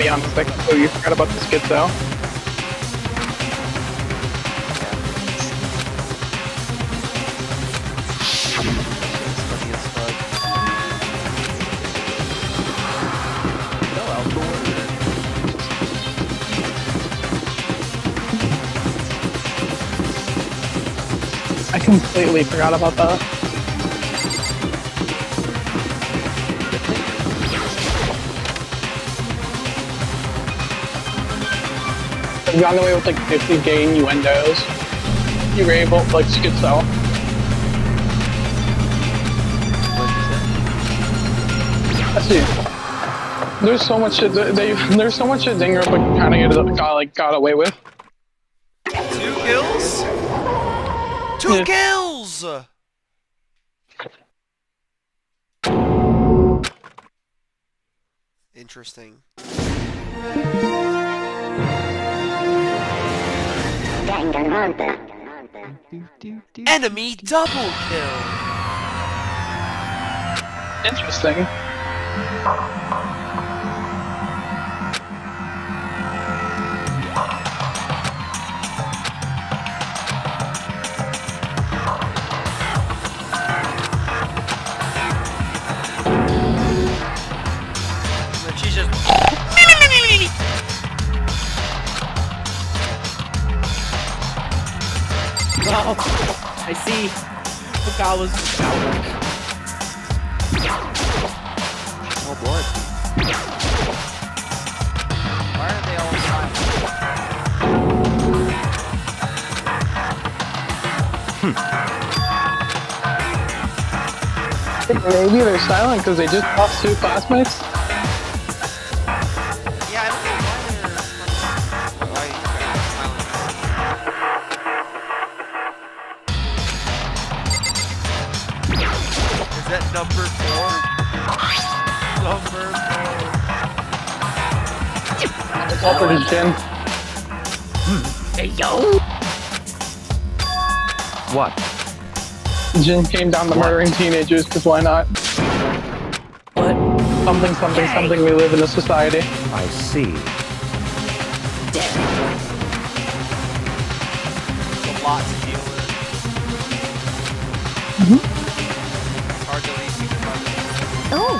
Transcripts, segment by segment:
be honest. I completely forgot about the skits though. Funny as fuck. No alcohol. I completely forgot about that. I've gotten away with like 50 gay innuendos. You were able to like skits though. I see. There's so much shit there's so much shit Danganronpa kind of got away with. 2 kills? 2 kills! Interesting. Danganronpa. Enemy double kill! Interesting. And she's just... Oh, I see. Fukawa's Oh, blood. Why are they all Maybe they're silent because they just lost 2 classmates. Yeah, I don't know why they're... Is that number 4? Number 4. It's all for his Jin. Hey, yo! What? Jin came down to murdering teenagers because why not? What? Something, we live in a society. I see. It's a lot to deal with. It's hard to leave people by themselves. Oh.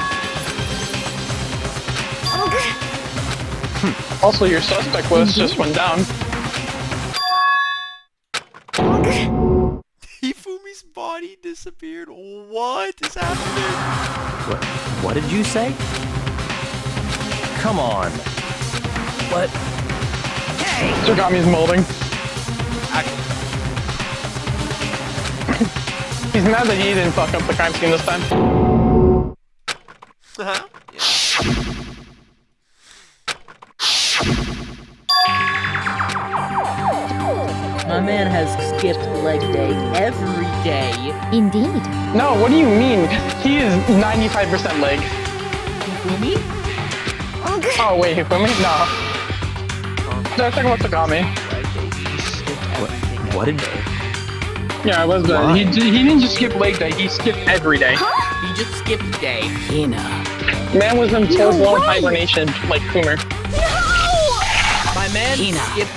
Also, your suspect list just went down. Hifumi's body disappeared. What is happening? What did you say? Come on. What? Tsugami's molding. Actually, He's mad that he didn't fuck up the crime scene this time. yeah. My man has skipped leg day every day. Indeed. No, what do you mean? He is 95% leg. Hifumi? Oh wait, Hifumi? No. No, I'm talking about Tsugami. What did Yeah, it was bad. He didn't just skip leg day, he skipped every day. He just skipped day. Hina. Man was in full-blown hibernation like Coomer. My man skipped...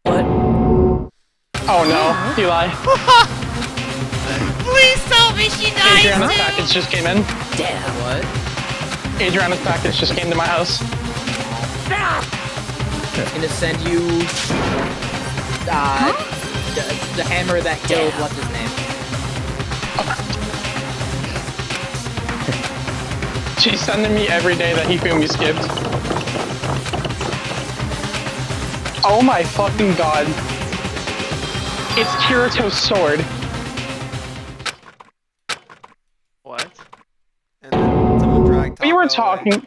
What? Oh no, Eli. Please tell me she died Adriana's too! package just came in. Damn. What? Adriana's package just came to my house. Gonna send you... the hammer that killed what's his name. She's sending me every day that Hifumi skipped. Oh my fucking god. It's Kirito's sword. What? And then someone dragged We were Taco away. talking.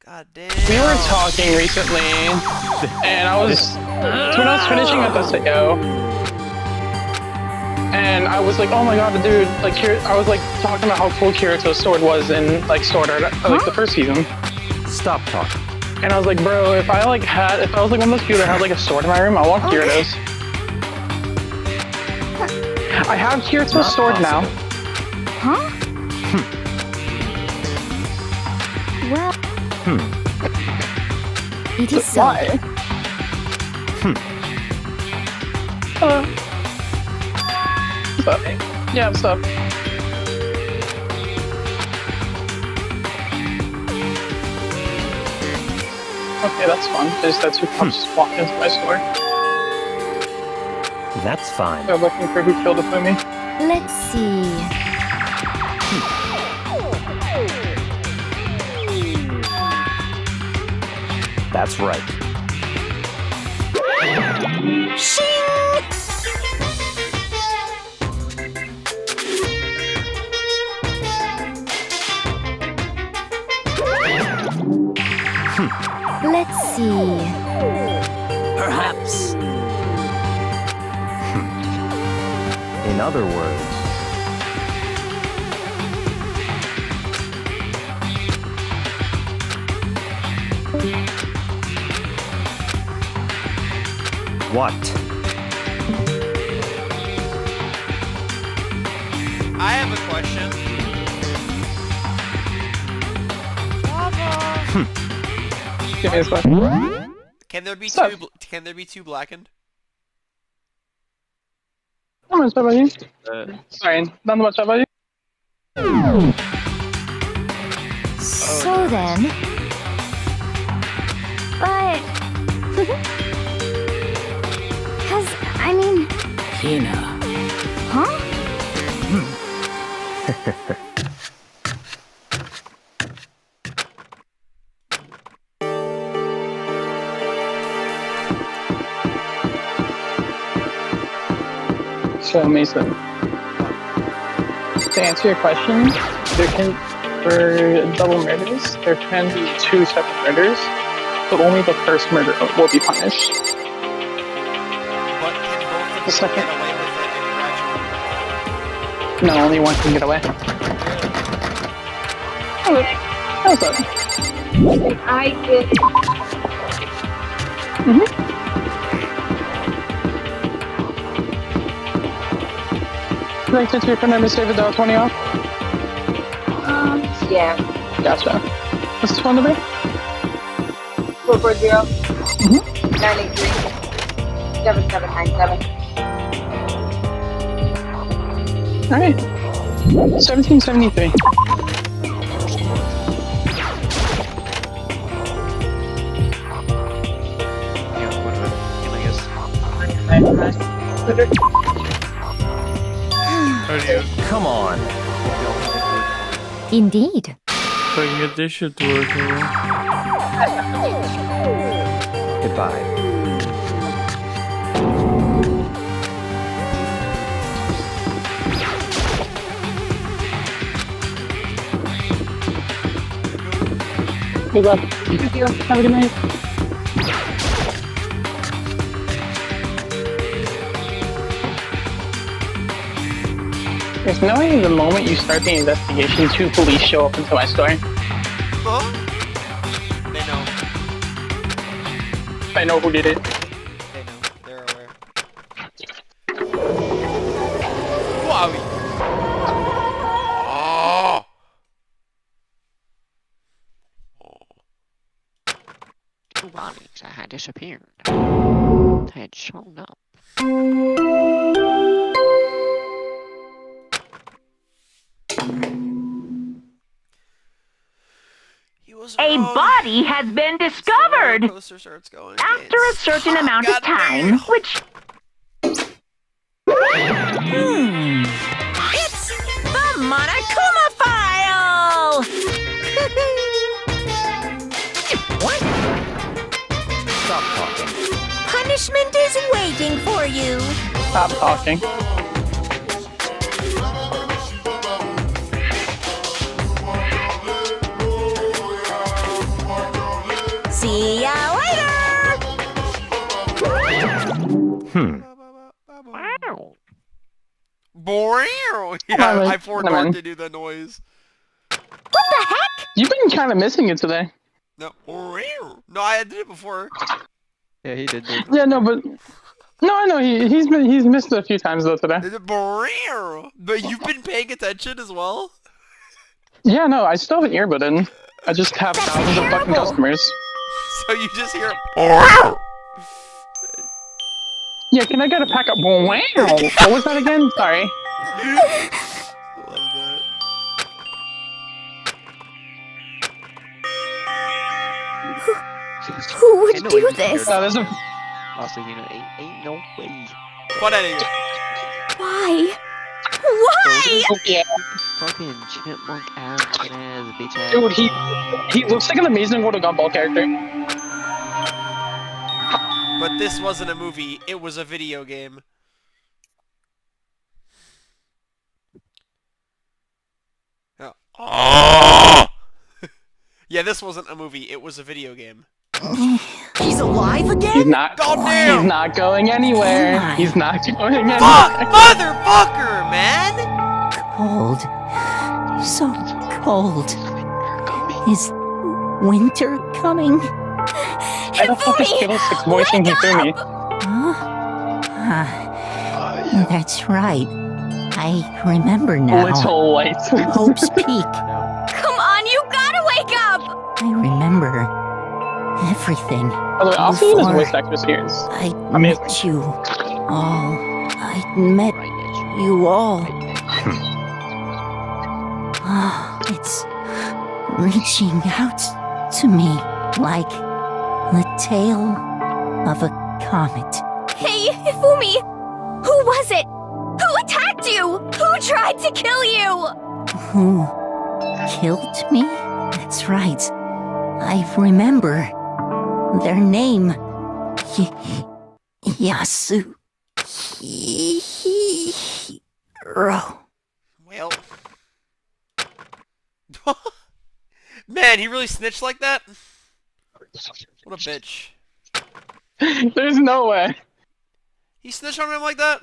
God damn. We were talking recently, and I was when I was finishing up SAO, and I was like, "Oh my god, dude!" Like, I was like talking about how cool Kirito's sword was in like Sword Art, like the first season. Stop talking. And I was like, "Bro, if I was like one of those people that had like a sword in my room, I want Kirito's." I have Kirito's sword now. Well, it is so. Why? Hello. What's up? Yeah, what's up? Okay, that's fun. Just that two cops just walked into my store. That's fine. They're looking for who killed me. Let's see. That's right. Let's see. Perhaps. In other words, what? I have a question. Give me this one. Can there be Sup? Can there be two blackened? Not much about you. Sorry, not much about you. So then. But. Cause, I mean. Hina. Huh? So, Mason, to answer your question, for double murders, there can be two separate murders, but only the first murder will be punished. But can both of The them second- get away with it and No, only one can get away. Hello. How's that? I did. Like to your number, save it 20 off? Yeah. Gotcha. What's this phone number? 440 983 7797. Alright. 1773. Come on. Indeed. If I can get this shit to work, I Goodbye. Good luck. Have a good night. There's no way the moment you start the investigation, two police show up into my store. Huh? They know. I know who did it. They know. They're aware. Wowie! Oh! Two bodies that had disappeared had shown up. He was A around. body has been discovered The roller coaster starts going. after a certain amount of time, which... It's the Monokuma file! What? Stop talking. Punishment is waiting for you. Stop talking. See ya later! Wow. Yeah, I forgot Come on. to do the noise. What the heck? You've been kind of missing it today. No, no, I did it before. Yeah, he did. Dude. Yeah, no, but no, I know he's missed it a few times though today. But you've been paying attention as well. Yeah, no, I still have an earbud in. I just have thousands of fucking customers. So you just hear. Yeah, can I get a pack of... Wow! What was that again? Sorry. Love that. Who would Ain't no way do you this? scared There's a... Also, you know, ain't no way. What out of here. Why? Why? Yeah. Fucking chipmunk ass, fucking ass, bitch ass. Dude, he looks like an amazing Mortal Kombat character. But this wasn't a movie, it was a video game. Yeah. Oh! Yeah, this wasn't a movie, it was a video game. He's alive again? He's not... Goddamn! He's not going anywhere. He's not going anywhere. Fuck! Motherfucker, man! Cold. So cold. Is winter coming? I don't fucking feel this voicing he threw me. Huh? That's right. I remember now. Little white. Hope's Peak. Come on, you gotta wake up! I remember everything. By the way, I'll see you as voice actress here. I Amazing. met you all. I met you all. Oh, it's reaching out to me like the tail of a comet. Hey, Ifumi! Who was it? Who attacked you? Who tried to kill you? Who killed me? That's right. I remember their name. Yasu. Hiro. Well. Man, he really snitched like that? What a bitch. There's no way. He snitched on him like that?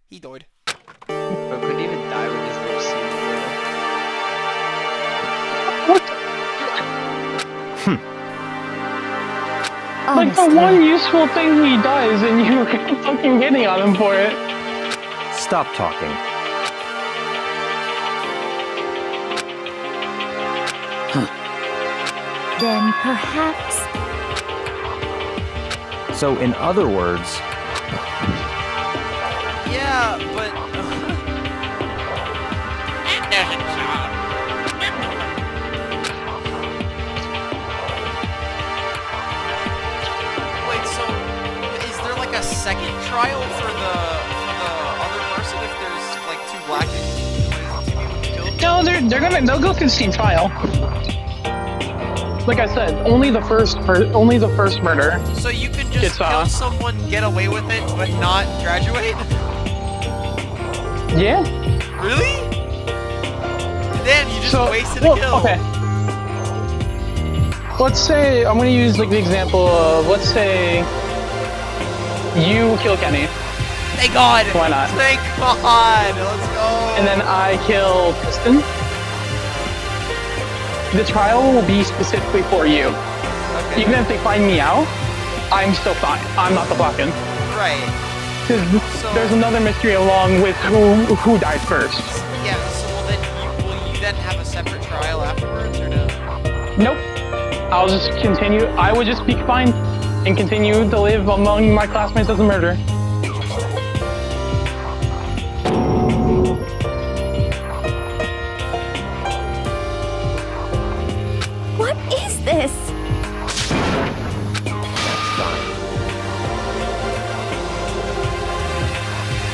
He died. Bro, couldn't even die with his little scene. Like the one useful thing he does, and you keep fucking getting on him for it. Stop talking. Then perhaps... So, in other words, Yeah, but... Wait, so is there like a second trial for the other person if there's like two black people killed? No, they'll go through the same trial. Like I said, only the first murder. So you can just It's, kill someone, get away with it, but not graduate? Yeah. Really? Damn, you just wasted well, a kill. Okay. Let's say I'm gonna use like the example of let's say you kill Kenny. Thank God! Why not? Thank God! Let's go! And then I kill Piston. The trial will be specifically for you. Okay. Even if they find me out, I'm still fine. I'm not the Blacken. Right. Because there's another mystery along with who died first. Yeah, so will you then have a separate trial afterwards, or no? Nope. I'll just continue. I would just be fine and continue to live among my classmates as a murderer. What is this?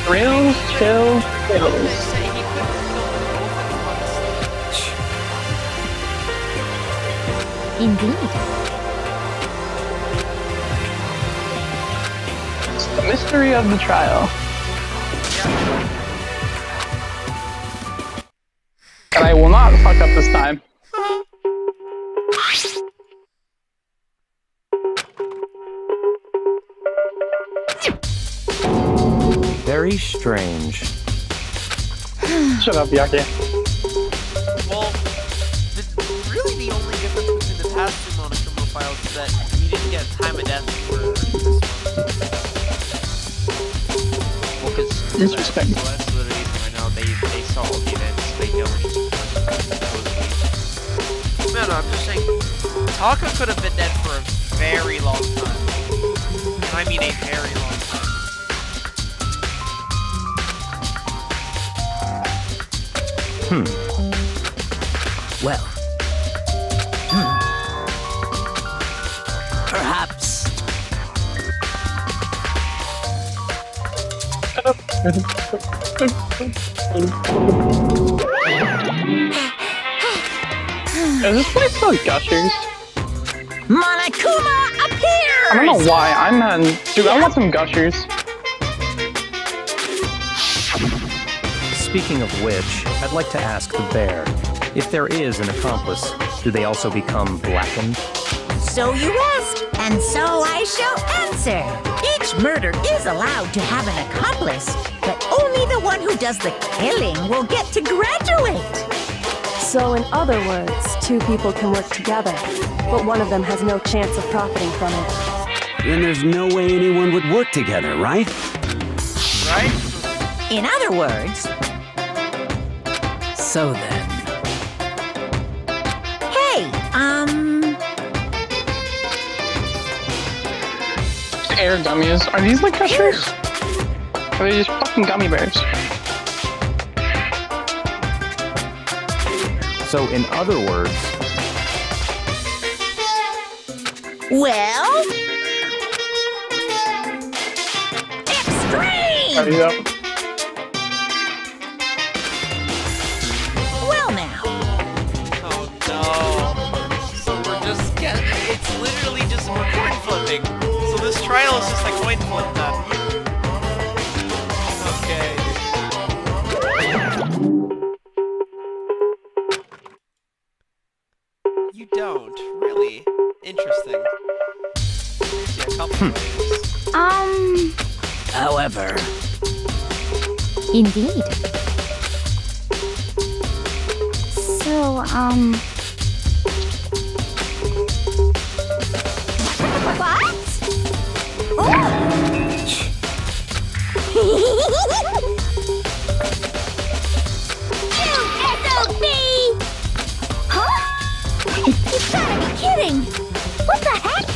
Thrills, chill, They thrills. say he couldn't kill them both at once. Indeed. It's the mystery of the trial. But I will not fuck up this time. very strange. Shut up, Yaki. Well, really the only difference between the past two Monochrome files is that you didn't get time of death for this one. Well, because Disrespect. that's literally know, they saw all the events, they know what he's supposedly. No, I'm just saying, Taka could have been dead for a very long time. And I mean a very long time. Well. Perhaps. Is this place called Gushers? Monokuma appears! I don't know why. Dude, I want some Gushers. Speaking of which, I'd like to ask the bear, if there is an accomplice, do they also become blackened? So you ask, and so I shall answer. Each murder is allowed to have an accomplice, but only the one who does the killing will get to graduate. So in other words, two people can work together, but one of them has no chance of profiting from it. Then there's no way anyone would work together, right? Right? In other words... So then. Hey, Air gummies. Are these like Gushers? Or are they just fucking gummy bears? So in other words, well... Extreme! There you go. Well now. Oh no. So we're just getting... It's literally just we're coin flipping. So this trial is just a coin flip then. Okay. You don't. Really? Interesting. See a couple ways. However. Indeed. So, What? SOB! Huh? You gotta be kidding! What the heck?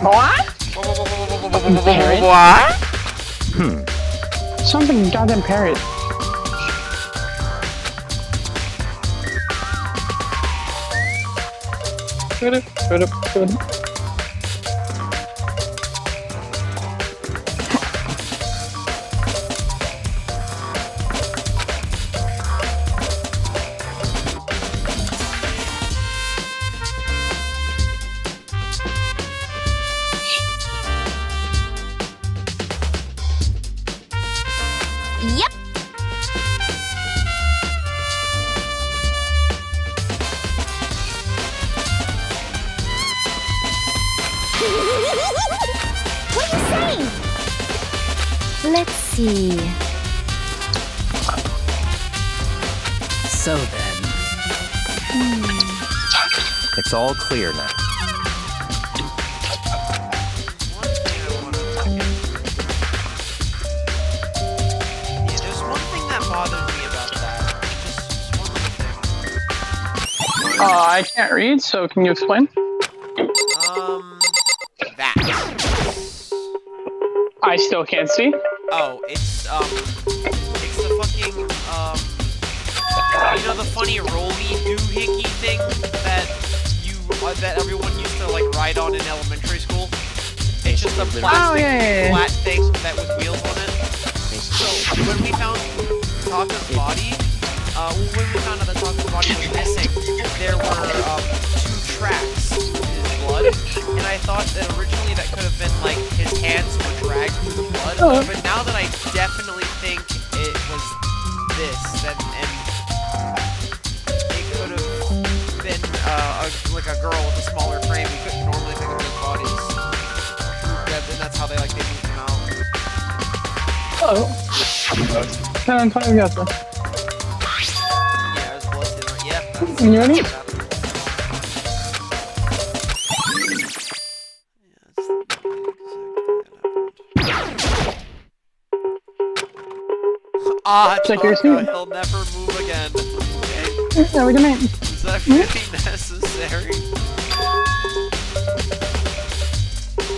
What? What? Something goddamn parrot. Yep. What are you saying? Let's see. So then. it's all clear now. I can't read, so can you explain? That. I still can't see. Oh, it's the fucking, you know the funny rolly doohickey thing that everyone used to, like, ride on in elementary school? It's just a plastic flat thing that with wheels on it. So, when we found Taka's body, when we found out that Taka's body was missing, there were 2 tracks in his blood, and I thought that originally that could have been like his hands were dragged through the blood, but now that I definitely think it was this, and it could have been like a girl with a smaller frame who couldn't normally pick up those bodies, and that's how they moved them out. Oh. Can I tell you guys? You ready? Ah, Check your Tonka, seat. he'll never move again. Okay. Have a good night. Is that really necessary?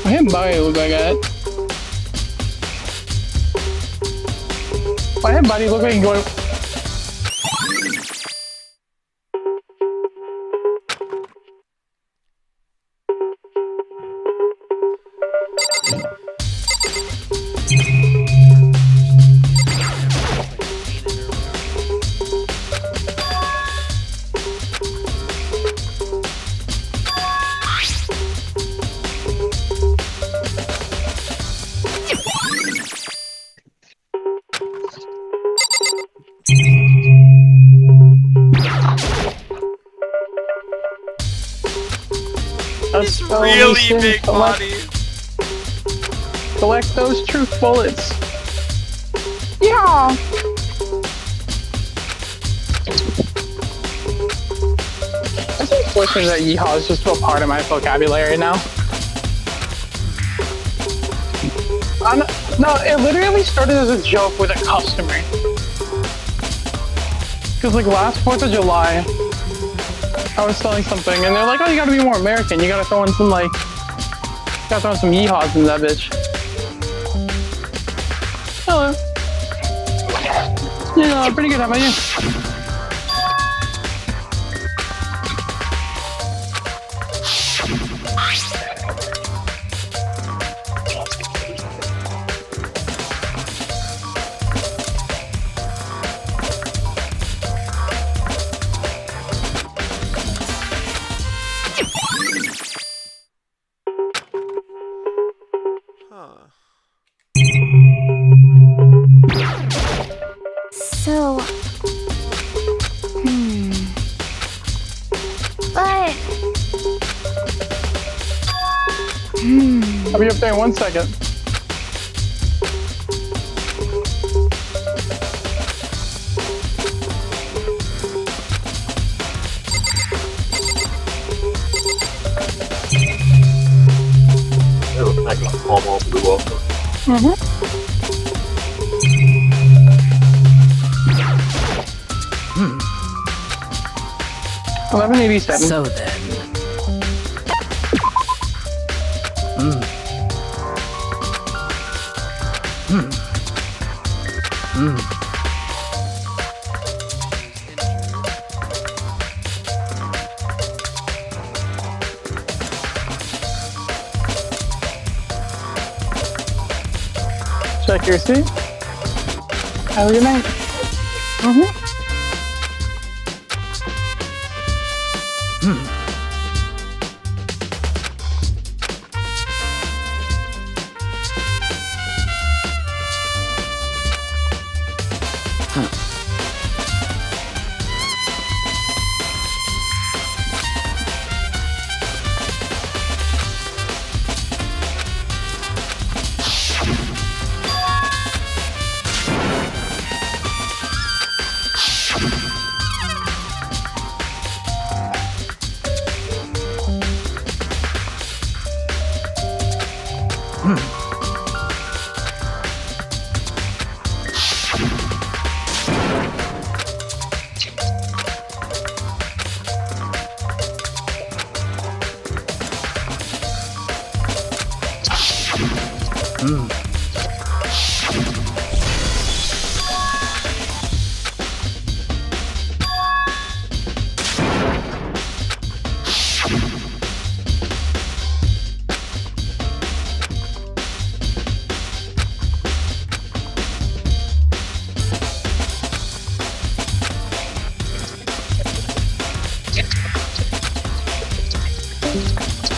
I had body look like that. Why had body look like going? It's really big body. Collect those truth bullets. Yeah. It's unfortunate that yeehaw is just a part of my vocabulary now. No, it literally started as a joke with a customer. Cause like last 4th of July, I was selling something and they're like, oh, you gotta be more American. You gotta throw in some like, gotta throw in some yeehaws in that bitch. Hello. Yeah, pretty good. How about you? So... But... I'll be up there in 1 second. It looks like a almost blew up. Hmm. 1187. So then. Check your seat. Have a good night.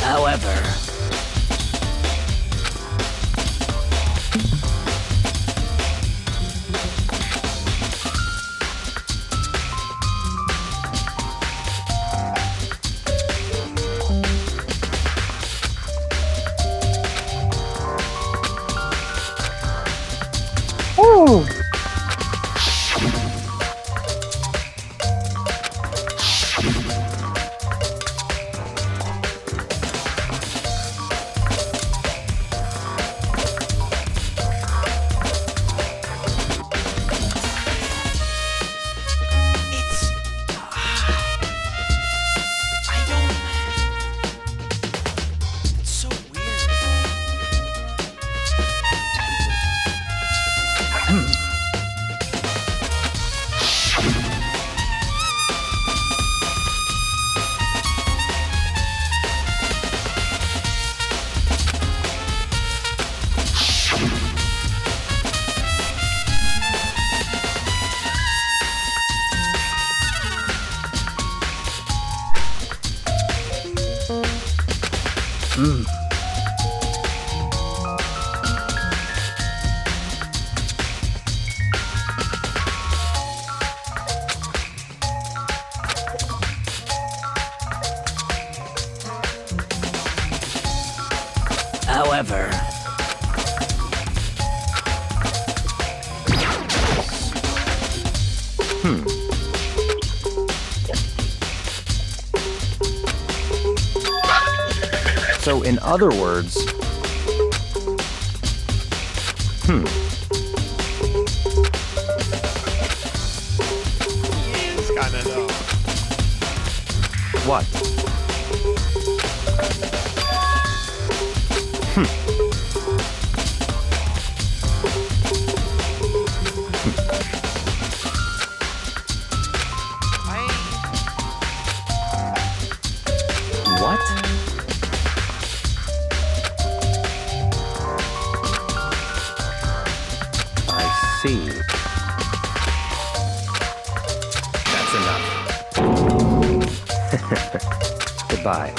However... Ooh. clever. So, in other words, He is kinda dumb. what? What? I see. That's enough. Goodbye.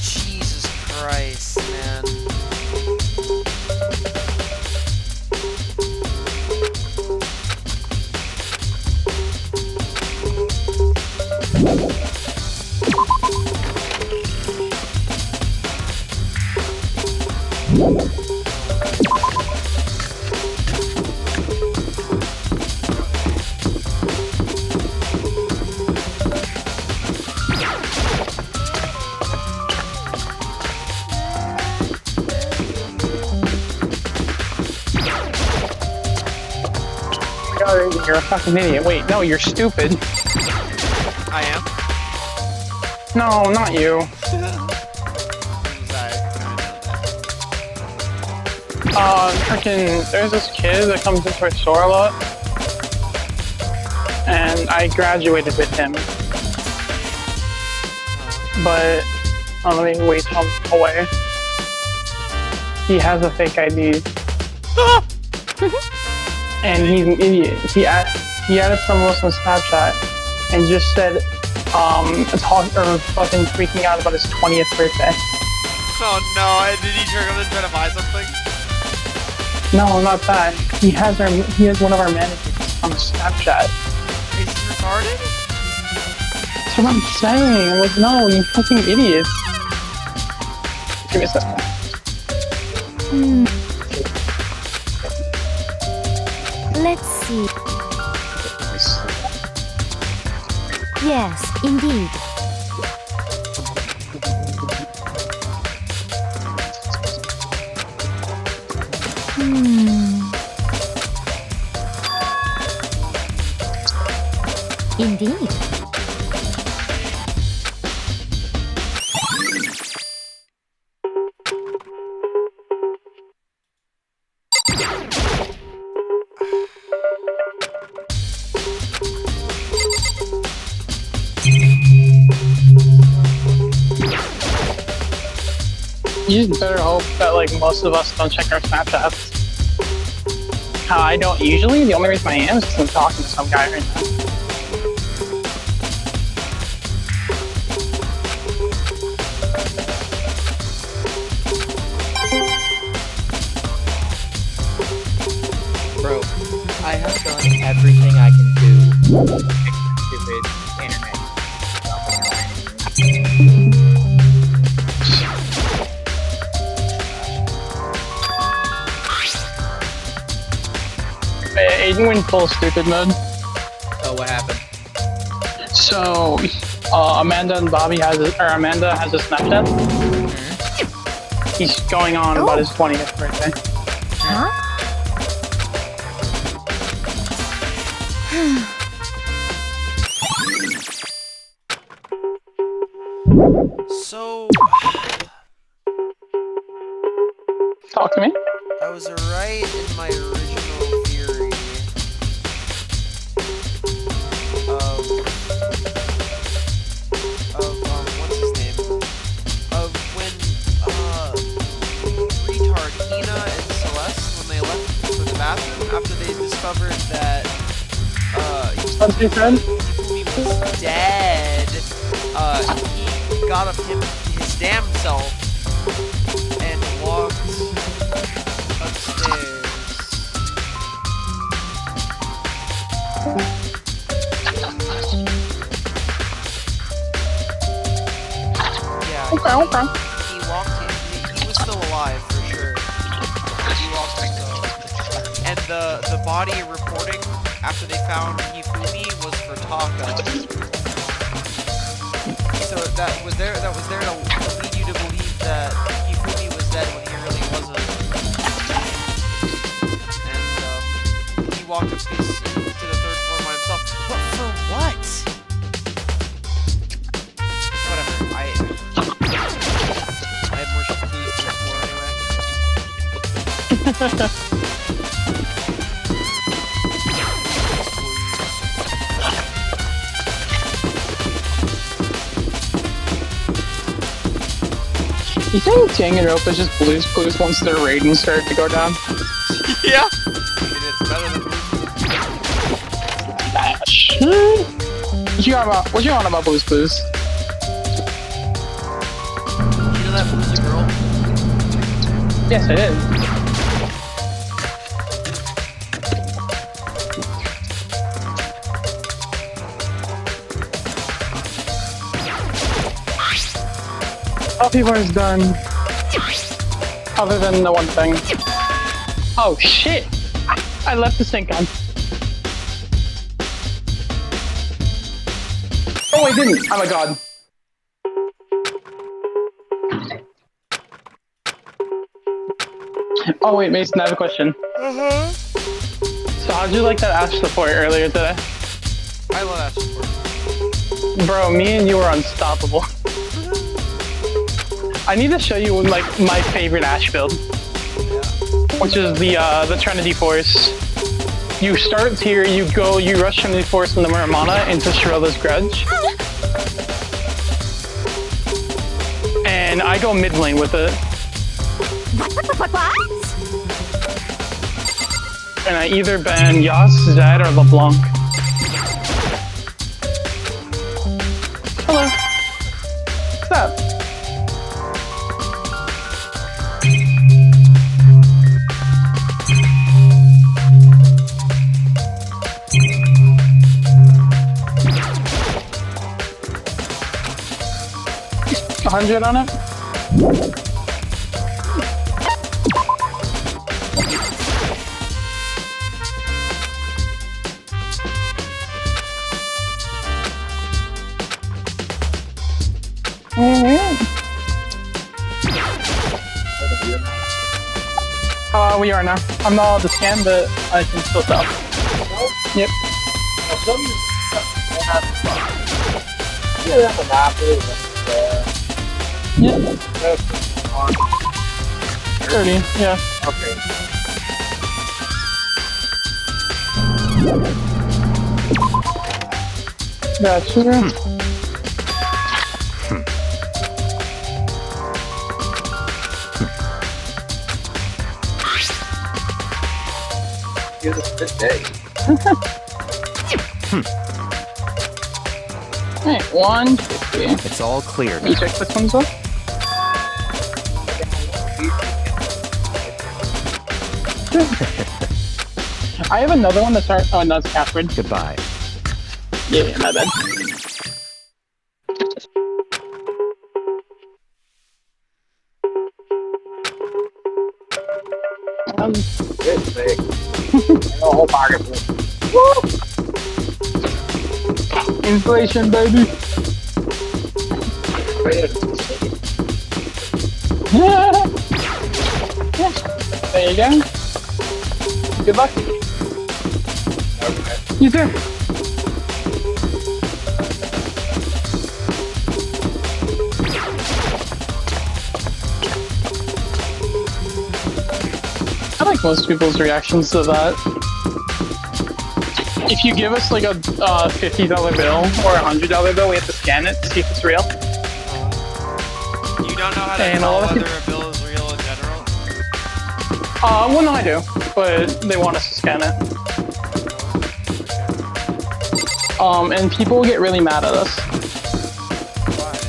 Jesus Christ, man. God, you're a fucking idiot. Wait, no, you're stupid. I am? No, not you. Freaking, there's this kid that comes into our store a lot. And I graduated with him. But, let me wait till I'm away. He has a fake ID. And he's an idiot. He added someone else on Snapchat and just said, fucking freaking out about his 20th birthday. Oh no, did he turn around and try to buy something? No, not that. He has one of our managers on Snapchat. Is he retarded? That's what I'm saying. I'm like, no, you fucking idiots. Give me a second. Let's see. Yes, indeed. Indeed. You just better hope that, like, most of us don't check our Snapchats. How I don't usually. The only reason I am is because I'm talking to some guy right now. Bro, I have done everything I can do to fix the stupid internet. Aiden went full stupid mode. Oh, what happened? So, Amanda has a Snapchat. He's going on about his 20th birthday. Huh? So... Talk to me. I was right in my original theory of what's his name? Of when, retard Hina and Celeste, when they left for the bathroom after they discovered that, Hifumi was dead, he got up his damn self and walked upstairs. Yeah, Okay. he walked in. He was still alive for sure. He walked himself. And the body reporting after they found Hifumi was for Taka. So that was there to lead you to believe that Hifumi was dead when he really wasn't. And he walked up to the third floor by himself. But for what? Whatever. I have more clues to explore anyway. You think Danganronpa is just Blue's Clues once their ratings start to go down? Yeah. I mean, it's better than What you on about Blue's Clues? You know that Blue's a girl? Yes, I did. All people is done. Other than the one thing. Oh shit! I left the sink on. Oh, I didn't! Oh my god. Oh wait, Mason, I have a question. So how'd you like that Ash support earlier today? I love Ash support. Bro, me and you were unstoppable. I need to show you like my favorite Ash build, which is the Trinity Force. You start here, you rush Trinity Force and the Muramana into Shrilla's Grudge, and I go mid lane with it. What? And I either ban Yas, Zed, or LeBlanc. Hello. What's up? $100 on it? We are now. I'm not allowed to scan, but I can still tell. Yep. Yep. 30, yeah. Okay. That's true. It was a good day. Alright, 150. It's all clear Can you now. check this one's up? I have another one that's oh, no, it's Catherine. Goodbye. Yeah, my bad. It's big. A whole pocket full. Inflation, baby. There you go. Good luck. Okay. You too. most people's reactions to that. If you give us like a $50 bill or a $100 bill, we have to scan it to see if it's real. You don't know how to tell whether a bill is real in general? Well, no, I do, but they want us to scan it. And people get really mad at us.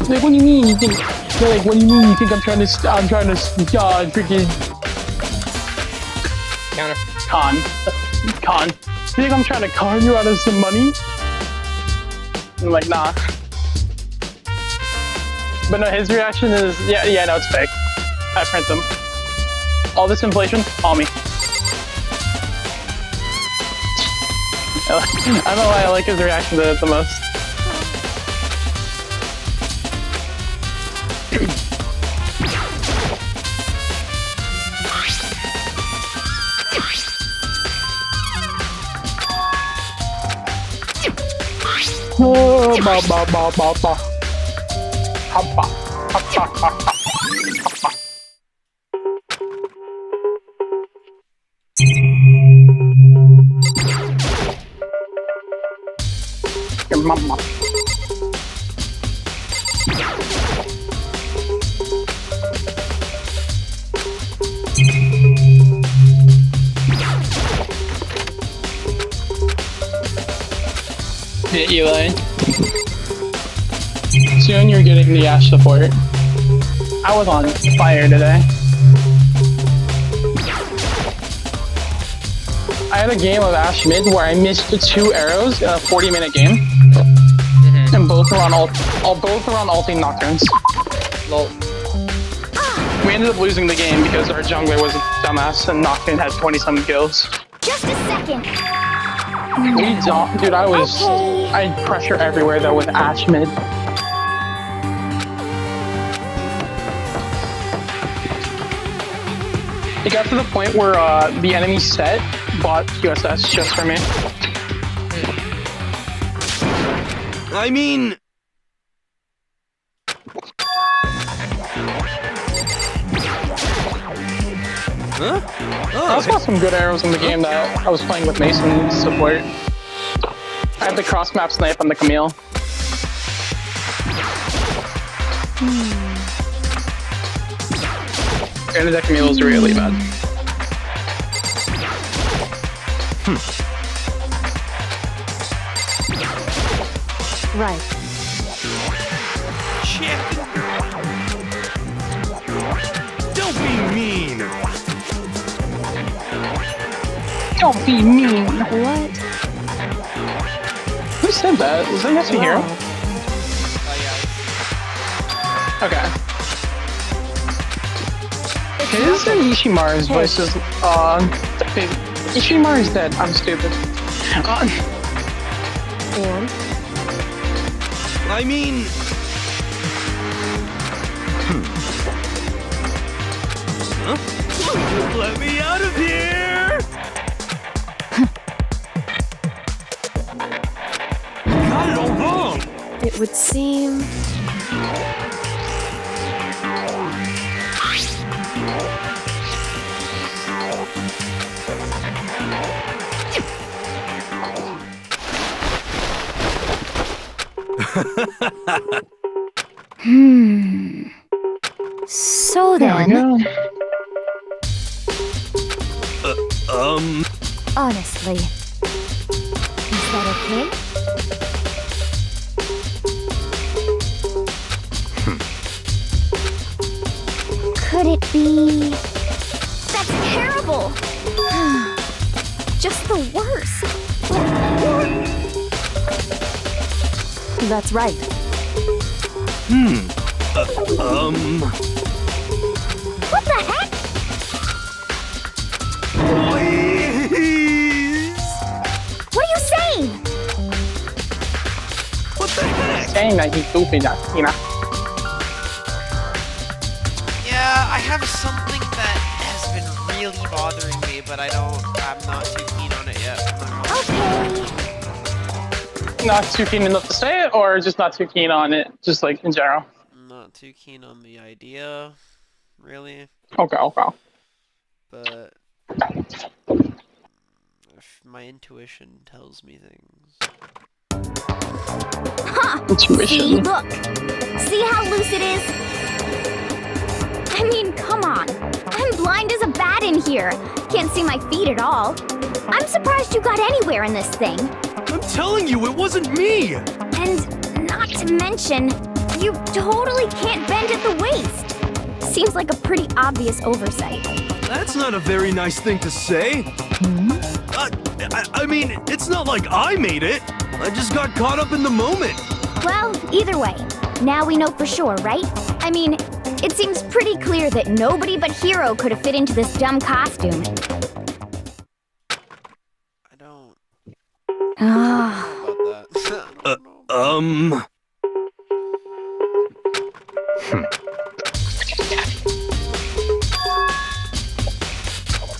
Like, what do you mean? You think? They're like, what do you mean? You think I'm trying to freaking con? You think I'm trying to con you out of some money? I'm like, nah. But no, his reaction is, yeah, no, it's fake. I print them. All this inflation, all me. I don't know why I like his reaction to it the most. Oh, ba ba ba ba ba. Hoppa, hoppa, hoppa, hoppa. Your mama. Yeah, Eli. Soon you're getting the Ash support. I was on fire today. I had a game of Ash mid where I missed 2 arrows in a 40-minute game, and both were on ulting Nocturnes. Lol. We ended up losing the game because our jungler was a dumbass and Nocturne had 20-some kills. Just a second. We don't, dude. I had pressure everywhere though with Ash mid. It got to the point where the enemy set bought QSS just for me. I mean... Huh? Oh, I also got some good arrows in the game that I was playing with Mason support. I had the cross map snipe on the Camille. Granted, that Camille is really bad. Right. don't be mean! Don't be mean! What? Who said that? Was that Yasuo Hero? Okay. His and Ishimaru's voices, Ishimaru's dead. I'm stupid. And? I mean... Huh? Let me out of here! Got it all wrong! It would seem... So then... Honestly, is that okay? Could it be... That's terrible! Just the worst. That's right. What the heck? Please! What are you saying? What the heck? Saying that he's stupid, you know. Yeah, I have something that has been really bothering me, but I'm not too keen on it yet. Okay. Not too keen enough to say it, or just not too keen on it, just like in general? I'm not too keen on the idea, really. Okay. But If my intuition tells me things. Huh! Intuition. See, look! See how loose it is? I mean, come on. I'm blind as a bat in here. Can't see my feet at all. I'm surprised you got anywhere in this thing. I'm telling you, it wasn't me! And not to mention, you totally can't bend at the waist. Seems like a pretty obvious oversight. That's not a very nice thing to say. I mean, it's not like I made it. I just got caught up in the moment. Well, either way, now we know for sure, right? I mean, it seems pretty clear that nobody but Hero could have fit into this dumb costume. I don't Ah. know about that.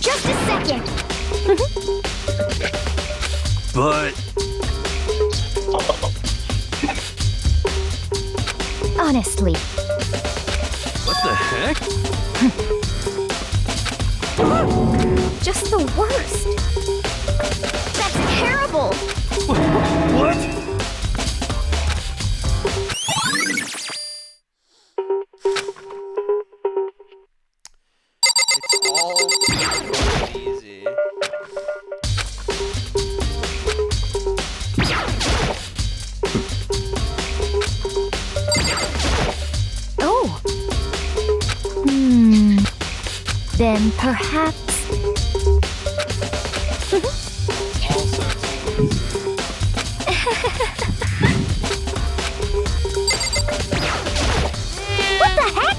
Just a second. But... Honestly. What the heck? Just the worst. That's terrible. What? It's all easy. Oh. Then perhaps... What the heck?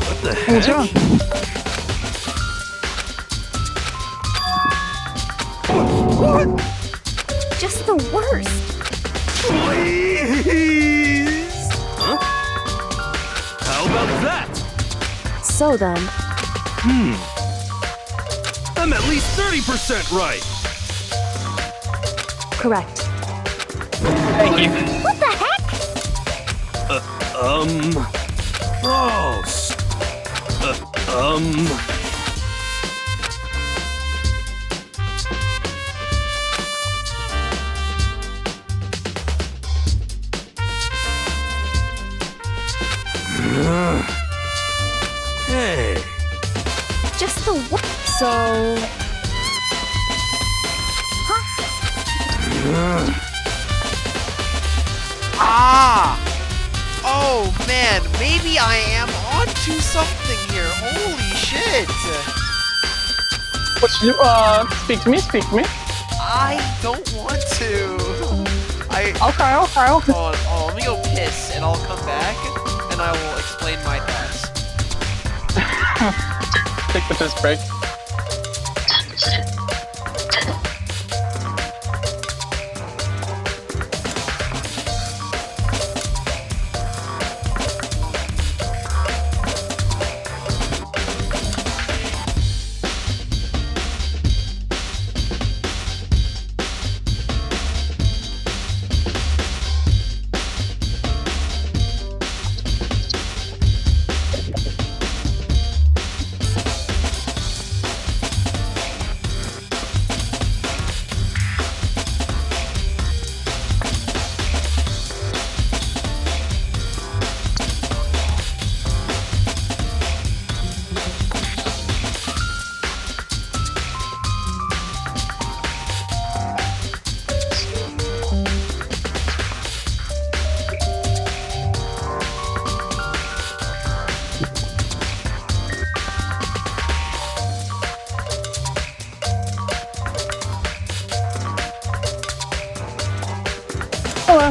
What the heck? What? Just the worst. Please? Huh? How about that? So then, I'm at least 30% right. correct. Thank you. What the heck? Oh, Hey. Just the worst. So... Ah! Oh man, maybe I am onto something here. Holy shit! What's you, speak to me, speak to me. I don't want to. Okay. Hold on, let me go piss and I'll come back and I will explain my thoughts. Take the piss break. Hello.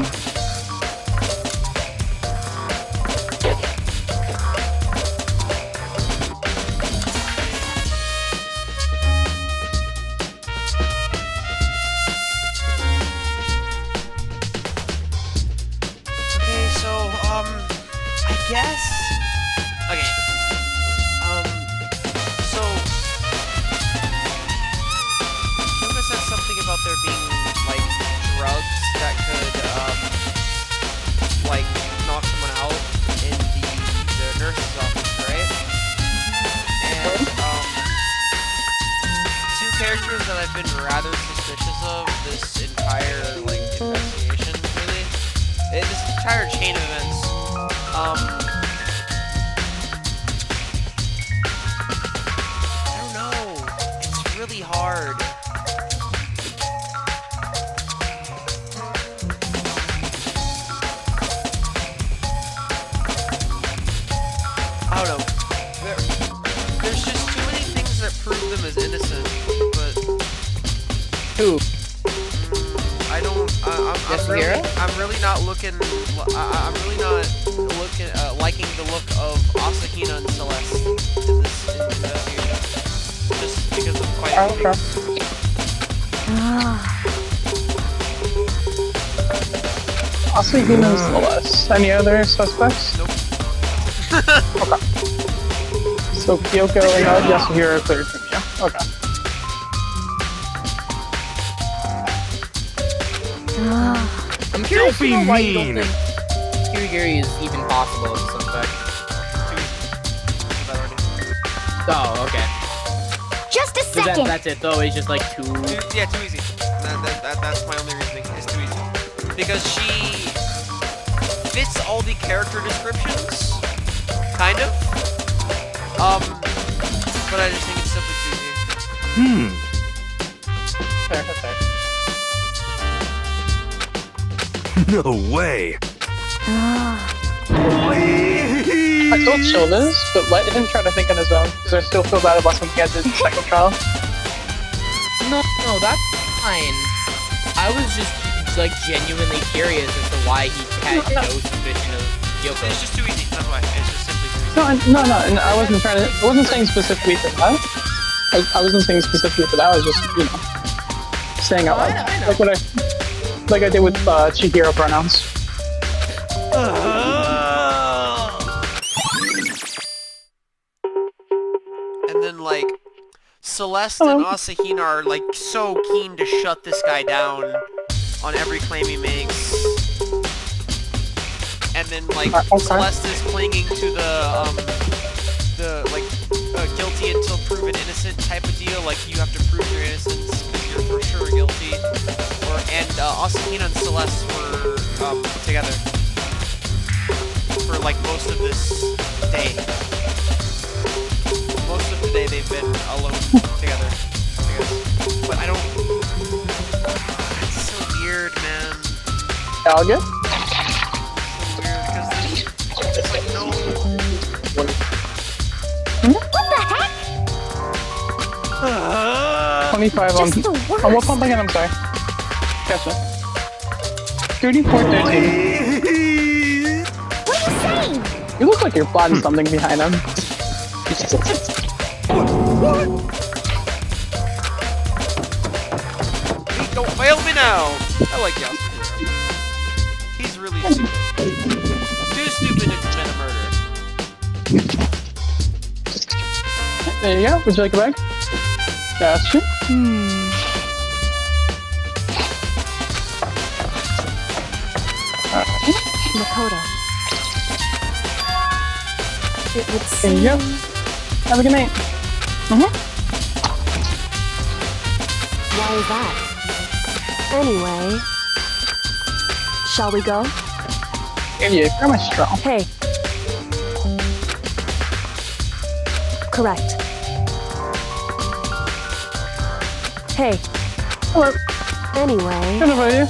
Okay, so, I guess... Okay. So... Hugo said something about there being, like, drugs that could, like, knock someone out in the nurse's office, right? chain of events. I don't know. It's really hard. I don't know. There's just too many things that prove them as innocent, but Who? I'm really not looking. I'm really not liking the look of Asahina and Celeste in this investigation, just because of quite a few Asahina and Celeste. Any other suspects? Nope. Okay. So Kyoko and Yasuhiro are cleared from you. Okay. I'm curious to know why you don't think Kirigiri is even possible as a suspect. Oh, okay. Just a So second. that's it though, it's just like too... Yeah, too easy. That's my only reasoning. It's too easy. Because she fits all the character descriptions, kind of. But I just think it's simply too easy. Fair, fair. No way. I told Chill this, but let him try to think on his own, because I still feel bad about something I did in the second trial. No, that's fine. I was just, like, genuinely curious as to why he had no suspicion of Kyoko. It's just too easy, that's why. It's just simply too easy. No, and I wasn't trying to, I wasn't saying specifically for that. I wasn't saying specifically for that, I was just, you know, saying out loud. I know. Like what like I did with Chihiro pronouns. And then, like, Celeste and Asahina are, like, so keen to shut this guy down on every claim he makes. And then, like, Celeste is clinging to the guilty until proven innocent type of deal. Like, you have to prove your innocence because you're for sure guilty. And Asahina and Celeste were together for, like, most of this day. Most of the day they've been alone together, I guess. But I don't... It's so weird, man. All good? So weird, because there's like no... What the heck? 25 on... Just the worst. On what pump again? I'm sorry. Gotcha. 34-13. What are you saying? You look like you're plotting something behind him. Don't fail me now! I like Yasuhiro. He's really stupid. Too stupid to commit a murder. There you go. Would you like a bag? Gotcha. Makoto. It would There seem... you go. Have a good night. Why is that? Anyway... Shall we go? Yeah, you're my strong. Hey. Correct. Hey. Hello. Anyway... Good about you.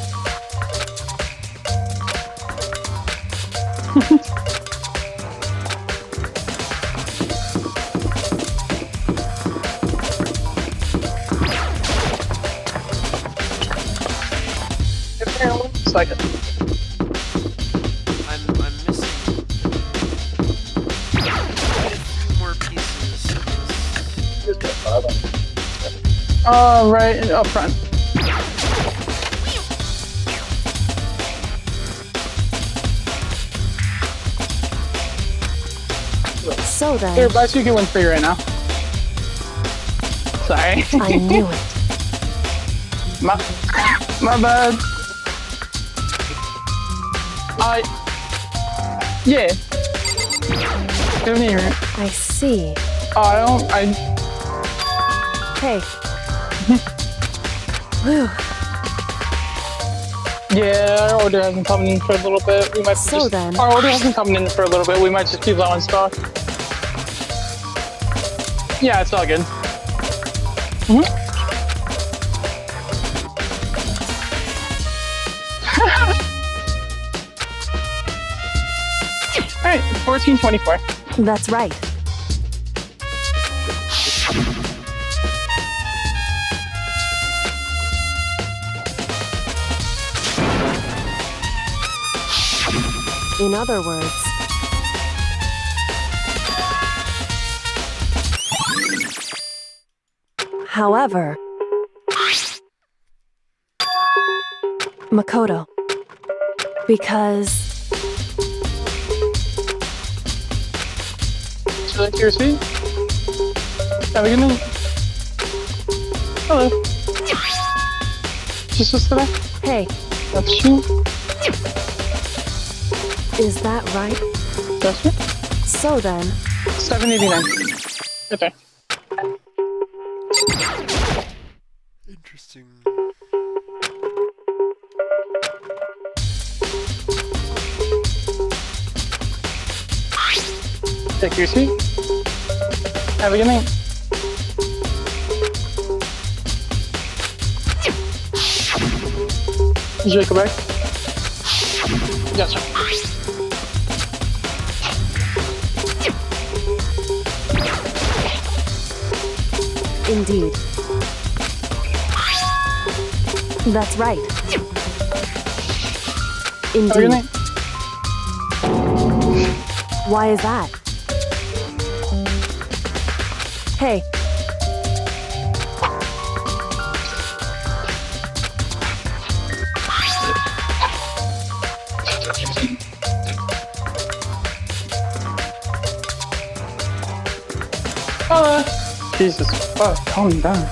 Like it. I'm missing quite a few more pieces of this. Right up front. So then... Here, buy 2 get 1 free right now. Sorry. I knew it. My bad. Yeah. Don't hear it. I see. Hey. Whew. Yeah, our order hasn't come in for a little bit. We might So just, then- our order hasn't come in for a little bit. We might just be low on stock. Yeah, it's all good. Alright, 1424. That's right. In other words, however, Makoto, because Would you like your seat? Have a good night. Hello. Just us today? hey, That's you. is that right? That's you. So then, 789. Right there. Interesting. Take your seat. Have a good night. Did you go back? Gotcha. indeed. That's right. Have a good Indeed. night. Why is that? Hey, Jesus fuck, calm down.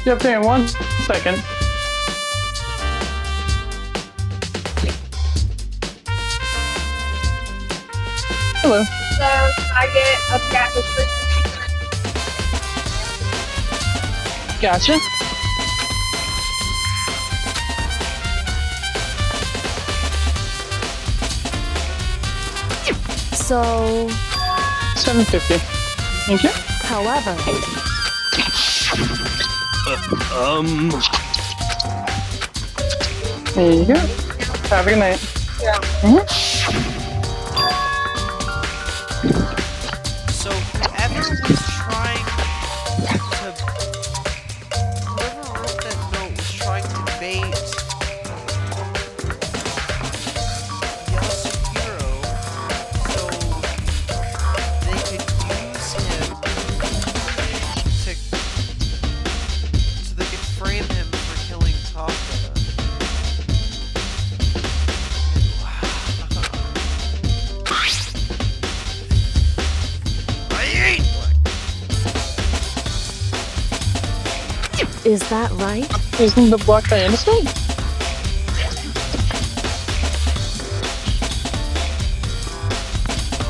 Yep, there in 1 second. Hello. So I get a catfish for Gotcha. so, 750. Thank you. however, There you go. Have a good night. Yeah. So whoever was trying to, whoever wrote that note was trying to bait Yasuhiro so they could use him so they could frame him for killing Taka. is that right? Isn't the black guy innocent?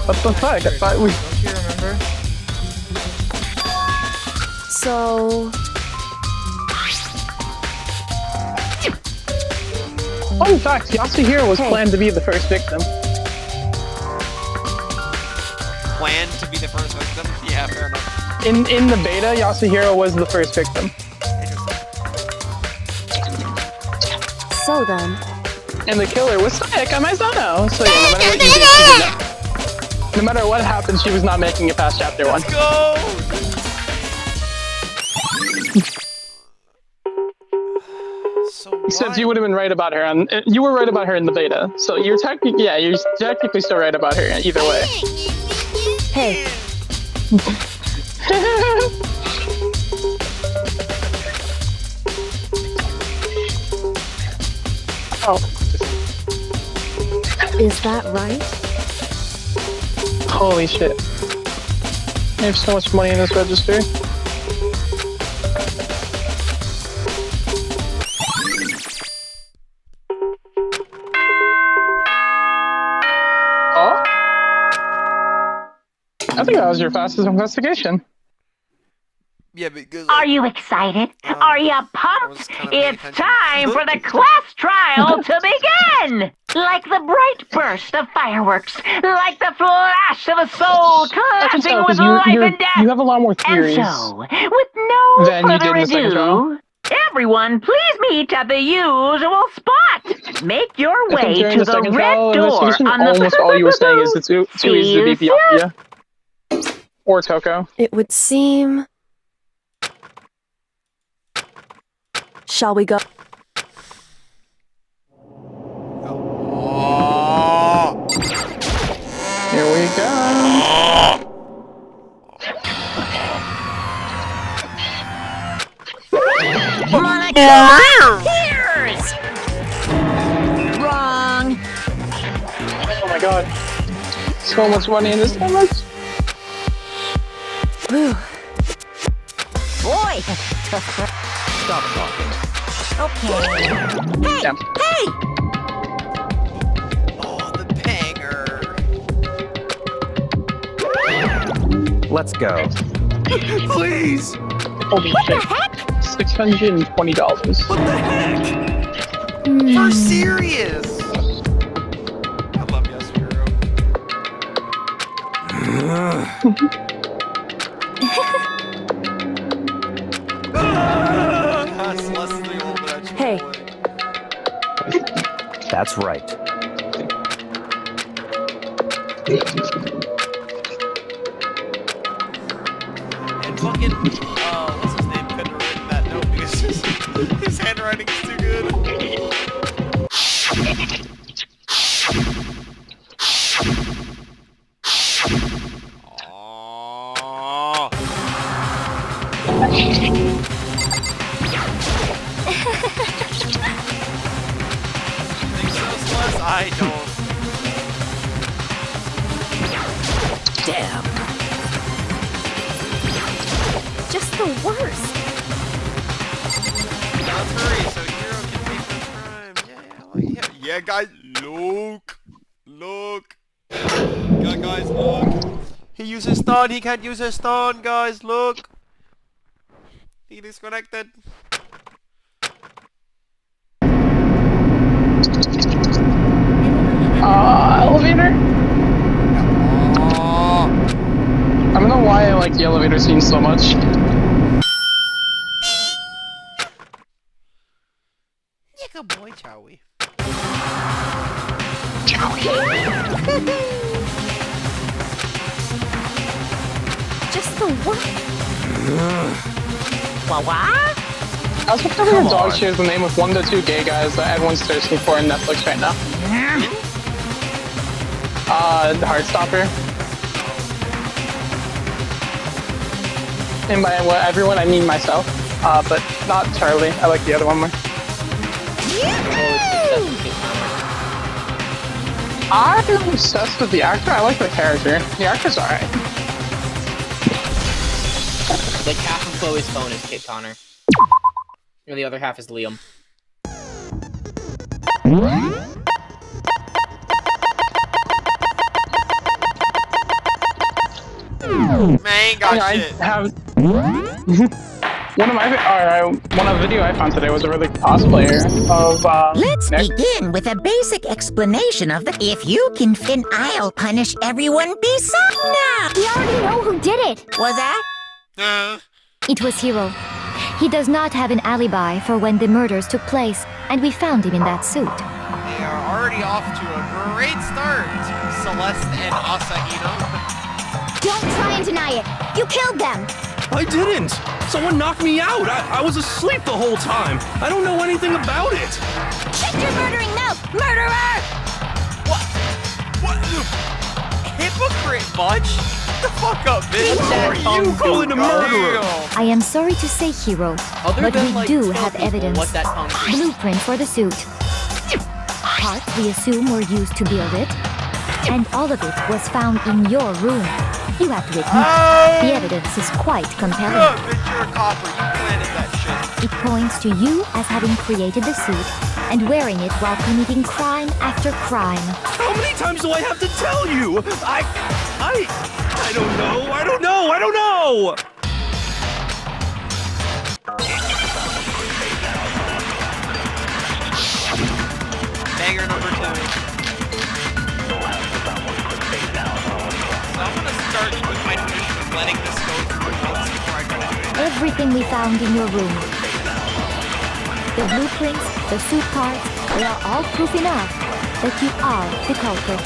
What the fuck? I thought we... Don't you remember? So, Fun fact, Yasuhiro was Hey. planned to be the first victim. Planned to be the first victim? Yeah, fair enough. In the beta, Yasuhiro was the first victim. so then, And the killer was Sayaka Maizono. So yeah, no matter what you did, she did not. No matter what happened, she was not making it past chapter 1. Let's go! So Except you would have been right about her, and you were right about her in the beta. So you're technically, yeah, you're technically still right about her either way. hey, Oh, is that right? holy shit! I have so much money in this register. Oh, I think that was your fastest investigation. Yeah, because... Are you excited? Are you pumped? It's time for the class trial to begin! Like the bright burst of fireworks, like the flash of a soul collapsing with life and death. You have a lot more theories. And so, with no than you did further in the second trial. ado, everyone please meet at the usual spot. Make your I think way during to the the second red trial door investigation, on the almost all you were saying is it's too easy to beat Bianca. Or Toko. It would seem... Shall we go? Here we go. Monica! Here's! Wrong. Oh my god. So much money in this damage. Boy! Stop talking. Okay. Hey! Damn. Hey! Oh, the banger. Let's go. Please! Holy shit. $620. What the heck? For serious! I love Yasuhiro. Celeste doing a little bit of Hey. That's right. And fucking, what's his name couldn't have written that note because his handwriting is too good. Aww. Think so, Celeste? I don't. Damn. Just the worst. Let's hurry so Hero can pay for his crime. Yeah, guys, look. Yeah, guys, look. He uses stun. He can't use his stun, guys. Look. He disconnected. Elevator? I don't know why I like the elevator scene so much. Yeah, boy, Chowie. Just the worst. What? I was hoping a dog shares the name with 1 to 2 gay guys that everyone's thirsting for in Netflix right now. Heartstopper. And by everyone, I mean myself. But not Charlie. I like the other one more. I'm obsessed with the actor. I like the character. The actor's alright. Like half of Chloe's phone is Kit Connor. And the other half is Liam. Man, got shit. One of the video I found today was a really cosplayer of Let's Nick. begin with a basic explanation of the if you can fin, I'll punish everyone beside now. We already know who did it. Was that? It was Hiro. He does not have an alibi for when the murders took place, and we found him in that suit. They are already off to a great start, Celeste and Asahino. Don't try and deny it. You killed them. I didn't! Someone knocked me out! I was asleep the whole time! I don't know anything about it! Shut your murdering mouth, murderer! What? Hypocrite, Bunch? The fuck up, bitch! Who are you calling a murderer? I am sorry to say, Hiro, but we do have evidence. What that tongue is. Blueprint for the suit. Parts we assume were used to build it, and all of it was found in your room. You have to admit, the evidence is quite compelling. Bitch, you're a copper. You planted that shit. It points to you as having created the suit and wearing it while committing crime after crime. How many times do I have to tell you? I don't know. Everything we found in your room. The blueprints, the suit parts, they are all proof enough that you are the culprit.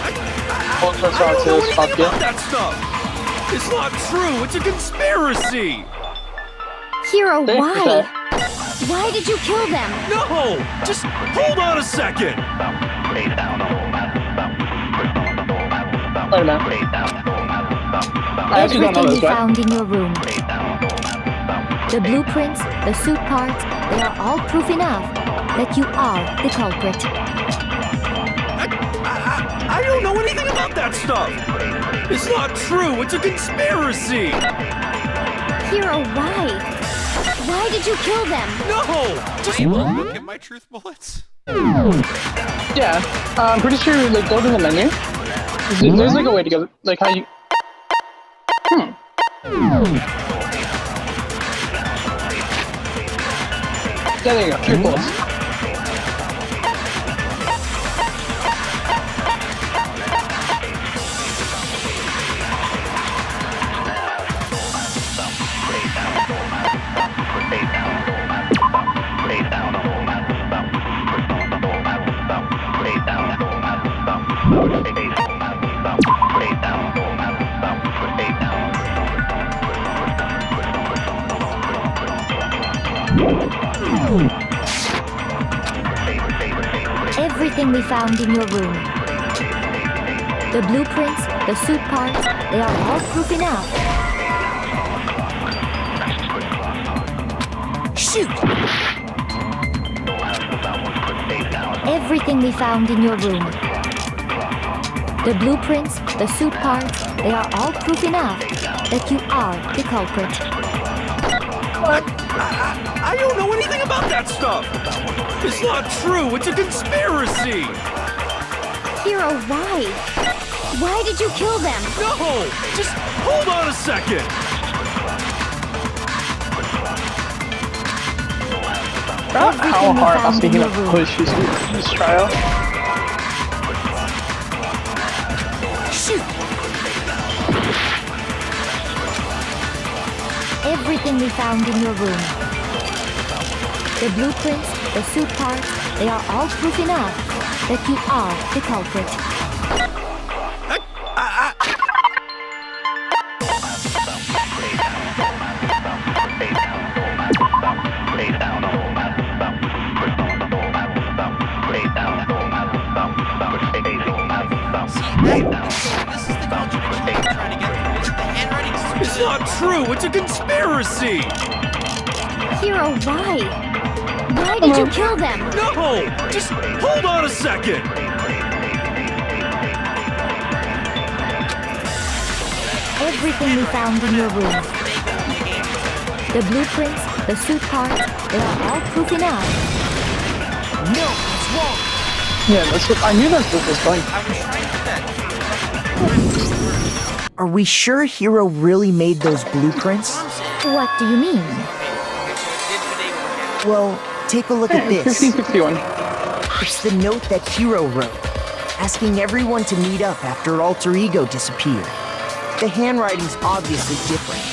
I don't know anything about that stuff! It's not true! It's a conspiracy! Hero, why? Why did you kill them? No! Just hold on a second! Wait a minute. I actually don't know Everything we this, right? found in your room. The blueprints, the suit parts, they are all proof enough that you are the culprit. I don't know anything about that stuff! It's not true! It's a conspiracy! Hero, why? Why did you kill them? No! Just look at my truth bullets. Yeah, I'm pretty sure, like, go to the menu. There's like a way to go, like how you... Yeah, there you go, truth bullets. Everything we found in your room. The blueprints, the suit parts, they are all proof enough. Shoot! Everything we found in your room. The blueprints, the suit parts, they are all proof enough that you are the culprit. I don't know anything about that stuff! It's not true! It's a conspiracy! Hero, why? Why did you kill them? No! Just hold on a second! How hard must be gonna push this trial? Shoot! Everything we found in your room. The blueprints, the suit parts, they are all proof enough that you are the culprit. It's not true! It's a conspiracy! Hero, why? Why did you kill them? No! Just hold on a second! Everything we found in your room. The blueprints, the suit parts, they are all proof enough. No, it's wrong! Yeah, that's what I knew that's what was going. I was trying to do that. Are we sure Hero really made those blueprints? What do you mean? Well, take a look at this. 1561. It's the note that Hero wrote, asking everyone to meet up after Alter Ego disappeared. The handwriting's obviously different,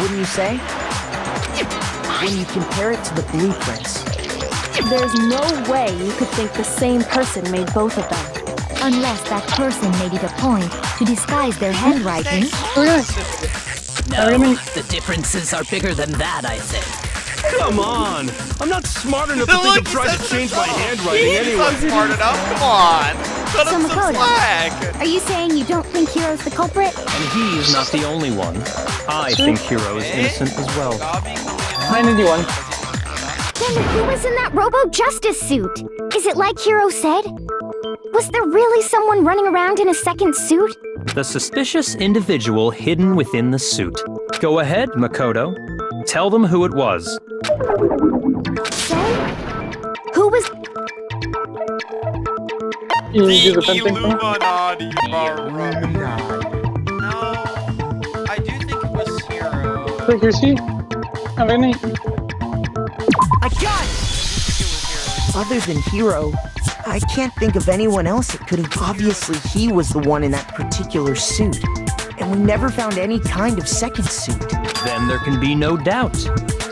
wouldn't you say? When you compare it to the blueprints. There's no way you could think the same person made both of them. Unless that person made it a point to disguise their handwriting. No, the differences are bigger than that, I think. Come on! I'm not smart enough to think of trying to change my handwriting anyway. Not smart enough. Come on. Cut him some slack. Are you saying you don't think Hero's the culprit? And he's not the only one. I think Hero is innocent as well. 991. Then who was in that Robo-Justice suit? Is it like Hero said? Was there really someone running around in a second suit? The suspicious individual hidden within the suit. Go ahead, Makoto. Tell them who it was. So? Who was... You do the pen thing? Illuminati, No, I do think it was Hero. Look, here's he. Have a night. I got it! Other than Hero, I can't think of anyone else it could have. Obviously, he was the one in that particular suit. and we never found any kind of second suit. Then there can be no doubt.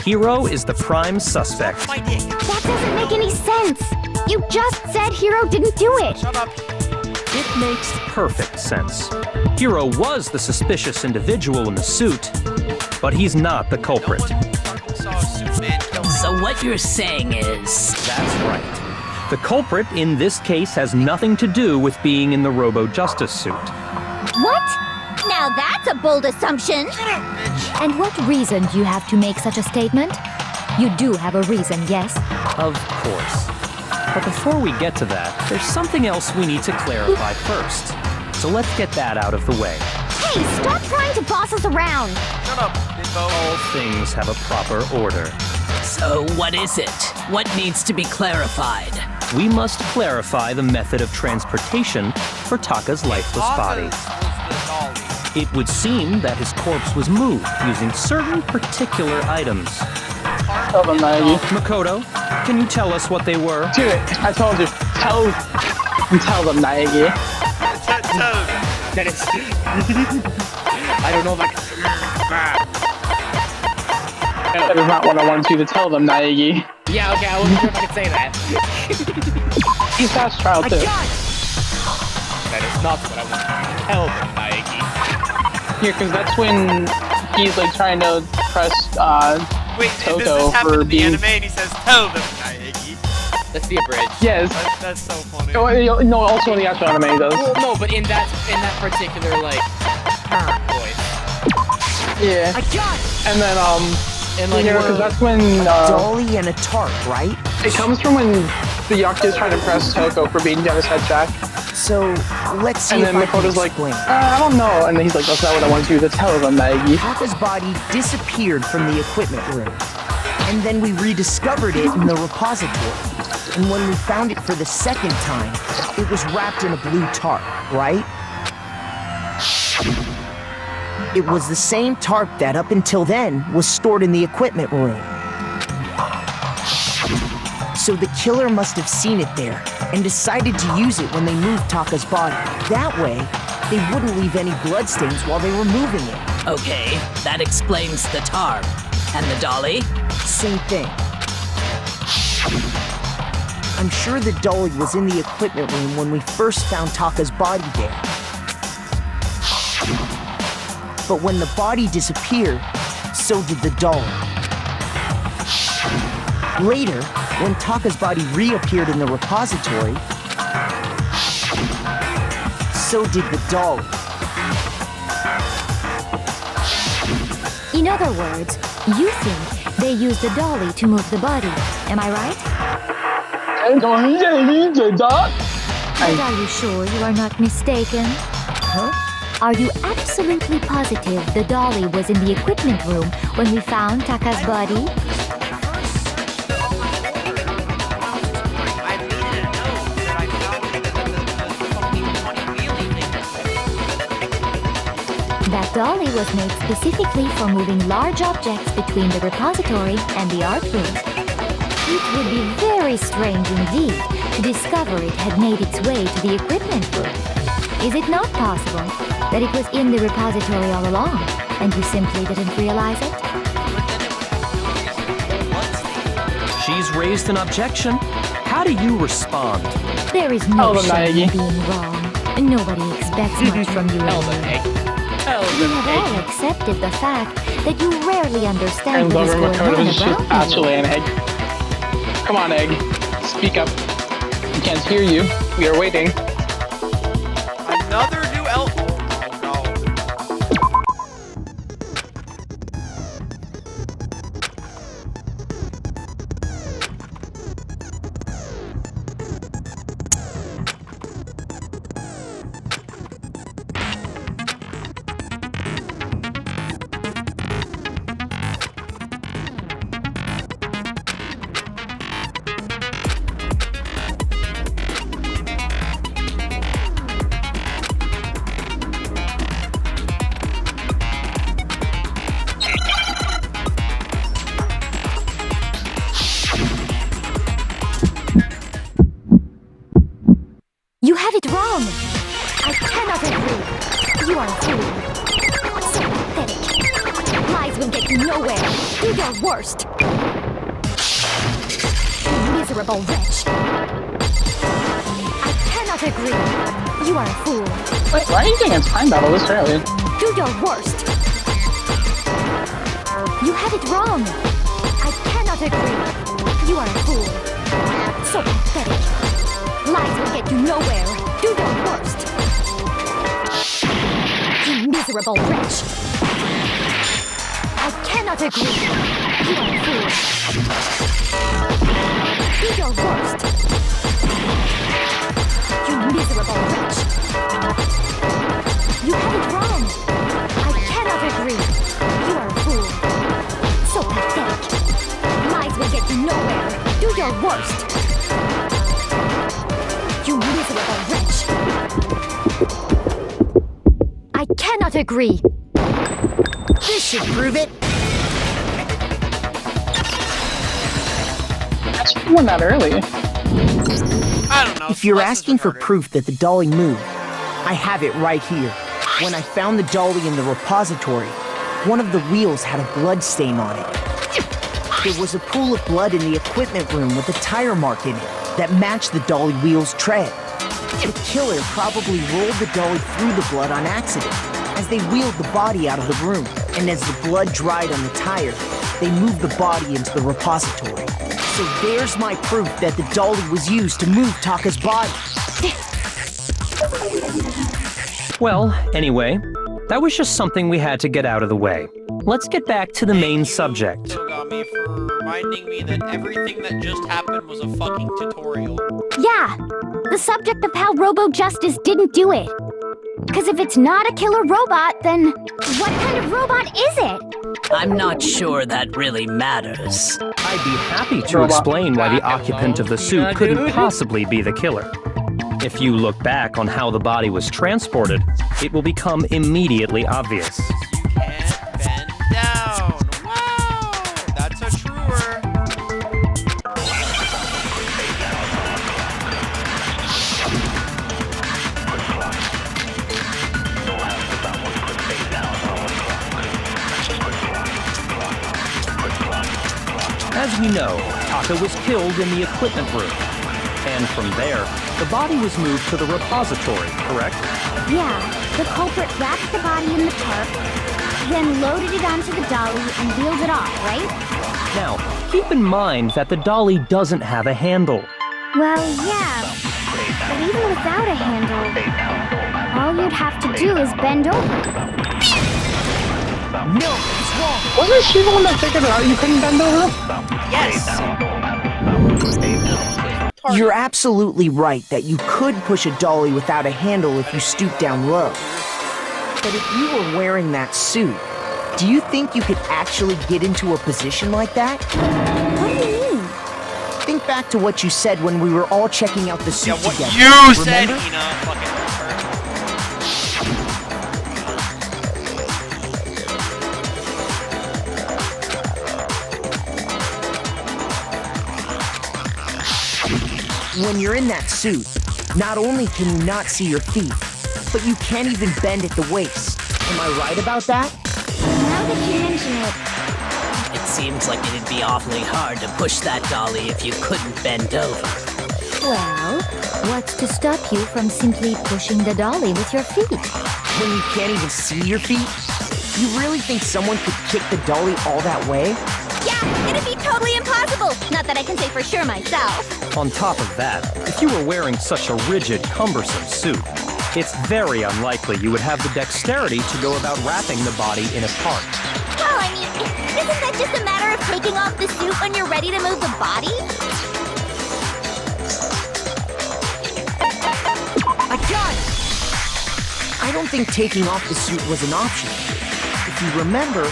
Hiro is the prime suspect. That doesn't make any sense. You just said Hiro didn't do it. Shut up. It makes perfect sense. Hiro was the suspicious individual in the suit, but he's not the culprit. So what you're saying is... That's right. The culprit in this case has nothing to do with being in the Robo-Justice suit. What? Now that's a bold assumption. And what reason do you have to make such a statement? You do have a reason, yes? Of course. But before we get to that, there's something else we need to clarify first. So let's get that out of the way. Hey, stop trying to boss us around. Shut up, Bimbo. All things have a proper order. So what is it? What needs to be clarified? We must clarify the method of transportation for Taka's lifeless body. It would seem that his corpse was moved using certain particular items. Tell them, Naegi. Makoto, can you tell us what they were? Do it. I told you. Tell them, Naegi. That is... I don't know if I can... That is not what I wanted you to tell them, Naegi. Yeah, okay, I wasn't sure if I could say that. He's fast trial too. That is not what I want to tell them, Naegi. Yeah, because that's when he's like trying to press Wait, Toko does this happen for in the being... anime and he says, tell them, Naegi? That's the abridged. Yes. That's so funny. No, also in the actual anime he does. Well, no, but in that particular, like, voice. Yeah. And then, and like, because that's when, Dolly and a tarp, right? It comes from when the Yakuza is trying to press Toko for beating down his head jack. So, let's see and if then I can Makoto's like, explain. I don't know. And then he's like, that's not what I wanted you to tell them, Naegi. Taka's body disappeared from the equipment room. And then we rediscovered it in the repository. And when we found it for the second time, it was wrapped in a blue tarp, right? It was the same tarp that, up until then, was stored in the equipment room. So the killer must have seen it there, and decided to use it when they moved Taka's body. That way, they wouldn't leave any bloodstains while they were moving it. Okay, that explains the tarp. And the dolly? Same thing. I'm sure the dolly was in the equipment room when we first found Taka's body there. But when the body disappeared, so did the dolly. Later, when Taka's body reappeared in the repository, so did the dolly. In other words, you think they used the dolly to move the body. Am I right? But are you sure you are not mistaken? Huh? Are you absolutely positive the dolly was in the equipment room when we found Taka's body? That dolly was made specifically for moving large objects between the repository and the art room. It would be very strange indeed to discover it had made its way to the equipment room. Is it not possible that it was in the repository all along, and you simply didn't realize it? She's raised an objection. How do you respond? There is no shame in being wrong. Nobody expects much from you anyway. We have all accepted the fact that you rarely understand what is going on around you. Actually, an egg. Come on, Egg. Speak up. We can't hear you. We are waiting. Another new elf. Oh no. You have it wrong! I cannot agree. You are a fool. you nowhere. Do your worst. You miserable wretch. I cannot agree. You are a fool. Wait, why are you getting a time battle this early? Do your worst. You have it wrong. I cannot agree. You are a fool. So pathetic. Lies will get you nowhere. Do your worst. You miserable wretch. I cannot agree. You are a fool. Do your worst. You miserable wretch. You have it wrong. I cannot agree. You are a fool. So pathetic. Lies will get you nowhere. Do your worst. You miserable wretch. I cannot agree. This should prove it. That's one that early. I don't know. If you're asking for proof that the dolly moved, I have it right here. When I found the dolly in the repository, one of the wheels had a blood stain on it. There was a pool of blood in the equipment room with a tire mark in it that matched the dolly wheel's tread. The killer probably rolled the dolly through the blood on accident as they wheeled the body out of the room, and as the blood dried on the tire, they moved the body into the repository. So there's my proof that the dolly was used to move Taka's body. Well, anyway, that was just something we had to get out of the way. Let's get back to the main subject. Togami for reminding me that everything that just happened was a fucking tutorial. Yeah, the subject of how Robo Justice didn't do it. Because if it's not a killer robot, then what kind of robot is it? I'm not sure that really matters. I'd be happy to explain why the occupant of the suit couldn't possibly be the killer. If you look back on how the body was transported, it will become immediately obvious. Can't bend down. Wow, that's a truer. As we know, Taka was killed in the equipment room. And from there, the body was moved to the repository, correct? Yeah, the culprit wrapped the body in the tarp, then loaded it onto the dolly and wheeled it off, right? Now, keep in mind that the dolly doesn't have a handle. Well, yeah, but even without a handle, all you'd have to do is bend over. No, it's wrong. Wasn't she the one that figured out you couldn't bend over? Yes. You're absolutely right that you could push a dolly without a handle if you stoop down low. But if you were wearing that suit, do you think you could actually get into a position like that? What do you mean? Think back to what you said when we were all checking out the suit What together. you said, Remember? Hina, fucking When you're in that suit, not only can you not see your feet, but you can't even bend at the waist. Am I right about that? Now that you mention it, It seems like it'd be awfully hard to push that dolly if you couldn't bend over. Well, what's to stop you from simply pushing the dolly with your feet? When you can't even see your feet? You really think someone could kick the dolly all that way? yeah, it'd be totally impossible. Not that I can say for sure myself. On top of that, if you were wearing such a rigid, cumbersome suit, it's very unlikely you would have the dexterity to go about wrapping the body in a tarp. Well, I mean, isn't that just a matter of taking off the suit when you're ready to move the body? I got it! I don't think taking off the suit was an option. If you remember,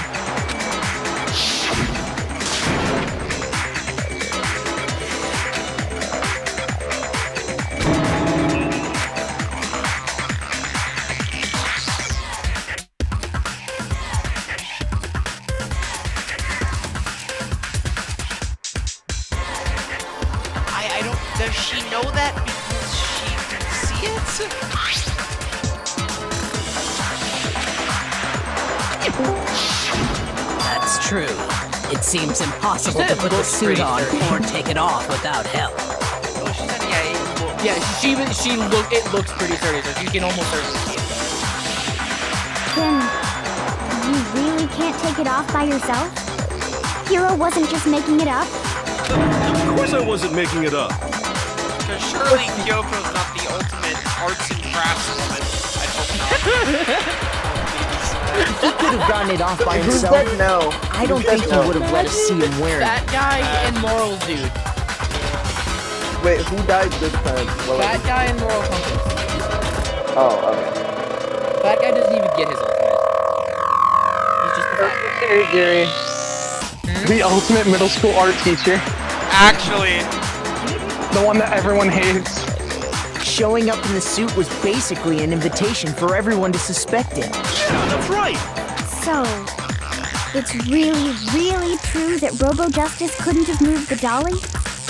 I don't. Does she know that because she can see it? That's That's true. It seems impossible to put the suit on or take it off without help. Oh, she said, Yeah, it looks pretty sturdy, so you can almost certainly see it. Then you really can't take it off by yourself? Hiro wasn't just making it up? Of course I wasn't making it up. Because surely Kyoko's not the ultimate arts and crafts woman. I'd hope not. He could have gotten it off by Who himself. said no? I don't think he would have let us see him wear it. That guy and Moral Dude. Wait, who died this time? That guy and Moral Compass. Oh, okay. That guy doesn't even get his ultimate. He's just the fat guy. Hey, Gary. The ultimate middle school art teacher. Actually. The one that everyone hates. Showing up in the suit was basically an invitation for everyone to suspect it. Yeah, that's right. So, it's really, really true that Robo Justice couldn't have moved the dolly?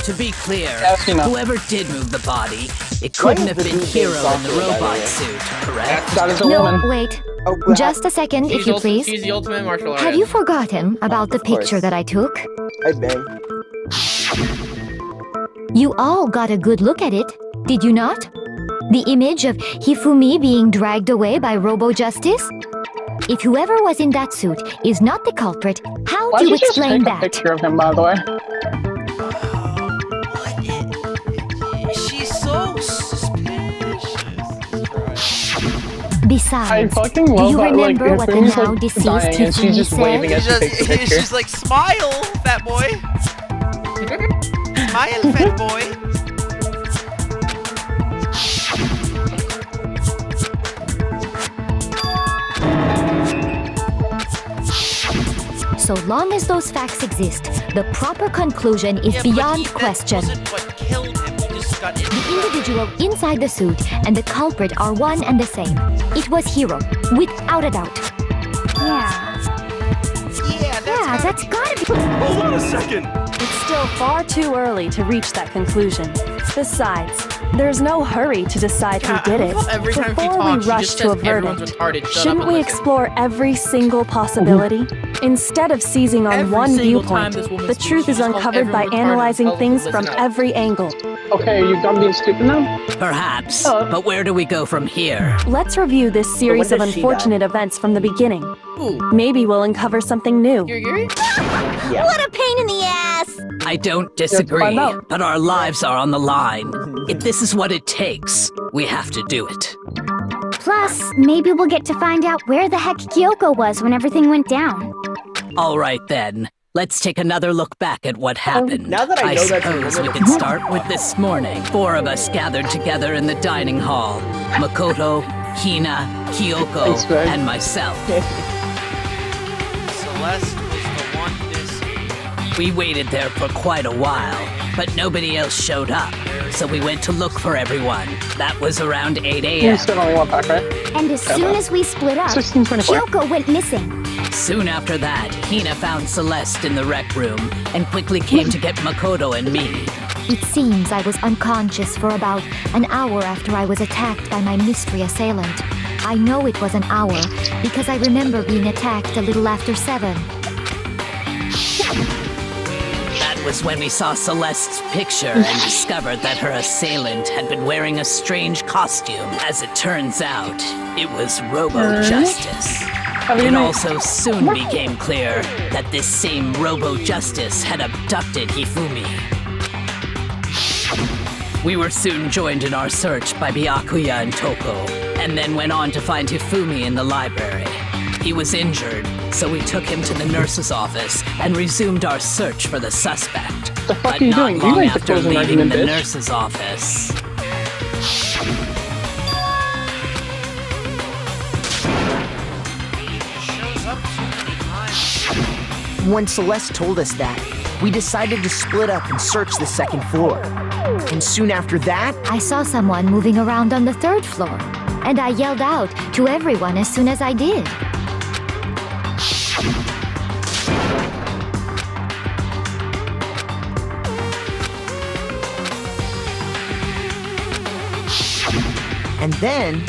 To be clear, Enough. whoever did move the body, it couldn't have been Hiro in the robot suit, correct? That is a No, woman. wait. Just a second, if you please. She's the ultimate martial artist. Have you forgotten about the picture that I took? I bang. You all got a good look at it, did you not? The image of Hifumi being dragged away by Robo Justice? If whoever was in that suit is not the culprit, how Why do did you you just explain take a that? picture of him, by the way? She's so suspicious. I Besides, fucking do love you that, like, remember what the Hifumi's, now like, deceased dying and she's Hifumi just waving said? as she takes the picture. She's like, smile, fat boy. Smile, fat boy. So long as those facts exist, the proper conclusion is Yeah, beyond but question. that wasn't what killed him. He just got The individual inside the suit and the culprit are one and the same. It was Hiro, without a doubt. Yeah, that's gotta be. Hold on a second. It's still far too early to reach that conclusion. Besides, there's no hurry to decide who did it. Every time she Before talks, we she rush just to says a verdict, everyone's retarded. Shut up shouldn't and we listen. explore every single possibility? Instead of seizing on Every one single viewpoint, time this woman the speaks, truth she is just calls uncovered by everyone retarded and analyzing tells them things to from listen up. every angle. Okay, you've done being stupid now? Perhaps, but where do we go from here? Let's review this series of does she unfortunate events from the beginning. Maybe we'll uncover something new. What a pain in the ass! I don't disagree, but our lives are on the line. If this is what it takes, we have to do it. Plus, maybe we'll get to find out where the heck Kyoko was when everything went down. All right then, let's take another look back at what happened. Now that I know that's a suppose we woman- can start with this morning. 4 of us gathered together in the dining hall. Makoto, Hina, Kyoko, Thanks, Greg. and myself. Celeste was the one missing. We waited there for quite a while, but nobody else showed up. So we went to look for everyone. That was around 8 You a.m. still only one pack, right? And as soon as we split up, 1624. Kyoko went missing. Soon after that, Hina found Celeste in the rec room and quickly came to get Makoto and me. It seems I was unconscious for about an hour after I was attacked by my mystery assailant. I know it was an hour because I remember being attacked a little after 7. That was when we saw Celeste's picture and discovered that her assailant had been wearing a strange costume. As it turns out, it was Robo Justice. It also soon became clear that this same Robo Justice had abducted Hifumi. We were soon joined in our search by Byakuya and Toko, and then went on to find Hifumi in the library. He was injured, so we took him to the nurse's office and resumed our search for the suspect. The fuck But are you not doing? You long ain't the after closing leaving argument, the bitch. nurse's office, Shows up so many times. When Celeste told us that, we decided to split up and search the second floor. And soon after that, I saw someone moving around on the 3rd floor, and I yelled out to everyone as soon as I did. and then,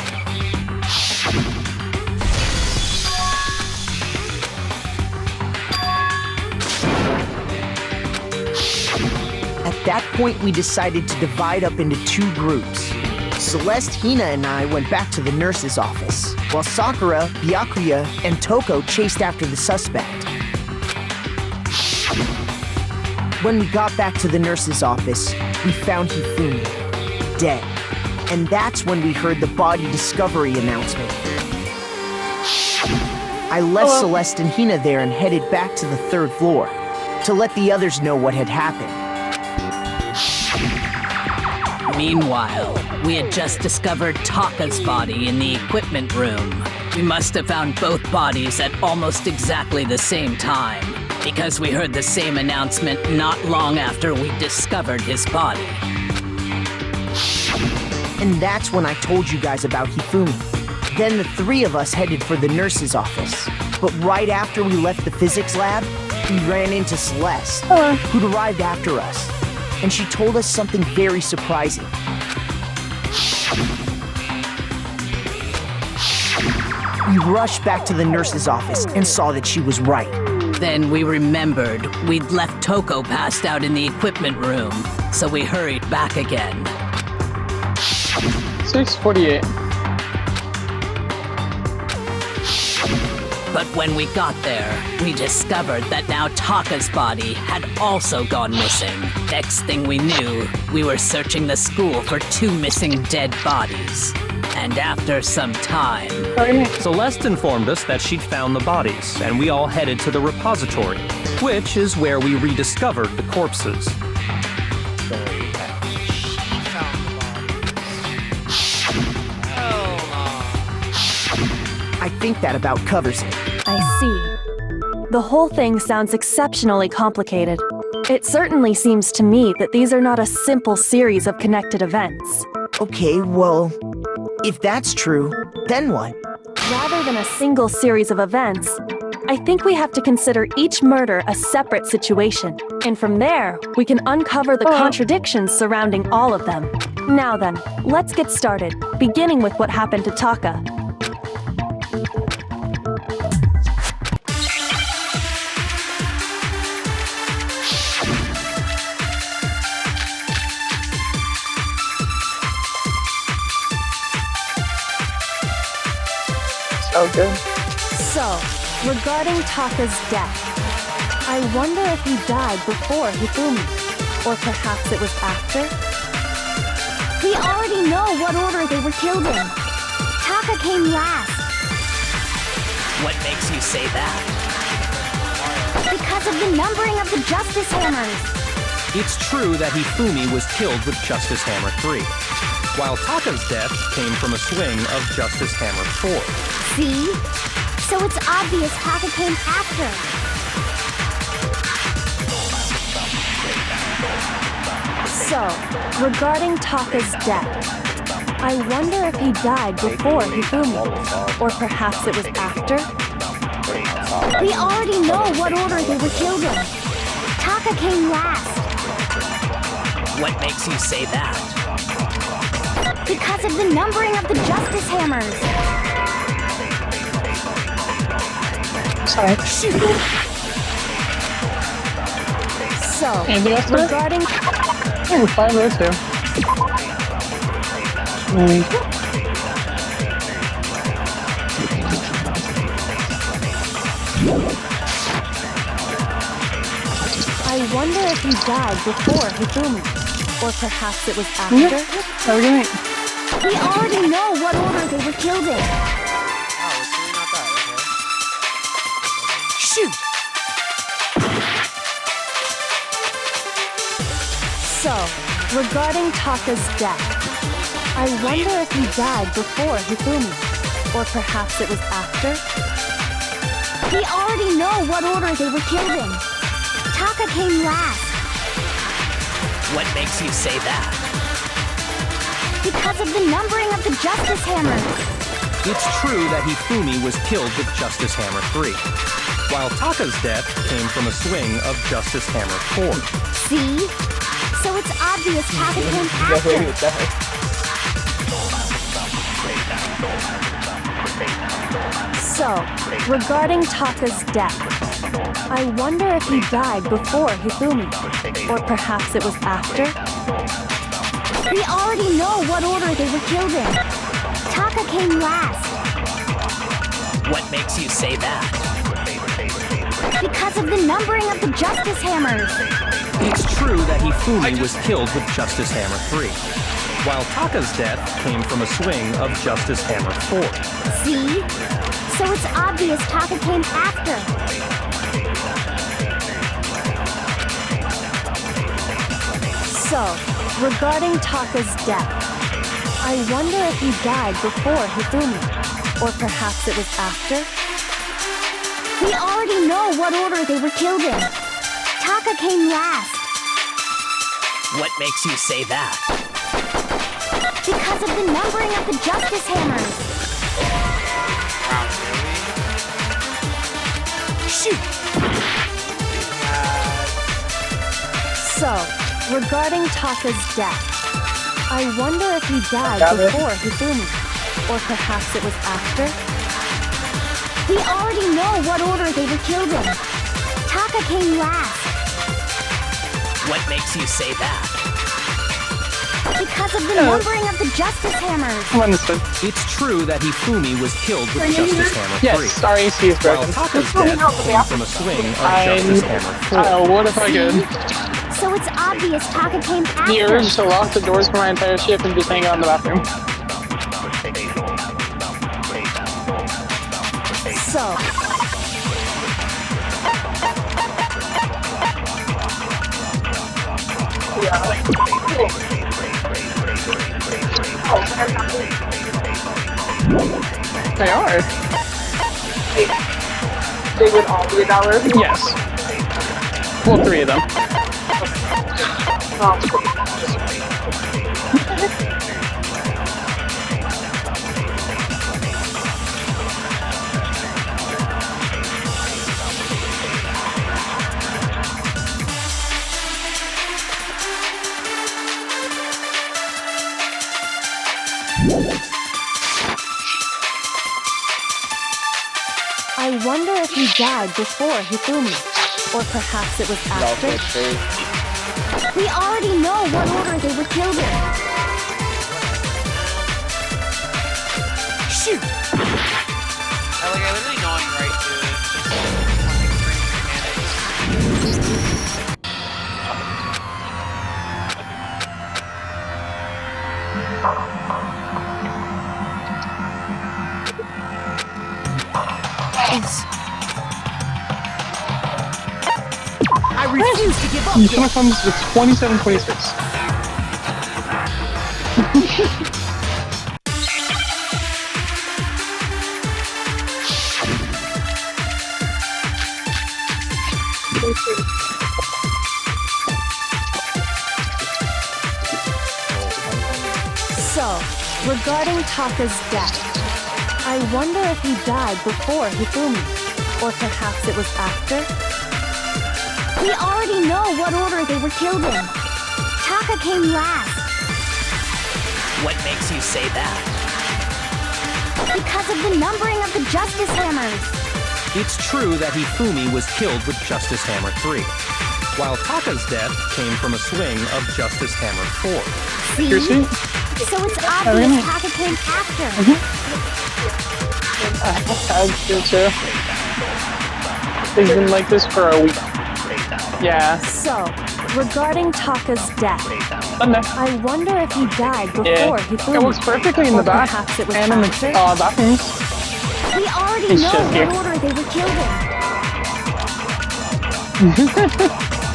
At that point, we decided to divide up into two groups. Celeste, Hina, and I went back to the nurse's office, while Sakura, Byakuya, and Toko chased after the suspect. When we got back to the nurse's office, we found Hifumi, dead. And that's when we heard the body discovery announcement. I left Celeste and Hina there and headed back to the 3rd floor to let the others know what had happened. Meanwhile, we had just discovered Taka's body in the equipment room. We must have found both bodies at almost exactly the same time, because we heard the same announcement not long after we discovered his body. And that's when I told you guys about Hifumi. Then the 3 of us headed for the nurse's office. But right after we left the physics lab, we ran into Celeste, who'd arrived after us. And she told us something very surprising. We rushed back to the nurse's office and saw that she was right. Then we remembered we'd left Toko passed out in the equipment room, so we hurried back again. 6:48. But when we got there, we discovered that now Taka's body had also gone missing. Next thing we knew, we were searching the school for 2 missing dead bodies. And after some time... Celeste informed us that she'd found the bodies, and we all headed to the repository, which is where we rediscovered the corpses. I think that about covers it. I see. The whole thing sounds exceptionally complicated. It certainly seems to me that these are not a simple series of connected events. Okay, well, if that's true, then what? Rather than a single series of events, I think we have to consider each murder a separate situation. And from there, we can uncover the contradictions surrounding all of them. Now then, let's get started, beginning with what happened to Taka. Okay. So, regarding Taka's death, I wonder if he died before Hifumi, or perhaps it was after? We already know what order they were killed in. Taka came last. What makes you say that? Because of the numbering of the Justice Hammers. It's true that Hifumi was killed with Justice Hammer 3, while Taka's death came from a swing of Justice Hammer 4. See? So it's obvious Taka came after. So, regarding Taka's death, I wonder if he died before Hifumi, or perhaps it was after? We already know what order they were killed in. Taka came last. What makes you say that? Because of the numbering of the Justice Hammers. Sorry. So, anything else regarding... Yeah, 5 minutes there. I wonder if he died before Hifumi, or perhaps it was after? How are we doing? We already know what order they were killed in. Shoot! So, regarding Taka's death, I wonder if he died before Hifumi, or perhaps it was after? We already know what order they were killed in. Taka came last. What makes you say that? Because of the numbering of the Justice Hammers. It's true that Hifumi was killed with Justice Hammer 3, while Taka's death came from a swing of Justice Hammer 4. See? So it's obvious Taka came after. So, regarding Taka's death, I wonder if he died before Hifumi, or perhaps it was after? We already know what order they were killed in. Taka came last. What makes you say that? Because of the numbering of the Justice Hammers. It's true that Hifumi was killed with Justice Hammer 3, while Taka's death came from a swing of Justice Hammer 4. See? So it's obvious Taka came after. So, regarding Taka's death, I wonder if he died before Hifumi, or perhaps it was after? We already know what order they were killed in. Taka came last. What makes you say that? Because of the numbering of the Justice Hammers. Shoot! So, regarding Taka's death, I wonder if he died before Hifumi, or perhaps it was after? We already know what order they were killed in. Taka came last. What makes you say that? Because of the numbering of the Justice Hammers. Understood. It's true that Hifumi was killed with Justice Hammer 3. Yes, our AC is While broken. Taka's death came from a swing of Justice Hammer 4. What if I could? So it's obvious Taka came after. The urge to lock the doors for my entire ship and just hang out in the bathroom. So, They are. They would all be $1? Yes. Well, 3 of them. I wonder if he died before Hifumi, or perhaps it was after? We already know what order they were killed in. Shoot! I literally know I'm right, I refuse to give up. Yusuna comes with 27-26. So, regarding Taka's death, I wonder if he died before Hifumi, or perhaps it was after? We already know what order they were killed in. Taka came last. What makes you say that? Because of the numbering of the Justice Hammers. It's true that Hifumi was killed with Justice Hammer 3, while Taka's death came from a swing of Justice Hammer 4. See? So it's obvious Taka came after. I've been too. It's been like this for a week. Yeah. So, regarding Taka's death, I wonder if he died before Hifumi. It works perfectly in the back perhaps it was and in the after? bathrooms. We already know what order they were killed in.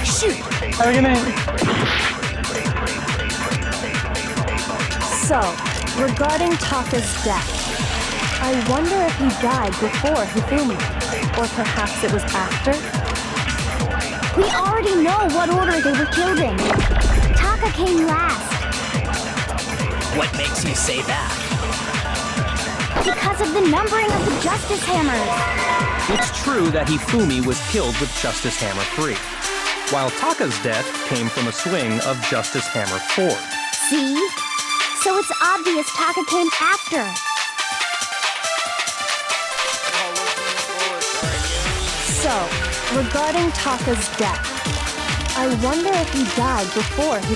Shoot! Have a good night. So, regarding Taka's death, I wonder if he died before Hifumi, or perhaps it was after? We already know what order they were killed in. Taka came last. What makes you say that? Because of the numbering of the Justice Hammers. It's true that Hifumi was killed with Justice Hammer 3, while Taka's death came from a swing of Justice Hammer 4. See? So it's obvious Taka came after. So, regarding Taka's death, I wonder if he died before he...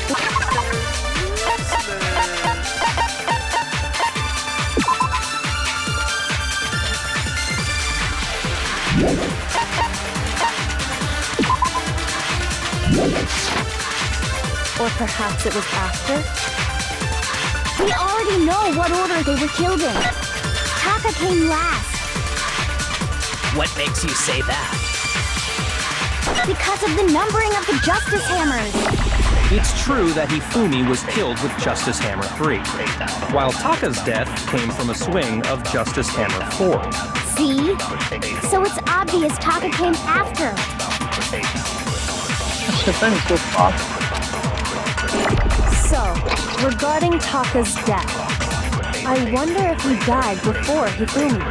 Or perhaps it was after? We already know what order they were killed in. Taka came last. What makes you say that? Because of the numbering of the Justice Hammers. It's true that Hifumi was killed with Justice Hammer 3, while Taka's death came from a swing of Justice Hammer 4. See? So it's obvious Taka came after. So, regarding Taka's death, I wonder if he died before Hifumi,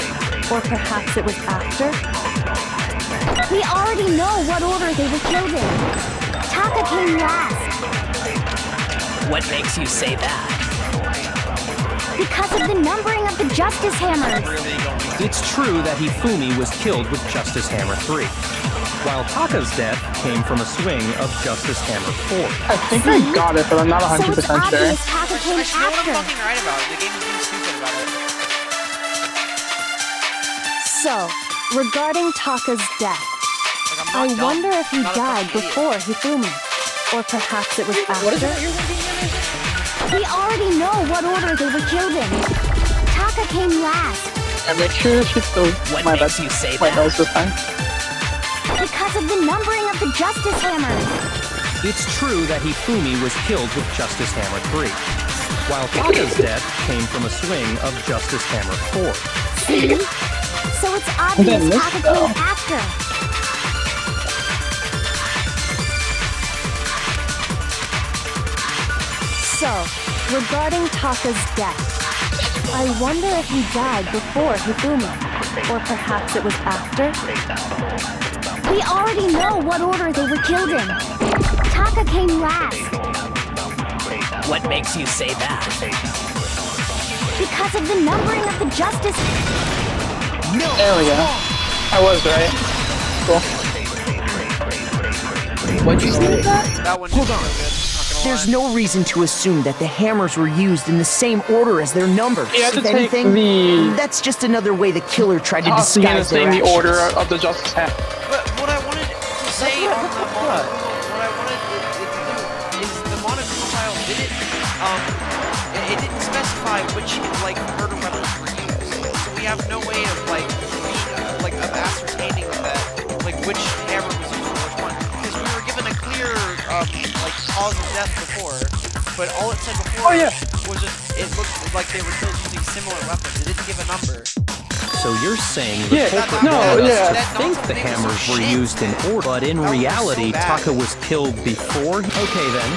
or perhaps it was after? We already know what order they were killed in. Taka came last. What makes you say that? Because of the numbering of the Justice Hammers. It's true that Hifumi was killed with Justice Hammer 3, while Taka's death came from a swing of Justice Hammer 4. I think I got it, but I'm not 100% So it's sure. obvious Taka came I know what I'm after. fucking right about. The game is being stupid about it. So, regarding Taka's death, I wonder if he died before Hifumi, or perhaps it was after? We already know what order they were killed in. Taka came last. And make sure she still my bad. You say my nose this time. Because of the numbering of the Justice Hammers. It's true that Hifumi was killed with Justice Hammer 3, while Taka's death came from a swing of Justice Hammer 4. See? So it's obvious Taka came after. So, regarding Taka's death, I wonder if he died before Hifumi, or perhaps it was after? We already know what order they were killed in. Taka came last. What makes you say that? Because of the numbering of the Justice... No. There we go. I was right. Cool. What'd you say? That one Hold on. There's no reason to assume that the hammers were used in the same order as their numbers. You have to If take anything, the... that's just another way the killer tried to tossing in disguise their the actions. order of the Justice Hammer. But what I wanted to say on the what I wanted it to do is the monochrome file did it. It didn't specify which like murder weapons were used, so we have no way of of ascertaining that which hammer was used for which one, because we were given a clear cause of death before, but all it said before was just it looked like they were killed using similar weapons. It didn't give a number. So you're saying the culprit wanted us to think the hammers were used in order, but in reality, Taka was killed before? Okay then,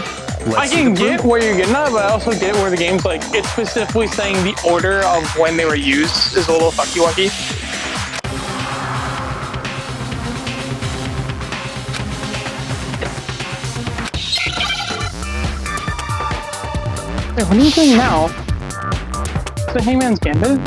I can get where you're getting at, but I also get where the game's it's specifically saying the order of when they were used is a little fucky-wucky. Wait, what are you doing now? Is the Hangman's Gambit?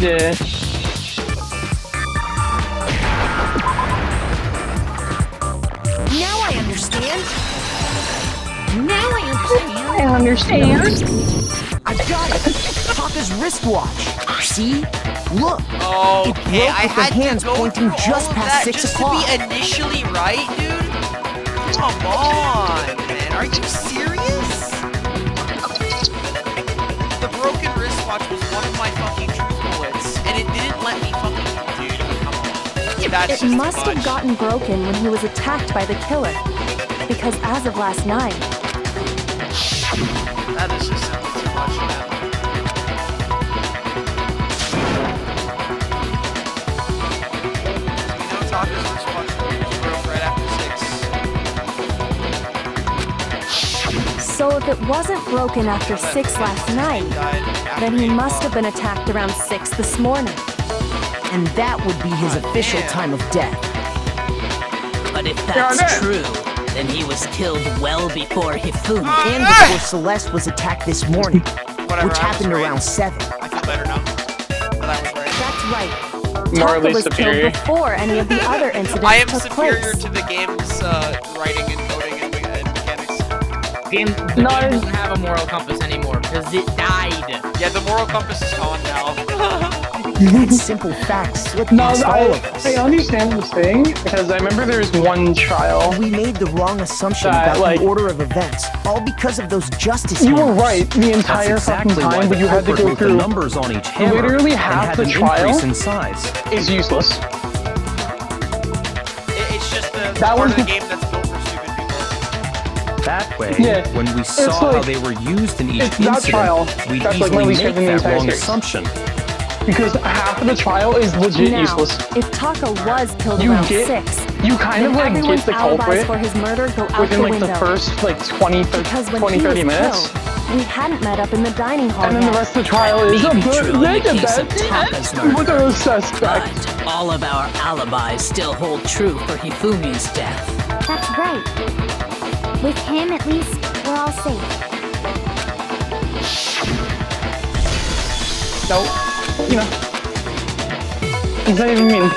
Yeah. Now I understand. I got it. Taka's wristwatch. See? Look. Okay, it broke with the hands pointing just past 6 o'clock. To be initially right, dude? Come on, man. Are you serious? The broken wristwatch was one of my fucking true bullets, and it didn't let me fucking... Dude, come on. That's It must have gotten broken when he was attacked by the killer, because as of last night... That is just simply too much, man. So if it wasn't broken after 6 last night, then he must have been attacked around 6 this morning. And that would be his official time of death. But if that's true, then he was killed well before Hifumi. And before Celeste was attacked this morning, which happened around 7. I feel better now. That was right. That's right. Morally Taka was superior. killed before any of the other incidents I am took superior place. to the game's writing and coding and mechanics. The game doesn't have a moral compass anymore because it died. Yeah, the moral compass is gone now. That simple fact slipped past all of us. I understand what you're saying, because I remember there was one trial. We made the wrong assumption that, about the order of events, all because of those justice You were hammers. right the entire fucking time, but you had to go the through numbers on each hammer literally and half have the an trial increase in size. is useless. It's just the That part was of the the- game that's built for stupid people. That way, Yeah, when we it's saw how like- they were used in each it's that incident, trial. we'd That's like my easily least make favorite in the that entire wrong series. assumption. Because half of the trial is legit Now, useless. if Taka was killed You around get- 6, You kind then of like everyone's get the alibis culprit for his murder go out within the like window. the first like 20, Because when 20 he 30 was minutes. killed, we hadn't met up in the dining hall And then the yet. rest of the trial is That a may be true in the case of bit Taka's with murder. a suspect. But all of our alibis still hold true for Hifumi's death. That's right. With him, at least, we're all safe. Nope. You know. It's not even mean.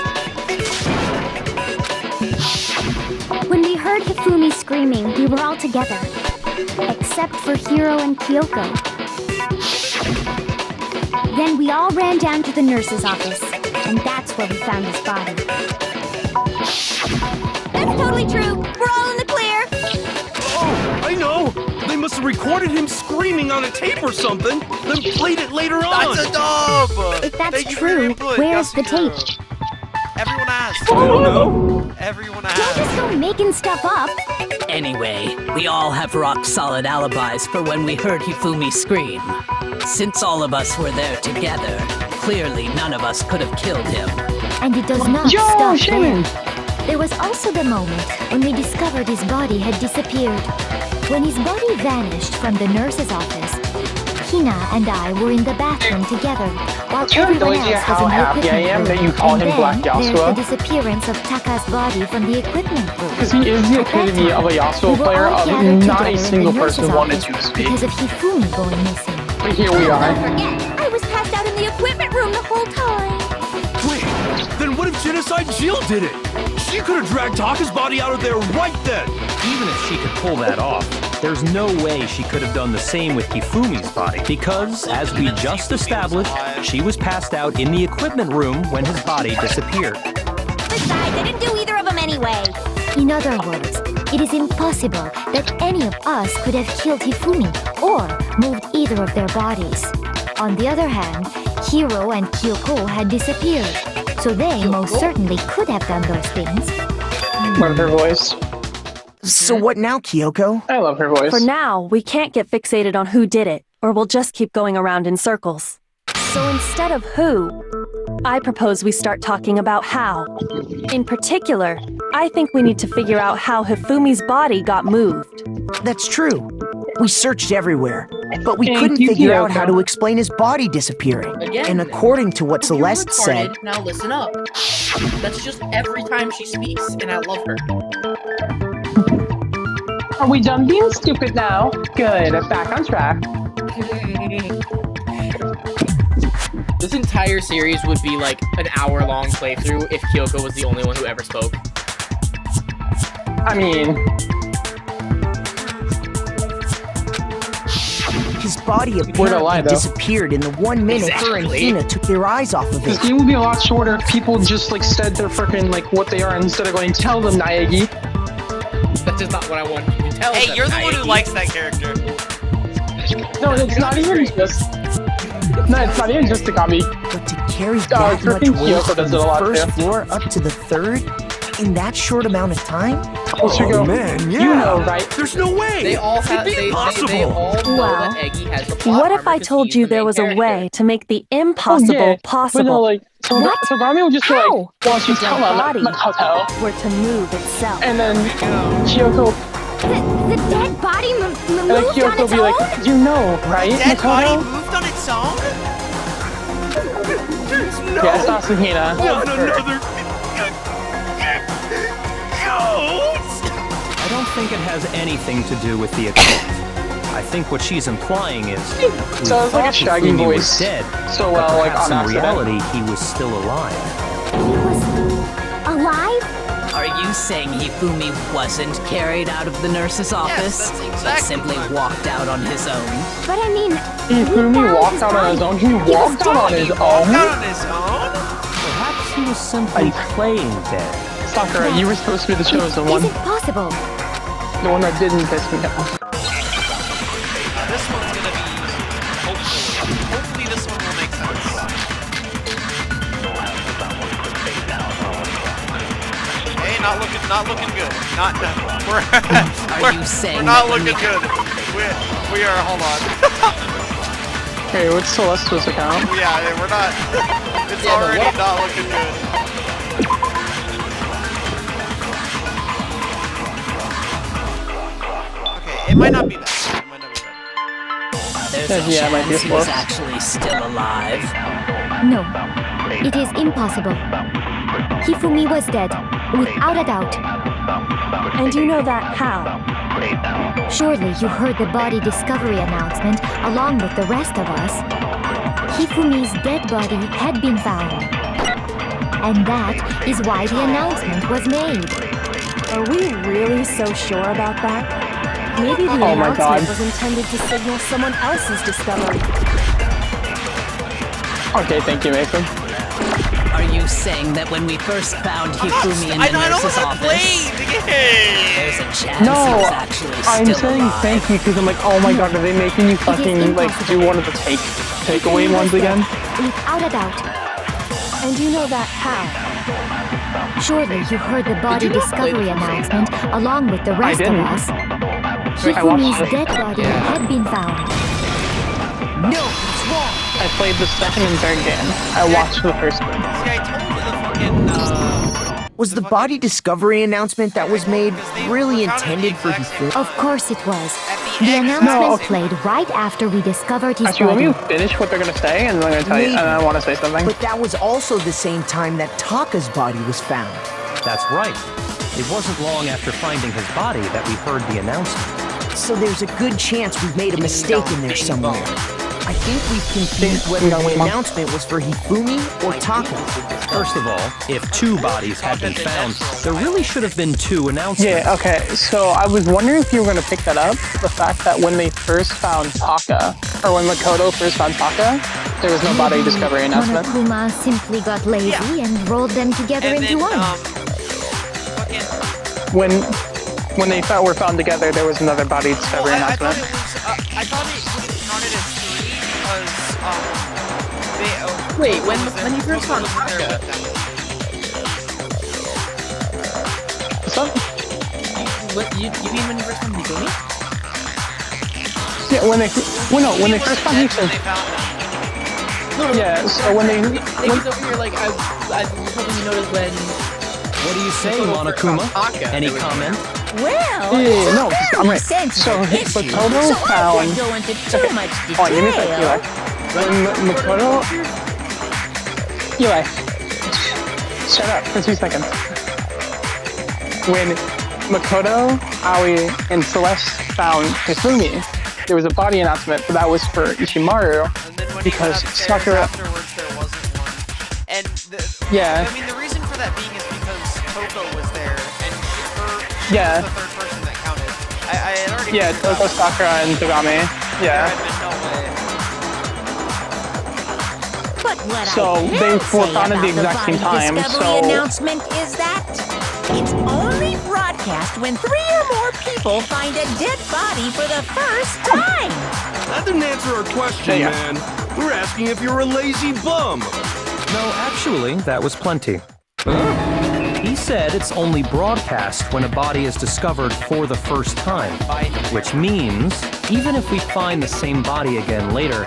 When we heard Hifumi screaming, we were all together. Except for Hiro and Kyoko. Then we all ran down to the nurse's office, and that's where we found his body. That's totally true. We're all in the clear. Oh, I know! They must have recorded him screaming on a tape or something, then played it later on! That's a dub! If that's Thank you for your true, input, where's the Yasuhiro. tape? Everyone asked. I don't know! Everyone Don't asked. just go making stuff up. Anyway, we all have rock-solid alibis for when we heard Hifumi scream. Since all of us were there together, clearly none of us could have killed him. And it does not Yo, stop Shannon! there. There was also the moment when we discovered his body had disappeared. When his body vanished from the nurse's office, Hina and I were in the bathroom together, while Do you have no everyone idea else how was in the happy I equipment am room. that you call And him then Black there's the Yasuo? disappearance of Taka's body from the equipment room. Because he is the At that epitome of a time, Yasuo we were player all of gathered not together a in the single nurse's person wanted office to speak. because of Hifumi going missing. But here we are. Don't forget, I was passed out in the equipment room the whole time. Wait, then what if Genocide Jill did it? She could have dragged Taka's body out of there right then! Even if she could pull that off, there's no way she could have done the same with Hifumi's body, because, as we just established, she was passed out in the equipment room when his body disappeared. Besides, I didn't do either of them anyway. In other words, it is impossible that any of us could have killed Hifumi or moved either of their bodies. On the other hand, Hiro and Kyoko had disappeared, so they most certainly could have done those things. Love her voice. So what now, Kyoko? I love her voice. For now, we can't get fixated on who did it, or we'll just keep going around in circles. So instead of who, I propose we start talking about how. In particular, I think we need to figure out how Hifumi's body got moved. That's true. We searched everywhere, but we Thank couldn't you, figure out Kyoko. how to explain his body disappearing. Again, And according to what if you're Celeste said, retarded, now listen up. That's just every time she speaks, and I love her. Are we done being stupid now? Good, back on track. This entire series would be like an hour-long playthrough if Kyoko was the only one who ever spoke. I mean, his body Word of apparently lie, though. disappeared in the 1 minute her and Exactly. Hina took their eyes off of this it. game would be a lot shorter if people just like said they're freaking like what they are instead of going, tell them, Naegi. That's just not what I want you to tell Hey, them, you're the one who Naegi. likes that character. No, it's not even just. No, it's not even just the copy. But to carry that much freaking weight Kyoko from does the it a lot, first too. floor up to the 3rd in that short amount of time? Let's go. man, yeah! You know, right? There's no way! They all have. It'd be impossible! They all know Wow. that Eggy has the plot What if armor I 'cause told he's you the there main was a character. way to make the impossible Oh, yeah. possible? But no, like, so, What? so Rami will just be like, How? well, she's Their telling body like, how. were to move itself. And then Kyoko The dead body And moved then on Kyoko its will be own? like, you know, right, Dead body Makoto? moved on its own? Yes, Asahina. Not another I don't think it has anything to do with the occult. I think what she's implying is we Sounds like a thought Shaggy Hifumi was voice. dead, So but well, like perhaps on in accident. reality he was still alive. He was alive? Are you saying Hifumi wasn't carried out of the nurse's office, but simply walked out on his own? But I mean, Hifumi walked out on his own. He walked out on his own? Perhaps he was simply playing dead. Sakura, you were supposed to be the chosen one. Is it possible? The one that didn't piss me off. This one's gonna be, hopefully this one will make sense. Hey, not looking good. Are you saying we're not that when looking good. We are, hold on. Hey, what's Celeste's account? Yeah, we're not, it's already not looking good. It might not be that. There's a chance he was actually still alive. No, it is impossible. Hifumi was dead, without a doubt. And you know that how? Surely you heard the body discovery announcement along with the rest of us. Hifumi's dead body had been found. And that is why the announcement was made. Are we really so sure about that? Maybe the Oh my God. announcement was intended to signal someone else's discovery. Okay, thank you, Mason. Are you saying that when we first found Hifumi in the nurse's office, there's a chance he No, was actually I'm still saying alive? thank you because I'm like, oh my god, are they making you fucking like do one of the takeaway ones again? Without a doubt. And you know that how? Surely you heard the body discovery announcement along with the rest of didn't. us. I watched Hifumi's it. dead body had been found. No, it's wrong. I played the second and third game. I watched the first one. Was the body discovery announcement that was made really intended for Hifumi? Of course it was. The announcement played right after we discovered his Actually, body. let me finish what they're gonna say, and then I'm gonna tell you. And I want to say something. But that was also the same time that Taka's body was found. That's right. It wasn't long after finding his body that we heard the announcement. So there's a good chance we've made a mistake in there somewhere. I think we've confused whether the announcement was for Hifumi or Taka. First of all, if two bodies had been found, there really should have been two announcements. Yeah, okay, so I was wondering if you were going to pick that up, the fact that when they first found Taka, or when Makoto first found Taka, there was no body discovery announcement. Monokuma simply got lazy and rolled them together into one. When they were found together, there was another body discovery announcement. I thought it counted as 3 because, Wait, when you first found Taka? What's up? What, you mean when you first found Hifumi? Yeah, when they first found Hifumi. Yeah, so when they... They was over here like, I was hoping you noticed when... What do you say, Monokuma? Any comment? Well, Yeah, no, I'm right. sensitive So issue, Makoto so I found... won't go into too much Oh, give me a sec, detail. Eli. When Makoto... Eli. Shut up for 2 seconds. When Makoto, Aoi, and Celeste found Hifumi, there was a body announcement, but that was for Ishimaru, because Sakura... afterwards there wasn't one. And Yeah. I mean, the reason for that being is because Toko was there, and her Yeah. was the third person that counted. I had already Yeah, figured Toko, out Sakura, and Togame. Yeah. there had been no way. But what So I they can were say found at the about exact same body time, discovery so... announcement is that it's only broadcast when 3 or more people find a dead body for the first time. That didn't answer our question, Yeah. man. We're asking if you're a lazy bum. No, actually, that was plenty. He said it's only broadcast when a body is discovered for the first time, which means even if we find the same body again later,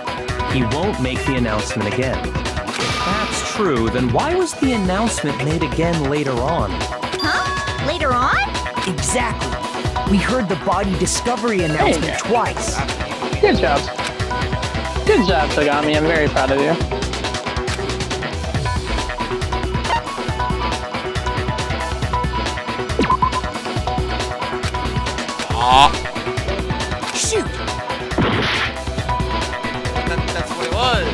he won't make the announcement again. If that's true, then why was the announcement made again later on? Huh? Later on? Exactly. We heard the body discovery announcement twice. Good job. Good job, Tagami. I'm very proud of you. Shoot! That's what it was.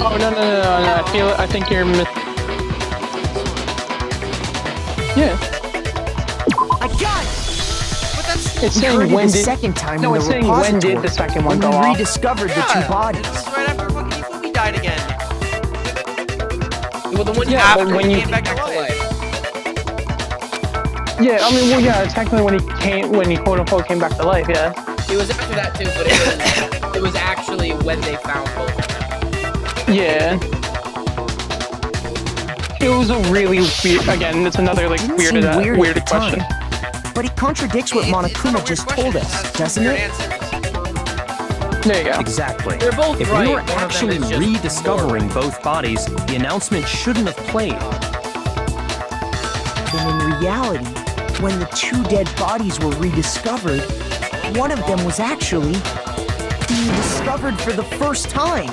Oh no! I think you're Yeah. I got it! But that's... It's We saying heard it when the did... second time No, in it's the saying when did repository, the second one when go we off. rediscovered the two bodies. This is right after fucking Ifumi died again. Well, the one Yeah, after but when he you came back to life. Yeah, I mean, well, yeah, technically when he quote unquote came back to life, yeah. It was after that too, but it was actually when they found both. Yeah. It was a really weird. Again, it's another like Didn't weird seem weird at the question. time, but it contradicts what Monokuma just told us, doesn't it? There you go. Exactly. They're both If right. we were One of them actually is just rediscovering both bodies, the announcement shouldn't have played. Then in reality, when the two dead bodies were rediscovered, one of them was actually being discovered for the first time.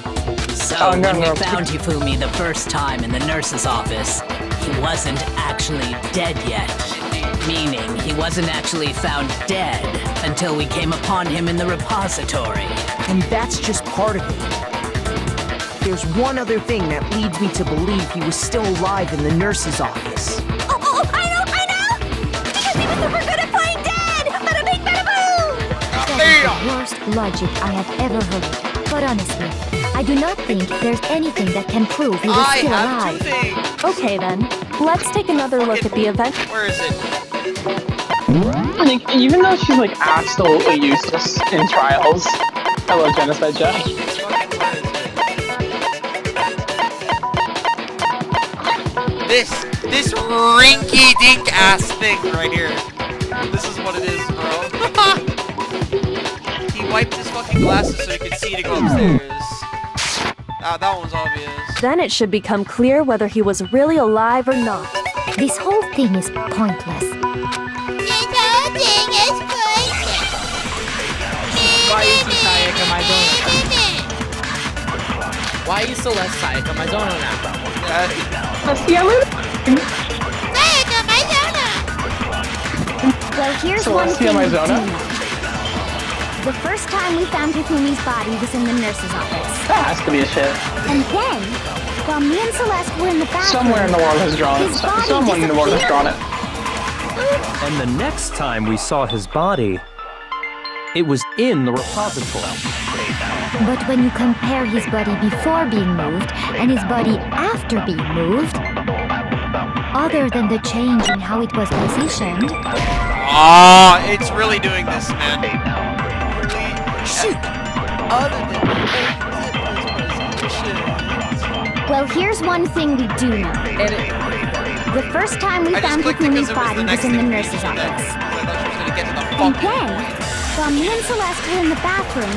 So when we found Hifumi the first time in the nurse's office, he wasn't actually dead yet. Meaning, he wasn't actually found dead until we came upon him in the repository. And that's just part of it. There's one other thing that leads me to believe he was still alive in the nurse's office. Oh, I know! Because he was super good at playing dead! Bada bing, bada boom! That is the worst logic I have ever heard. But honestly, I do not think there's anything that can prove he was still alive. Okay then, let's take another look at the event. Where is it? Like, even though she's like absolutely useless in trials. Hello, Genocide Jack. This rinky-dink ass thing right here. This is what it is, bro. He wiped his fucking glasses so he could see to go upstairs. That one's obvious. Then it should become clear whether he was really alive or not. This whole thing is pointless. Why is he Sayaka Maizono? Why is Celeste Sayaka Maizono now? Well, here's one Celestia thing we do Maizona? know. The first time we found Hifumi's body was in the nurse's office. That has to be a shit. And then, while me and Celeste were in the bathroom, Somewhere in the world has drawn it. his body Someone in the world has drawn it. And the next time we saw his body, it was in the repository. But when you compare his body before being moved and his body after being moved, other than the change in how it was positioned... Ah, it's really doing this, man. Shoot! Other than the position. Well, here's one thing we do know. The first time we found Hifumi's body was in the nurse's office. And then, while me and Celeste were in the bathroom,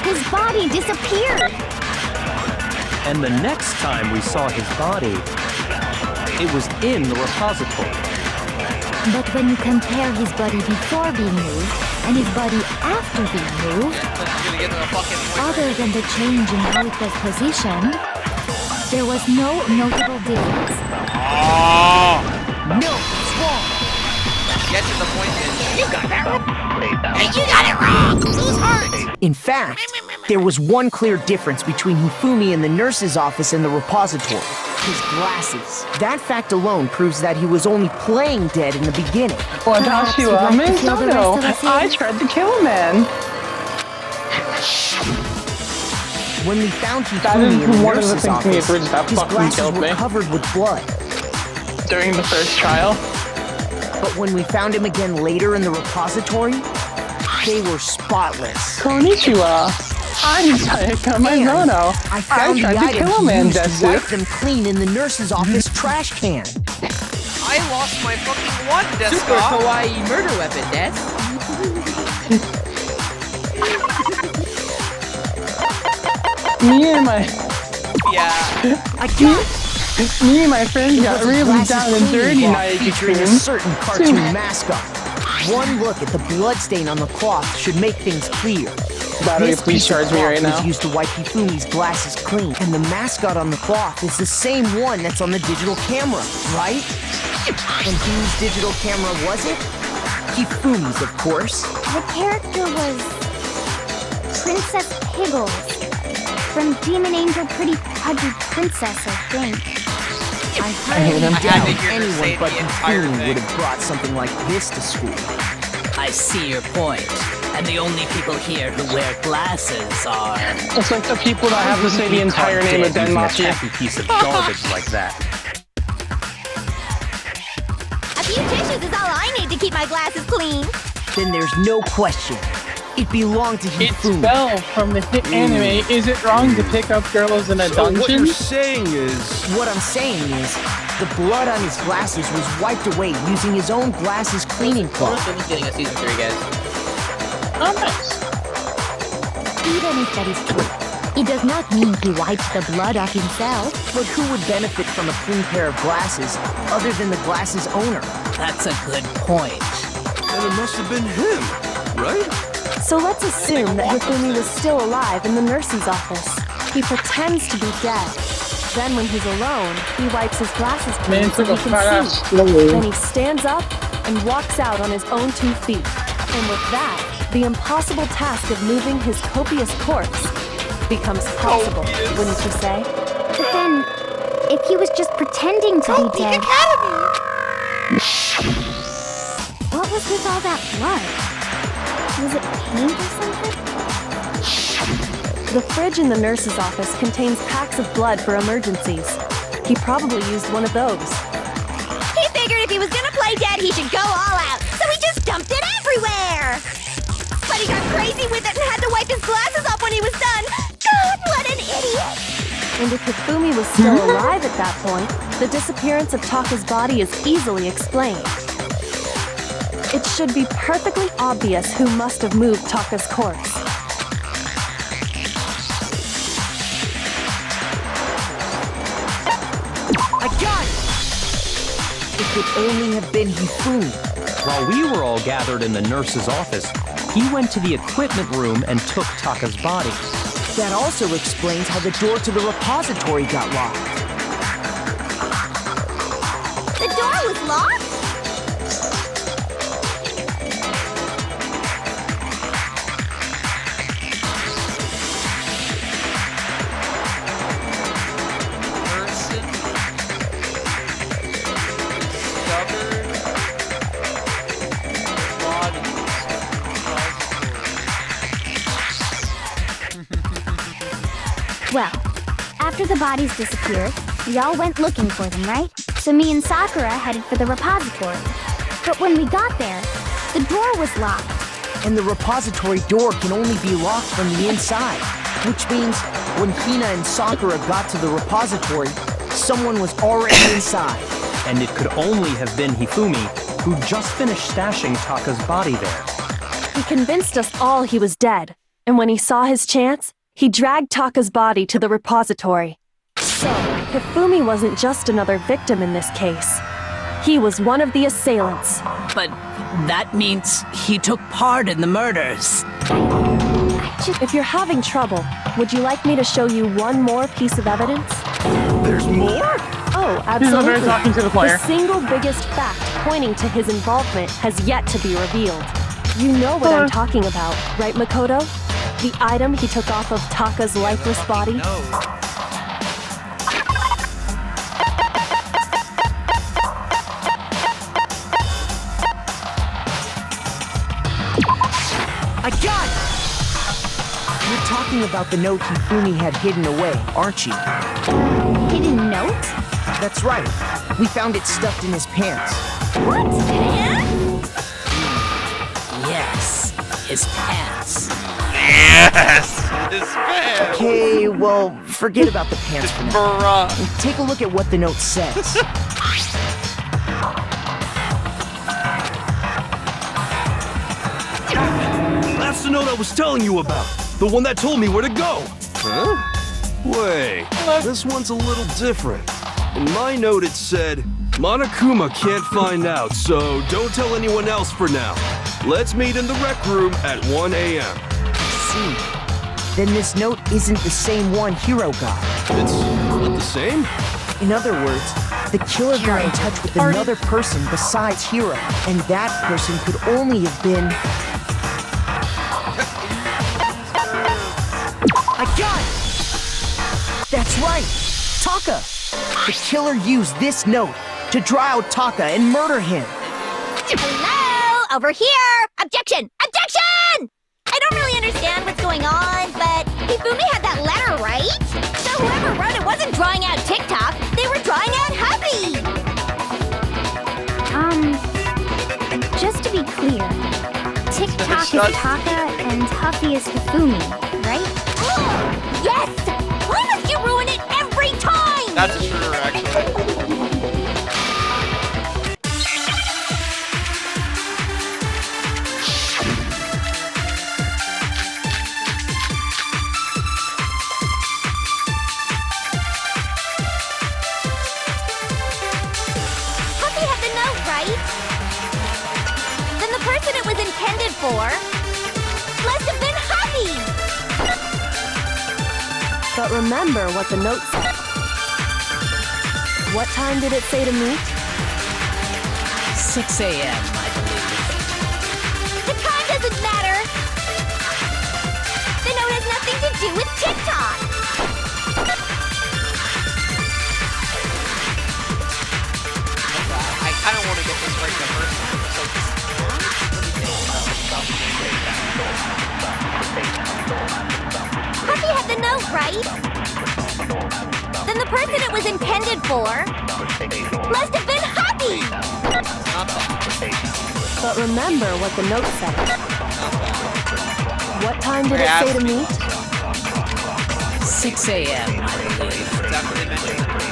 his body disappeared. And the next time we saw his body, it was in the repository. But when you compare his body before being moved and his body after being moved, other than the change in how it was positioned, there was no notable difference. Oh! No, it's wrong! Get to the point, bitch. You got that wrong! Hey, you got it wrong! Lose heart! In fact, there was one clear difference between Hifumi in the nurse's office and the repository. His glasses. That fact alone proves that he was only playing dead in the beginning. Watashi wa Mizono. I tried to kill a man. When we found That Hifumi in is the one of the nurse's things to me office, at Bridge that his fucking glasses killed were me. covered with blood. During the first trial. But when we found him again later in the repository, they were spotless. Konnichiwa. I'm Sayaka Maizono. I found tried the to items kill a he man, used to Detsu. wipe them clean in the nurse's office trash can. I lost my fucking one, Deska. Super kawaii murder weapon, Des. Me and my me and my friends got really down and dirty night featuring a certain cartoon mascot. One look at the bloodstain on the cloth should make things clear. Battery, please charge me right now. Was used to wipe Hifumi's glasses clean, and the mascot on the cloth is the same one that's on the digital camera, right? And whose digital camera was it? Hifumi's, of course. The character was Princess Piggles from Demon Angel Pretty Pudgy Princess, I think. I highly doubt anyone but Hifumi would have brought something like this to school. I see your point. And the only people here who wear glasses are... It's like the people that have to say the entire name of Denmachi. A piece of garbage like that. A few tissues is all I need to keep my glasses clean. Then there's no question. It belonged to Hifumi. It fell from the hit anime. Is it wrong to pick up girls in a dungeon? What you're saying is... What I'm saying is, the blood on his glasses was wiped away using his own glasses cleaning cloth. We're still getting a season 3, guys. Oh, nice. Even if that is true, it does not mean he wiped the blood off himself. But who would benefit from a clean pair of glasses other than the glasses owner? That's a good point. And it must have been him, right? So let's assume that Hifumi was still alive in the nurse's office. He pretends to be dead. Then when he's alone, he wipes his glasses clean so he can see. Then he stands up and walks out on his own 2 feet. And with that, the impossible task of moving his copious corpse becomes possible, wouldn't you say? But then, if he was just pretending to be dead... What was with all that blood? Was it paint or something? The fridge in the nurse's office contains packs of blood for emergencies. He probably used one of those. He figured if he was gonna play dead, he should go all out, so he just dumped it everywhere! But he got crazy with it and had to wipe his glasses off when he was done! God, what an idiot! And if Hifumi was still alive at that point, the disappearance of Taka's body is easily explained. It should be perfectly obvious who must have moved Taka's corpse. I got it! It could only have been Hifumi. While we were all gathered in the nurse's office, he went to the equipment room and took Taka's body. That also explains how the door to the repository got locked. The door was locked? Well, after the bodies disappeared, we all went looking for them, right? So me and Sakura headed for the repository. But when we got there, the door was locked. And the repository door can only be locked from the inside, which means when Hina and Sakura got to the repository, someone was already inside. And it could only have been Hifumi, who just finished stashing Taka's body there. He convinced us all he was dead, and when he saw his chance, he dragged Taka's body to the repository. So, Hifumi wasn't just another victim in this case. He was one of the assailants. But that means he took part in the murders. If you're having trouble, would you like me to show you one more piece of evidence? There's more? Oh, absolutely. He's talking to the player. The single biggest fact pointing to his involvement has yet to be revealed. You know what I'm talking about, right, Makoto? The item he took off of Taka's lifeless body? I got it! You're talking about the note Hifumi had hidden away, aren't you? Hidden note? That's right. We found it stuffed in his pants. What? Pants? Yes, his pants. Yes! His pants! Okay, well, forget about the pants for now. Bruh. Take a look at what the note says. That's the note I was telling you about. The one that told me where to go. Huh? Wait, this one's a little different. In my note it said, Monokuma can't find out, so don't tell anyone else for now. Let's meet in the rec room at 1 a.m. See, then this note isn't the same one Hiro got. It's not the same? In other words, the killer got in touch with another person besides Hiro, and that person could only have been... I got it! That's right! Taka! The killer used this note to draw out Taka and murder him. Hello? Over here! Objection! Objection! I don't really understand what's going on, but Hifumi had that letter, right? So whoever wrote it wasn't drawing out TikTok, they were drawing out Huffy! Just to be clear, TikTok is Taka and Huffy is Hifumi, right? Yes! Why must you ruin it every time? That's true, actually. Huffy had the note, right? Then the person it was intended for must have been Huffy! But remember what the note said. What time did it say to meet? 6 a.m., I believe. The time doesn't matter! The note has nothing to do with TikTok! I kind of want to get this right the first time, so Huffy had the note, right? Then the person it was intended for must have been Huffy! But remember what the note said. What time did it say to meet? 6 a.m., I believe.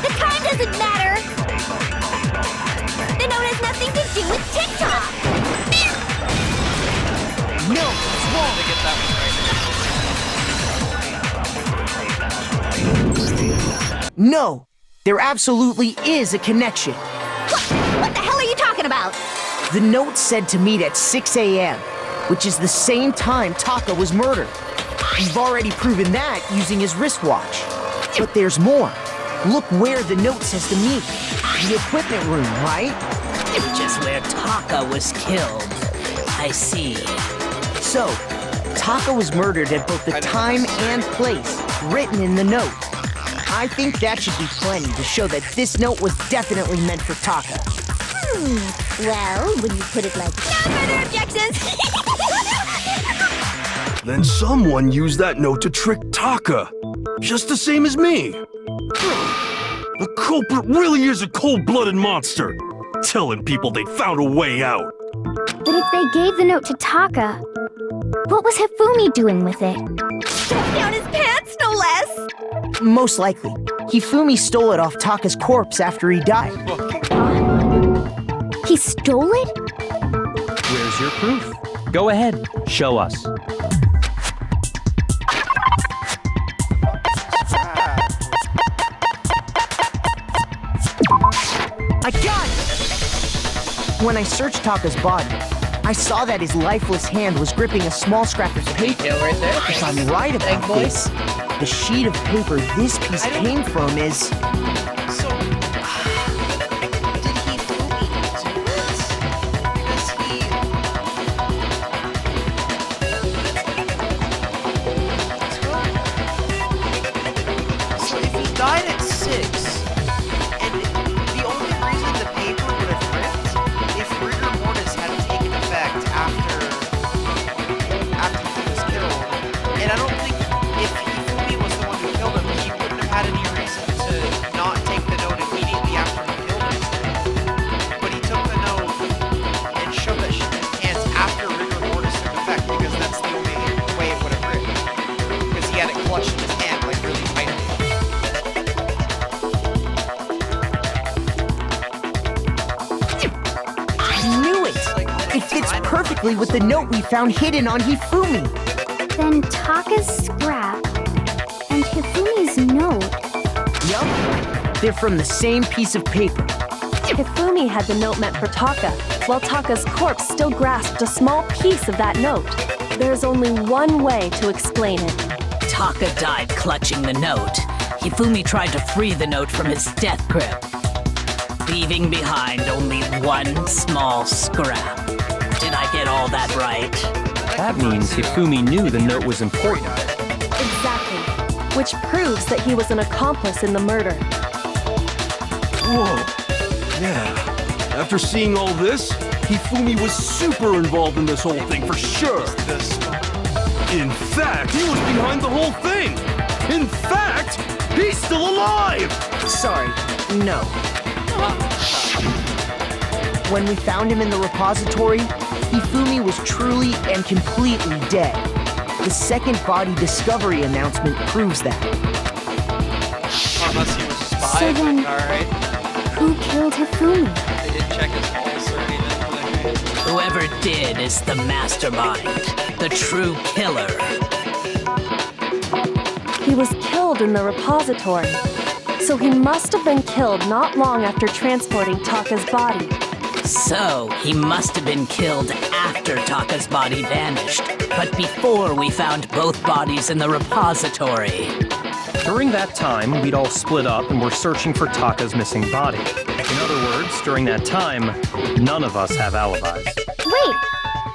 The time doesn't matter! The note has nothing to do with TikTok! No, it's wrong! to get that one right. No, there absolutely is a connection. What the hell are you talking about? The note said to meet at 6 a.m., which is the same time Taka was murdered. We've already proven that using his wristwatch. But there's more. Look where the note says to meet. The equipment room, right? Which is where Taka was killed. I see. So, Taka was murdered at both the time and place written in the note. I think that should be plenty to show that this note was definitely meant for Taka. Well, when you put it like that... No further objections! Then someone used that note to trick Taka. Just the same as me. The culprit really is a cold-blooded monster. Telling people they found a way out. But if they gave the note to Taka, what was Hifumi doing with it? Stuffed down his pants, no less! Most likely, Hifumi stole it off Taka's corpse after he died. He stole it? Where's your proof? Go ahead, show us. I got it! When I searched Taka's body, I saw that his lifeless hand was gripping a small scrap of paper. Right there. If I'm right about this, the sheet of paper this piece came from is... So, did he do it? Because he... So if he died at 6, and the only reason the paper would have ripped, if rigor mortis had taken effect after he was killed, and I don't think if Hifumi was the one who killed him, he wouldn't have had any reason to not take the note immediately after he killed him. But he took the note and shoved that shit in his pants after rigor mortis took effect, because that's the only way it would have ripped. Because he had it clutched in his hand, like, really tightly. I knew it! It fits perfectly with the note we found hidden on Hifumi. Then Taka's scrap and Hifumi's note. They're from the same piece of paper. Hifumi had the note meant for Taka, while Taka's corpse still grasped a small piece of that note. There's only one way to explain it. Taka died clutching the note. Hifumi tried to free the note from his death grip, leaving behind only one small scrap. Did I get all that right? That means Hifumi knew the note was important. Exactly. Which proves that he was an accomplice in the murder. Whoa. Yeah. After seeing all this, Hifumi was super involved in this whole thing for sure. In fact, he was behind the whole thing. In fact, he's still alive! Sorry, no. When we found him in the repository, Hifumi was truly and completely dead. The second body discovery announcement proves that. Unless he was a spy. So then, alright. who killed Hifumi? They didn't check his pulse or anything. Whoever did is the mastermind, the true killer. He was killed in the repository, so he must have been killed not long after transporting Taka's body. So, he must have been killed after Taka's body vanished, but before we found both bodies in the repository. During that time, we'd all split up and were searching for Taka's missing body. In other words, during that time, none of us have alibis. Wait,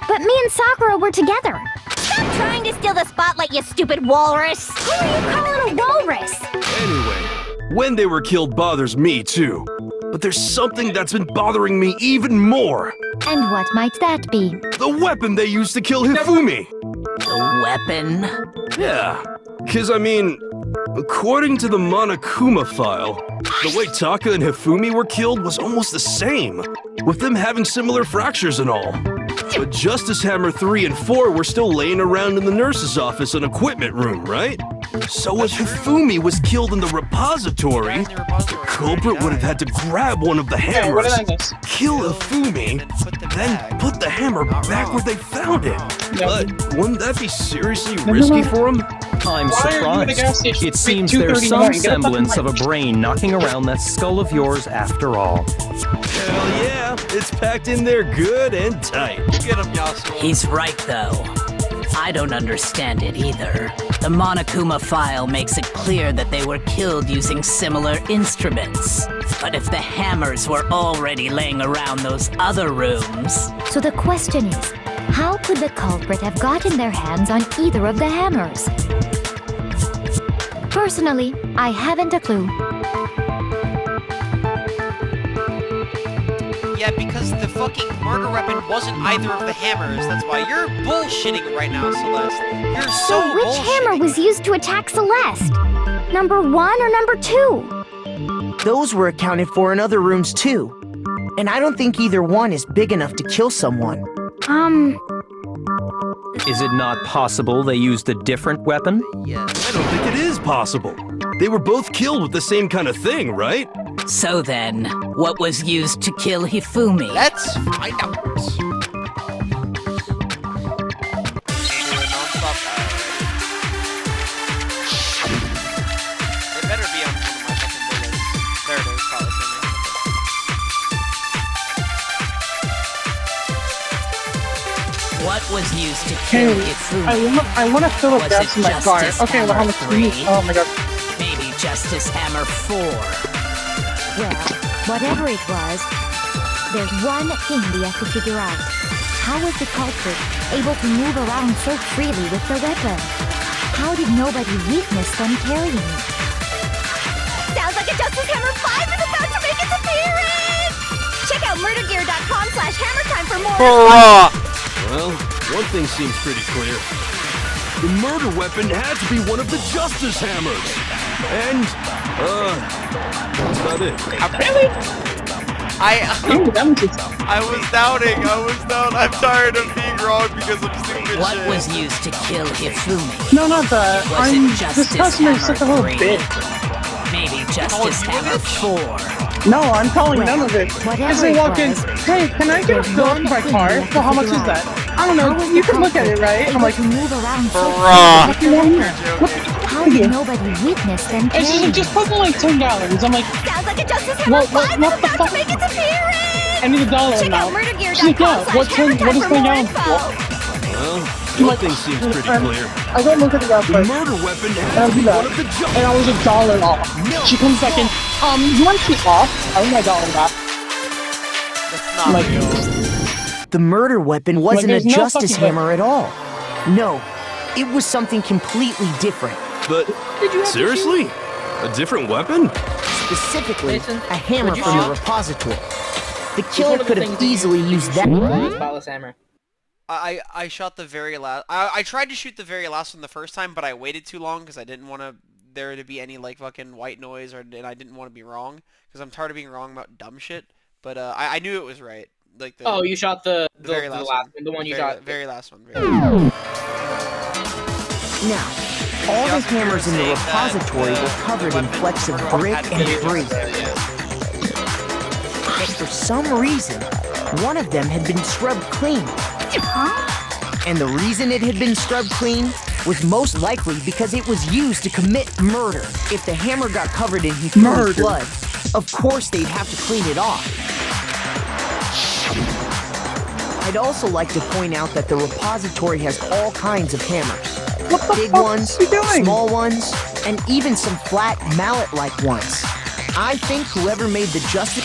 but me and Sakura were together. Stop trying to steal the spotlight, you stupid walrus! Who are you calling a walrus? Anyway, when they were killed bothers me too. But there's something that's been bothering me even more. And what might that be? The weapon they used to kill Hifumi. The weapon? Yeah, because I mean, according to the Monokuma file, the way Taka and Hifumi were killed was almost the same, with them having similar fractures and all. But Justice Hammer 3 and 4 were still laying around in the nurse's office and equipment room, right? So if Hifumi was killed in the repository, the culprit would have had to grab one of the hammers, kill Hifumi, then put the hammer back where they found it. But wouldn't that be seriously risky for him? I'm surprised. It seems there's some semblance of a brain knocking around that skull of yours after all. Hell yeah, it's packed in there good and tight. Get him, Yasuo. He's right, though. I don't understand it either. The Monokuma file makes it clear that they were killed using similar instruments. But if the hammers were already laying around those other rooms... So the question is, how could the culprit have gotten their hands on either of the hammers? Personally, I haven't a clue. Yeah, because the fucking murder weapon wasn't either of the hammers. That's why you're bullshitting right now, Celeste. You're so which hammer was used to attack Celeste? Number 1 or number 2? Those were accounted for in other rooms too. And I don't think either one is big enough to kill someone. Is it not possible they used a different weapon? Yeah. I don't think it is possible. They were both killed with the same kind of thing, right? So then, what was used to kill Hifumi? Let's find out. It better be on one of my fucking bullets. There it is, probably. What was used to kill Hifumi? I want to fill up gas in my car. Okay, well, how much do you need? Oh my god. Maybe Justice Hammer 4. Well, whatever it was, there's one thing we have to figure out. How was the culprit able to move around so freely with the weapon? How did nobody witness them carrying it? Sounds like a Justice Hammer 5 is about to make its appearance! Check out murdergear.com/hammertime for more. Hurrah! Well, one thing seems pretty clear. The murder weapon had to be one of the Justice Hammers. And, that's about it. Really? I was doubting. I'm tired of being wrong because of stupid What shit. was used to kill Hifumi? No, not that. Was it Justice This customer is such a little Hammer 3? bitch. Maybe Justice Hammer 4. No, I'm calling none of it. As they walk in, hey, can I get a fill up my car? Well, how much is that? I don't know. You can look at it, right? I'm like, move around so Bruh. freely with the weapon. How and nobody witnessed them And she's like, just put in like 10 gallons. I'm like, Sounds like a Justice Hammer what the fuck? make its appearance! I need $1 Check now. out She's like, yeah, what is 10 gallons for? Well, one thing seems pretty clear. I go look at the The murder weapon has to be one of the and I was $1 off. She comes back in, you want to keep off? I want my $1 back. That's not real. The murder weapon wasn't a there's no justice fucking hammer at all. No, it was something completely different. But, seriously? A different weapon? Specifically, Mason, a hammer would you from the shoot? repository. The Which killer one of the could have things that you easily did you used shoot that. with the spotless hammer. I shot the very last. I tried to shoot the very last one the first time, but I waited too long because I didn't want there to be any like fucking white noise, and I didn't want to be wrong because I'm tired of being wrong about dumb shit. But I knew it was right. Like Oh, you shot the very last one, one. the one you very, shot. Very last one. Now, all the hammers in the repository were covered in flecks of brick and debris. But for some reason, one of them had been scrubbed clean. And the reason it had been scrubbed clean was most likely because it was used to commit murder. If the hammer got covered in Hifumi's blood, of course they'd have to clean it off. I'd also like to point out that the repository has all kinds of hammers. Big ones, small ones, and even some flat mallet-like ones. I think whoever made the justice...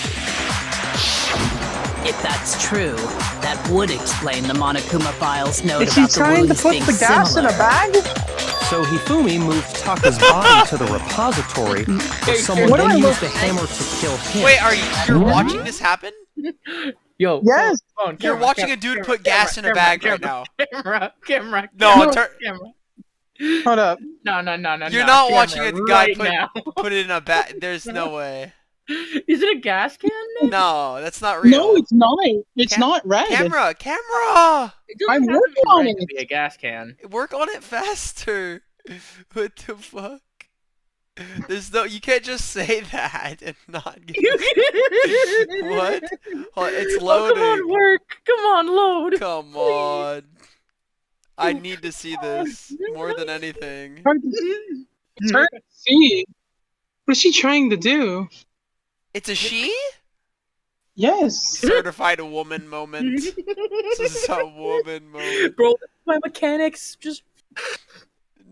If that's true, that would explain the Monokuma file's note Is she about the trying to wounds put being the gas in similar. a bag? So Hifumi moved Taka's body to the repository, where someone then used the hammer to kill him. Wait, you're watching this happen? Yo. Yes. You're watching a dude put gas in a bag right now. Camera. No, Hold up. No. You're not watching a guy put it in a bag. There's no way. Is it a gas can? No, that's not real. No, it's not. It's not red. Camera! I'm working on it. To be a gas can. Work on it faster. What the fuck? There's no. You can't just say that and not get. What? Oh, it's loading. Oh, come on, work. Come on, load. Come on. I need to see this more than anything. It's hard to see. What is she trying to do? It's a she? Yes. Certified woman moment. This is a woman moment. Bro, my mechanics just...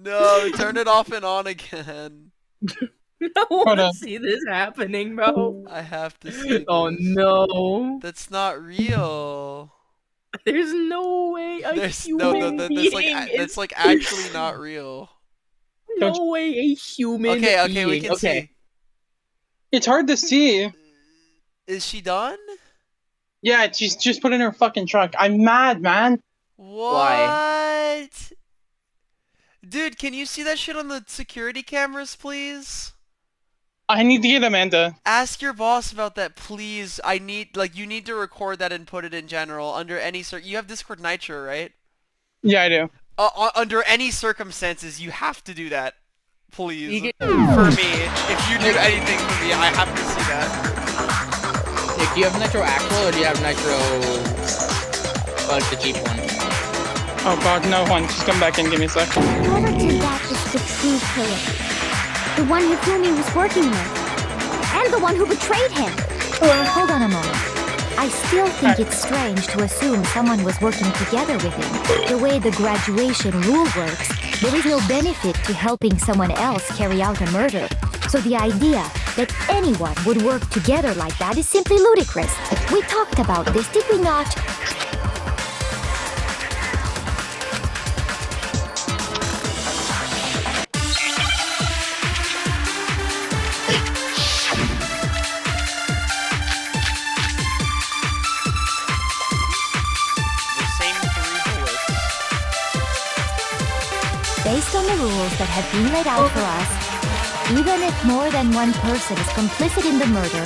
No, turn it off and on again. I want to see this happening, bro. I have to see this. Oh, no. That's not real. There's no way a human being that's like actually not real. No way a human being. Okay, we can see. It's hard to see. Is she done? Yeah, she's just put in her fucking truck. I'm mad, man. What? Why? Dude, can you see that shit on the security cameras, please? I need to get Amanda. Ask your boss about that, please. You need to record that and put it in general under any you have Discord Nitro, right? Yeah, I do. Under any circumstances, you have to do that. Please. For me. If you do anything for me, I have to see that. Nick, do you have Nitro Actual or do you have Nitro... the cheap one? Oh god, no one. Just come back and give me a sec. Whoever did that is the true killer. The one Hifumi was working with. And the one who betrayed him. Hold on a moment. I still think it's strange to assume someone was working together with him. The way the graduation rule works, there is no benefit to helping someone else carry out a murder. So the idea that anyone would work together like that is simply ludicrous. We talked about this, did we not? Based on the rules that have been laid out for us, even if more than one person is complicit in the murder,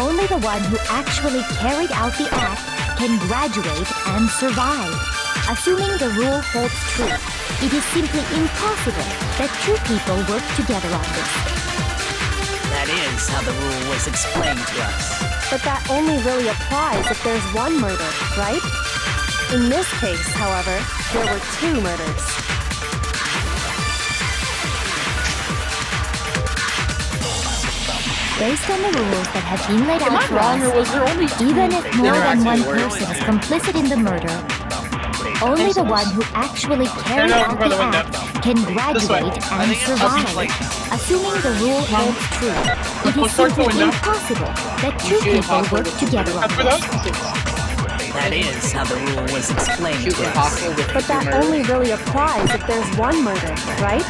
only the one who actually carried out the act can graduate and survive. Assuming the rule holds true, it is simply impossible that two people work together on this. That is how the rule was explained to us. But that only really applies if there's one murder, right? In this case, however, there were two murders. Based on the rules that have been laid out Am I for wrong, or us, was there only two? even if more than one There person is complicit in the murder, only the one who actually carried out the act can graduate and survive. Assuming the rule holds true, it is simply impossible that two people work together on this. That is how the rule was explained to us. But that only really applies if there's one murder, right?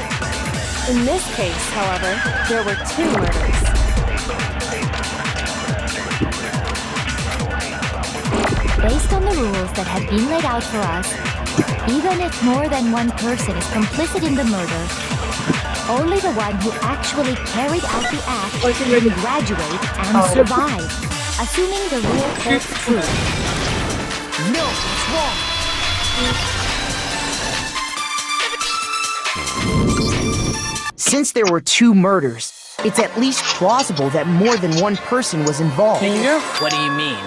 In this case, however, there were two murders. Based on the rules that have been laid out for us, even if more than one person is complicit in the murder, only the one who actually carried out the act can graduate and survive. Assuming the rule holds true. No, it's wrong. Since there were two murders, it's at least plausible that more than one person was involved. What do you mean?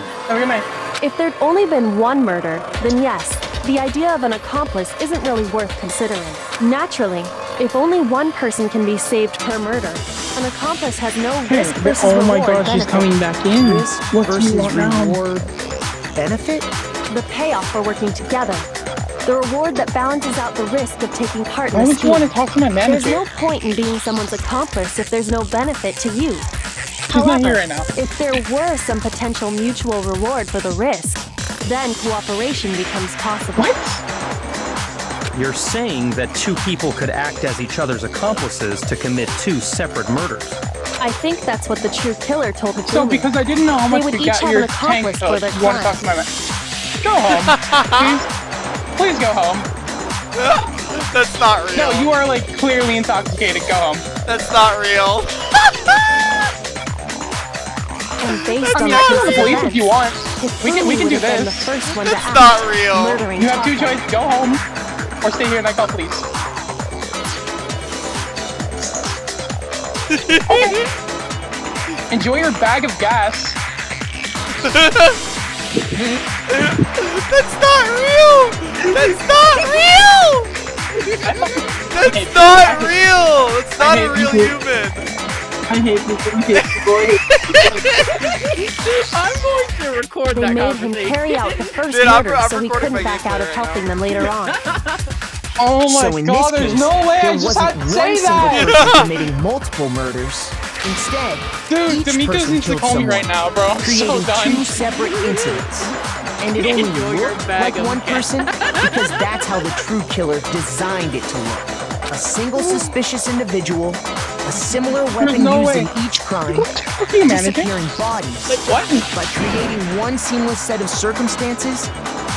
If there'd only been one murder, then yes, the idea of an accomplice isn't really worth considering. Naturally, if only one person can be saved per murder, an accomplice has no risk versus reward. Oh my god, she's coming back in. Risk What do you versus want now? reward benefit? The payoff for working together. The reward that balances out the risk of taking part in Why the would you want to scheme. talk to my manager? There's no point in being someone's accomplice if there's no benefit to you. She's not here right now. If there were some potential mutual reward for the risk, then cooperation becomes possible. You're saying that two people could act as each other's accomplices to commit two separate murders. I think that's what the true killer told Hifumi. So because I didn't know how much They would you each got have your an tank accomplice took, for their you want to talk to my crimes. manager? Go home, please. Please go home. That's not real. No, you are like clearly intoxicated. Go home. That's not real. And based I mean, on I the can case police if you want. We can would do have been this. the first one to It's act, not real. murdering You have two Taka. choices: go home or stay here and I call police. Okay. Enjoy your bag of gas. That's not real! That's not real! That's not real! That's not a real human! I hate people. I'm going to record They that made him conversation. carry out the first Dude, I'm murder so he recording couldn't my back out of gameplay right helping now. them later on. Oh my So in god, this there's case, no way there I just wasn't had to one say single that! person committing multiple murders. Instead, Dude, each D'Amico person needs to killed call me someone, right now, bro. I'm so creating done. two separate incidents. And it only Enjoy your looked bag like of one gas. person because that's how the true killer designed it to look. A single suspicious individual, a similar weapon no used way. in each crime, What are you managing? disappearing bodies. Like what? By creating one seamless set of circumstances,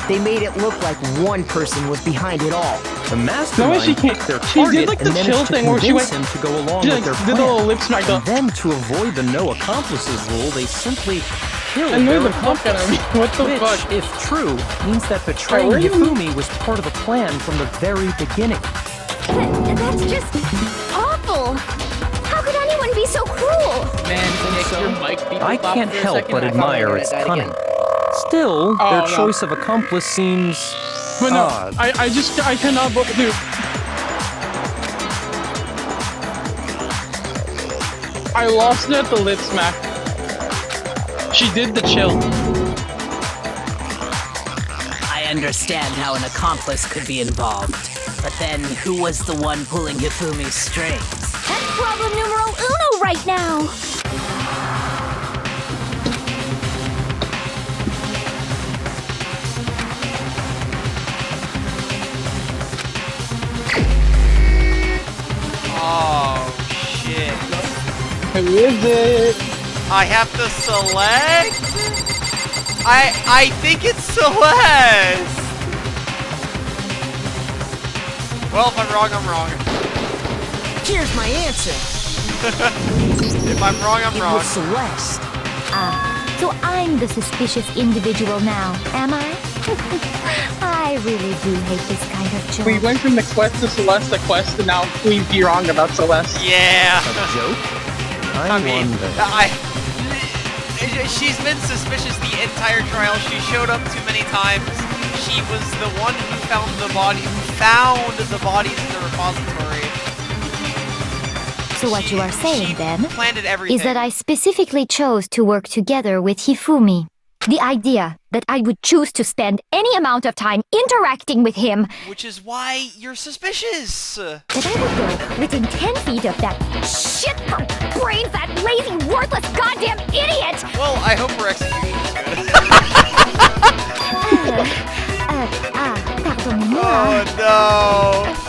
they made it look like one person was behind it all. The mastermind she can't- picked their she did, target like, the and managed chill to thing where she convince went- him to go along she, with like, their did plan. the little lip smack And then, to avoid the no accomplices rule, they simply killed Annoyed their the fuck out of me. What the which, fuck? if true, means that betraying where are you? Hifumi was part of the plan from the very beginning. That's just awful. How could anyone be so cruel? Man, Nick, your mic beat I me up can't for a help second. but I thought I admire heard its that cunning. again. Still, Oh, their no. choice of accomplice seems But no, odd. I cannot, dude. I lost it at the lip smack. She did the chill. I understand how an accomplice could be involved. But then, who was the one pulling Hifumi's strings? That's problem numero uno right now. Oh, shit. Who is it? I have to select? I think it's Celeste! Well, if I'm wrong, I'm wrong. Here's my answer. If I'm wrong, I'm It wrong. was Celeste. Ah, so I'm the suspicious individual now, am I? I really do hate this kind of job. We went from the quest to Celeste to quest, and now we'd be wrong about Celeste. Yeah. A joke? I mean, wonder. she's been suspicious the entire trial. She showed up too many times. She was the one who found the bodies in the repository. So what you are saying then planted everything. is that I specifically chose to work together with Hifumi. The idea that I would choose to spend any amount of time interacting with him. Which is why you're suspicious. That I would go within 10 feet of that shit for brains, that lazy, worthless goddamn idiot! Well, I hope her execution is good. Pardonnez-moi. Oh no!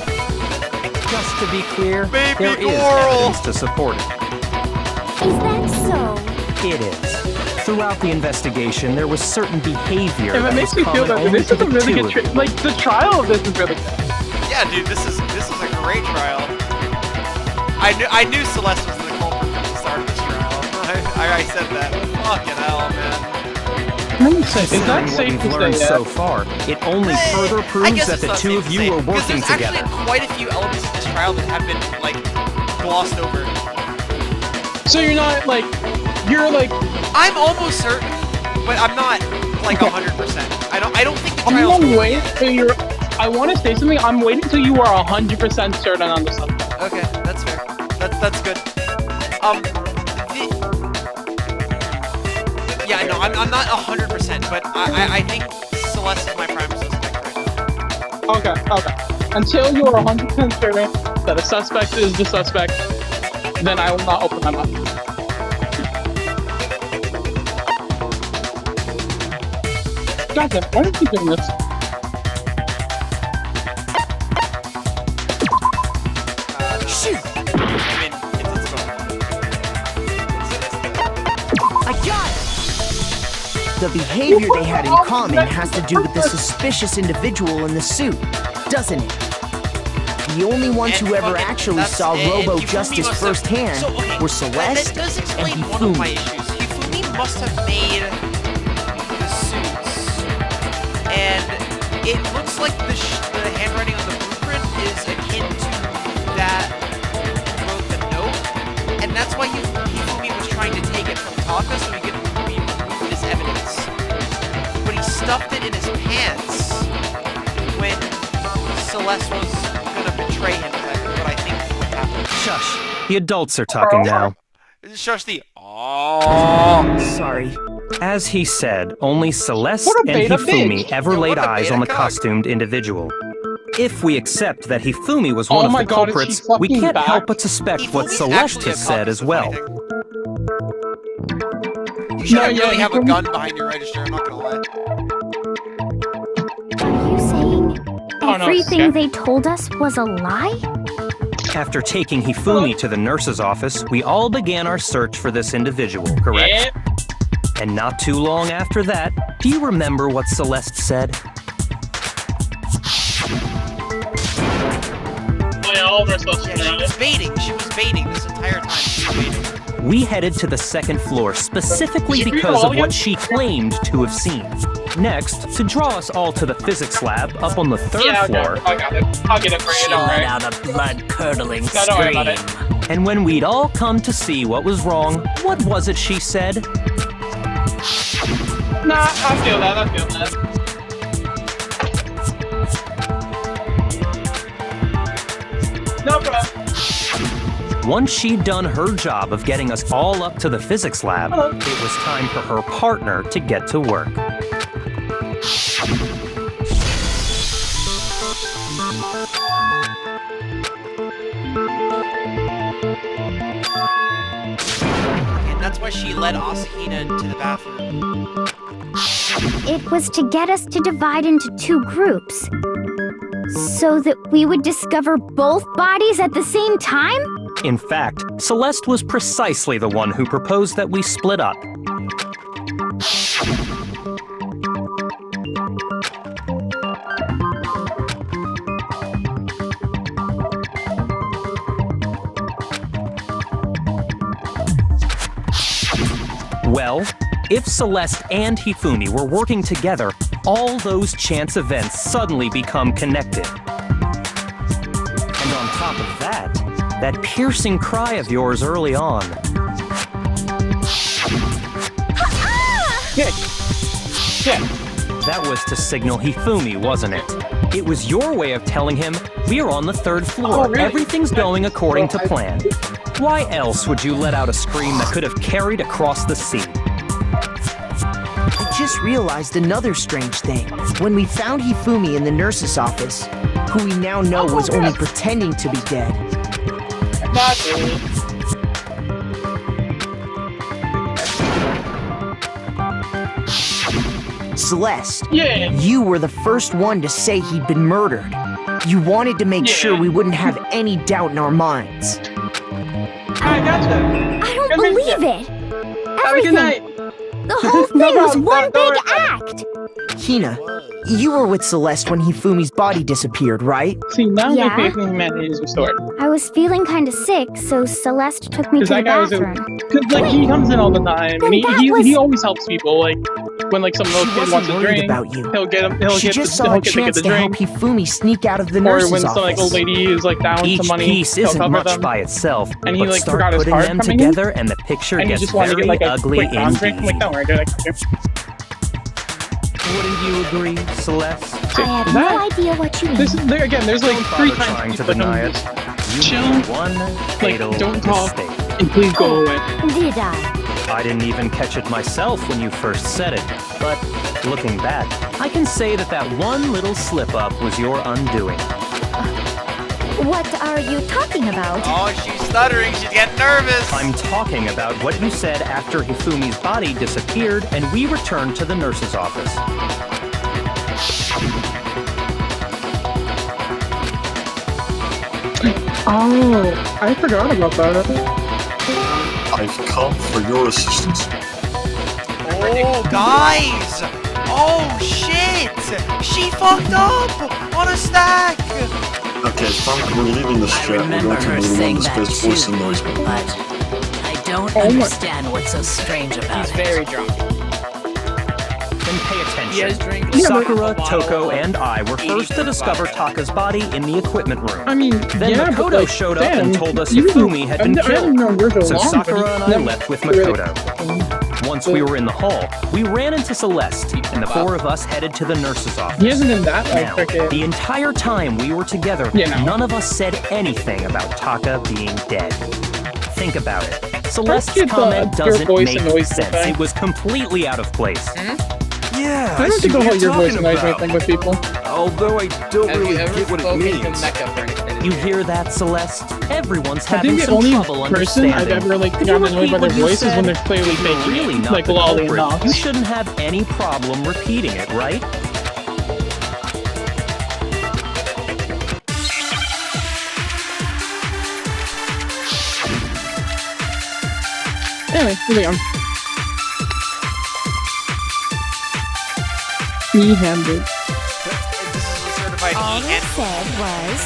Just to be clear, Baby there is Coral. evidence to support it. Is that so? It is. Throughout the investigation, there was certain behavior If that it makes was me feel common better, only this to is a the really two good of you. like the trial of this is really good. Yeah, dude, this is a great trial. I knew Celeste was the culprit from the start of this trial. I said that. Fucking hell, man. Is that Considering safe what to we've learned say? so far, it only further I proves guess that it's the not two safe of to you say, were because working there's together. actually quite a few elements of this trial that have been like glossed over. So you're not like I'm almost certain, but I'm not like 100%. I don't think the I'm trial's gonna wait till you're. I want to say something. I'm waiting till you are 100% certain on this subject. Okay, that's fair. That's good. Yeah, no, I'm not 100%, but I think Celeste is my prime suspect right now. Okay. Until you are 100% certain that a suspect is the suspect, then I will not open my mouth. Goddamn, why are you doing this? Shoot! I mean, let's go. I got it! The behavior they had in common has to do with the suspicious individual in the suit, doesn't it? The only ones who ever actually saw Robo Justice firsthand were Celeste That does and explain one of my Hifumi. issues. Hifumi must have made the suits, and it looks like the handwriting on the blueprint is akin to that who wrote the note, and that's why Hifumi was trying to take it from Taka so he could remove his evidence. But he stuffed it in his pants when Celeste was gonna betray him. That's what I think would happen. Shush. The adults are talking now. Shush the. Oh. Sorry. As he said, only Celeste What a and beta Hifumi bitch. ever Yeah, laid what a eyes beta on the cock. costumed individual. If we accept that Hifumi was Oh one of my the God, is she culprits, we fucking can't back? help but suspect what Hifumi's Celeste actually has a said cuck, as is the well. funny thing. You should really have a Hifumi- gun behind your register, I'm not gonna lie. Are you saying Oh, no, everything Scott. they told us was a lie? After taking Hifumi to the nurse's office, we all began our search for this individual, correct? Yep. And not too long after that, do you remember what Celeste said? She was baiting this entire time. She was baiting. We headed to the second floor specifically because of what she claimed to have seen. Next, to draw us all to the physics lab up on the third floor. I got it. I'll get it for you, She don't let worry. out a blood-curdling No, don't worry about it. scream. And when we'd all come to see what was wrong, what was it she said? Nah, I feel that. No problem. Once she'd done her job of getting us all up to the physics lab, it was time for her partner to get to work. And that's why she led Asahina into the bathroom. It was to get us to divide into two groups. So that we would discover both bodies at the same time? In fact, Celeste was precisely the one who proposed that we split up. Well, if Celeste and Hifumi were working together, all those chance events suddenly become connected. And on top of that, that piercing cry of yours early on. Yeah. That was to signal Hifumi, wasn't it? It was your way of telling him we're on the third floor. Oh, really? Everything's going according to Well, plan. Why else would you let out a scream that could have carried across the sea? I just realized another strange thing. When we found Hifumi in the nurse's office, who we now know was only pretending to be dead. Celeste, you were the first one to say he'd been murdered. You wanted to make sure we wouldn't have any doubt in our minds. I gotcha. I don't believe it. Have a good night. The whole thing was one big act. Hina, you were with Celeste when Hifumi's body disappeared, right? See, now Yeah. my faith in humanity is restored. I was feeling kind of sick, so Celeste took me to the bathroom. Because like he comes in all the time, and he always helps people. Like when like some little kid wants a drink, he'll get him. He'll She get just the, saw he'll a get chance the to help drink. Hifumi sneak out of the Or nurse's when office. some like old lady is like down Each some money, piece he'll isn't cover much them. by itself, And he but like start forgot his putting card them coming in, together and the picture and he gets just wanted to very get like a ugly quick down drink. I'm indeed. like, don't worry, dude, I got you. Wouldn't you agree, Celeste? I have no idea what you mean. There's there's like three times trying to you deny it. chill, One like fatal don't talk, mistake. and please go away. Did I? I didn't even catch it myself when you first said it, but looking back, I can say that that one little slip-up was your undoing. What are you talking about? Oh, she's stuttering. She's getting nervous. I'm talking about what you said after Hifumi's body disappeared and we returned to the nurse's office. Oh, I forgot about that. I've come for your assistance. Oh, guys! Oh, shit! She fucked up on a stack! Okay, Frank, we're leaving this chat. We're remember going to her move saying on to that space voice and noise. but I don't understand what's so strange about it. He's very drunk. Then pay attention. He has drank Sakura, Toko, and I were first to discover Taka's body in the equipment room. I mean, Then yeah, but, Makoto like, showed up damn, and told us you Hifumi had been I haven't known killed. Virgil So long, but Sakura and I never left with really- Makoto. Once we were in the hall, we ran into Celeste, and the four of us headed to the nurse's office. He hasn't been that like Now, freaking. the entire time we were together, none of us said anything about Taka being dead. Think about it. Celeste's get the comment your doesn't voice make and noise sense. thing. It was completely out of place. Yeah, I don't think the whole your voice and noise thing with people. Although I don't Have really you ever get what it spoken to means. Mecca for anything? You hear that, Celeste? Everyone's I having think the some only trouble person understanding. I've ever like Could you gotten annoyed by repeat their what you voice is said? when they're clearly If you're faking really it, not like the Lolly and culprit, Knox. you shouldn't have any problem repeating it, right? Anyway, moving on. E-handed. All I said was,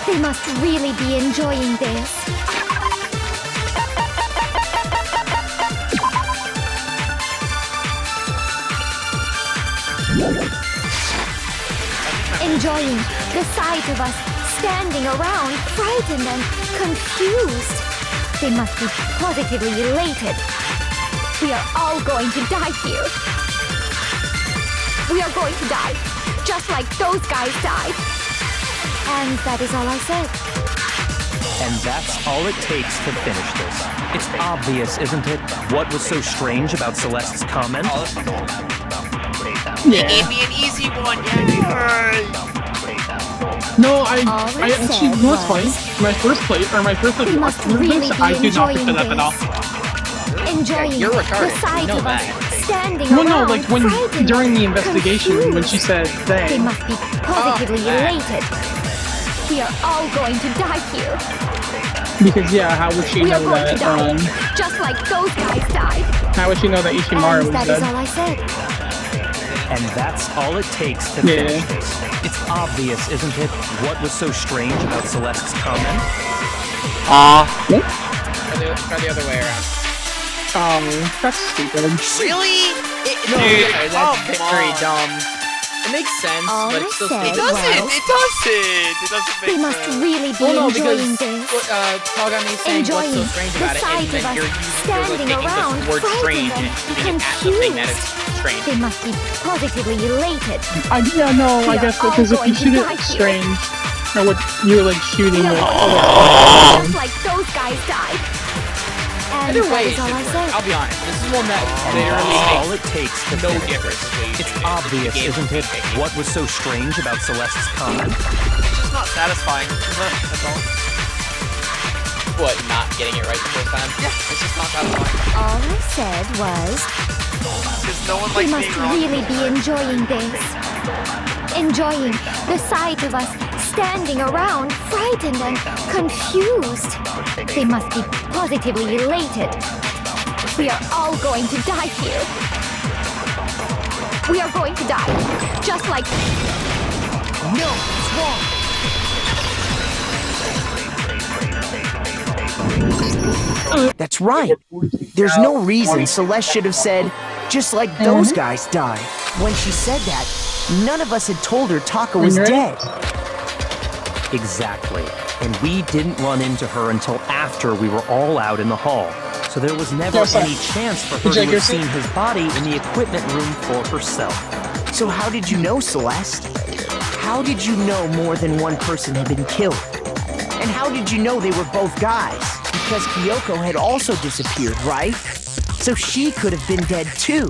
they must really be enjoying this. Enjoying the sight of us standing around, frightened and confused. They must be positively elated. We are all going to die here. We are going to die, just like those guys died. And that is all I said. And that's all it takes to finish this. It's obvious, isn't it? What was so strange about Celeste's comment? He gave me an easy one, yay! No, I actually, you know what's funny? My first play, They must really I be do not pick enjoying that up at all. Enjoying You're the retarded. sight You know of that. us standing No, around, no, like when frightened during the and investigation when she said They they. must be positively elated. We are all going to die here. Because yeah, how would she We are know going to that? die, just like those guys died. How would she know that Ishimaru And was that is dead? all I said. And that's all it takes to Yeah. finish this. It's obvious, isn't it? What was so strange about Celeste's comment? Try the other way around. That's stupid. Really? No, Dude, that's come very on. dumb. It makes sense, All but I it's still said stupid. It doesn't. was, It doesn't. It doesn't make they must sense. really be Well, no, enjoying because this. Togami's saying Enjoying what's so strange the about it, sight and then of us you're like standing taking around, the word strange frightened and and using it as something that is confused. strange. They must be positively elated. Yeah, no, We I are guess all because if going you to shoot die it here. strange, or what you're like shooting We with are other just like those those guys died. And Either that way, is all I say. I'll be honest. This is one that literally All it takes to no finish difference. this. It's obvious, isn't it? What was so strange about Celeste's comment? It's just not satisfying. That's all. What, not getting it right the first time? Yeah, it's just not satisfying. All I said was, Because no one we likes must being wrong. really be enjoying this. Enjoying the sight of us standing around, frightened and confused. They must be positively elated. We are all going to die here. We are going to die. Just like... No, it's wrong. That's right. There's no reason Celeste should have said, just like those guys died. When she said that, none of us had told her Taka was dead. Exactly. And we didn't run into her until after we were all out in the hall. So there was never any chance for her to have seen his body in the equipment room for herself. So how did you know, Celeste? How did you know more than one person had been killed? And how did you know they were both guys? Because Kyoko had also disappeared, right? So she could have been dead too.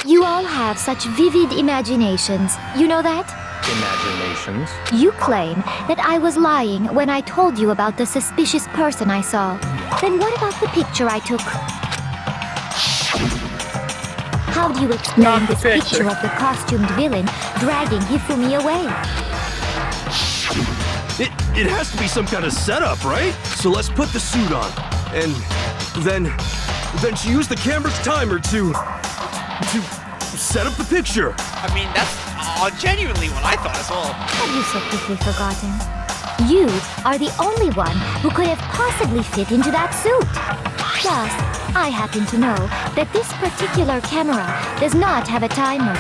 You all have such vivid imaginations. You know that? Imaginations. You claim that I was lying when I told you about the suspicious person I saw. Then what about the picture I took? How do you explain this picture of the costumed villain dragging Hifumi away? It has to be some kind of setup, right? So let's put the suit on. And then she used the camera's timer to set up the picture. I mean, that's genuinely what I thought as well. Have you so quickly forgotten? You are the only one who could have possibly fit into that suit. Plus, I happen to know that this particular camera does not have a timer.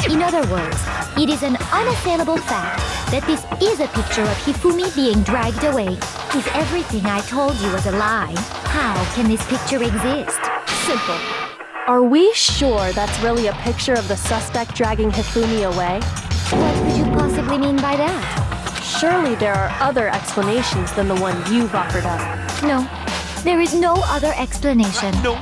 In other words, it is an unassailable fact that this is a picture of Hifumi being dragged away. If everything I told you was a lie, how can this picture exist? Simple. Are we sure that's really a picture of the suspect dragging Hifumi away? What could you possibly mean by that? Surely there are other explanations than the one you've offered up. No, there is no other explanation. No.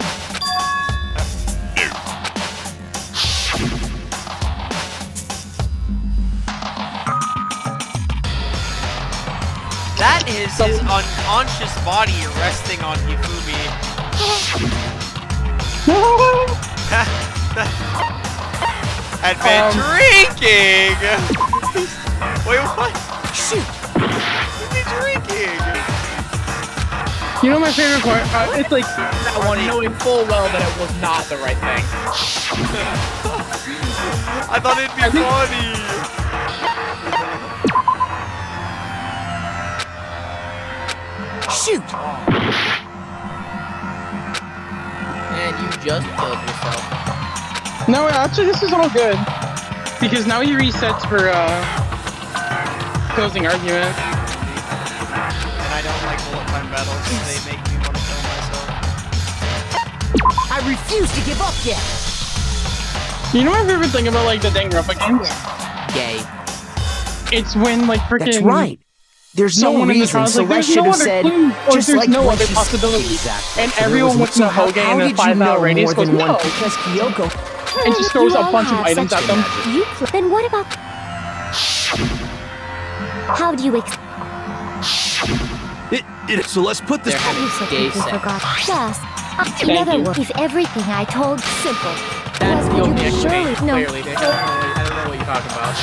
That is his unconscious body resting on Hifumi. Had been drinking! Wait, what? Shoot! He's been drinking! You know my favorite part? It's like... That one knowing full well that it was not the right thing. I thought it'd be funny! Shoot! And you just killed yourself. No, actually this is all good. Because now he resets for closing argument. And I don't like bullet time battles. They make me want to kill myself. I refuse to give up yet! You know my favorite thing about like the Danganronpa games? Gay. It's when like freaking... That's right. There's no reason Celeste should have said, just like no when other she possibility. Exactly. And everyone wants to Hogan how in a did you know 5-hour radius more goes, than one? no. Because Kyoko... And just throws You a all bunch of have items such at them. Then what about... How do you So let's put this... Have you so quickly forgot? Yes. In other words, if everything I told simple. That's the only explanation, no. clearly. I don't know what you're talking about.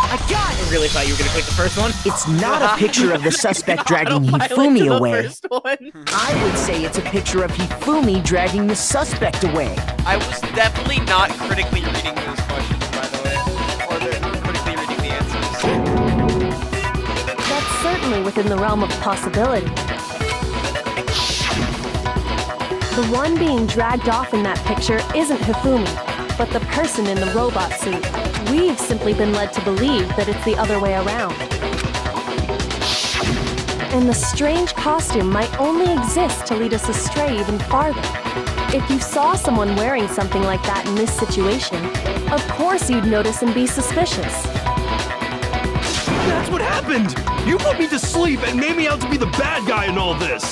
I got it! I really thought you were gonna click the first one. It's not a picture of the suspect dragging Hifumi away. I would say it's a picture of Hifumi dragging the suspect away. I was definitely not critically reading those questions, by the way. Or critically reading the answers. That's certainly within the realm of possibility. The one being dragged off in that picture isn't Hifumi, but the person in the robot suit. We've simply been led to believe that it's the other way around. And the strange costume might only exist to lead us astray even farther. If you saw someone wearing something like that in this situation, of course you'd notice and be suspicious. That's what happened! You put me to sleep and made me out to be the bad guy in all this!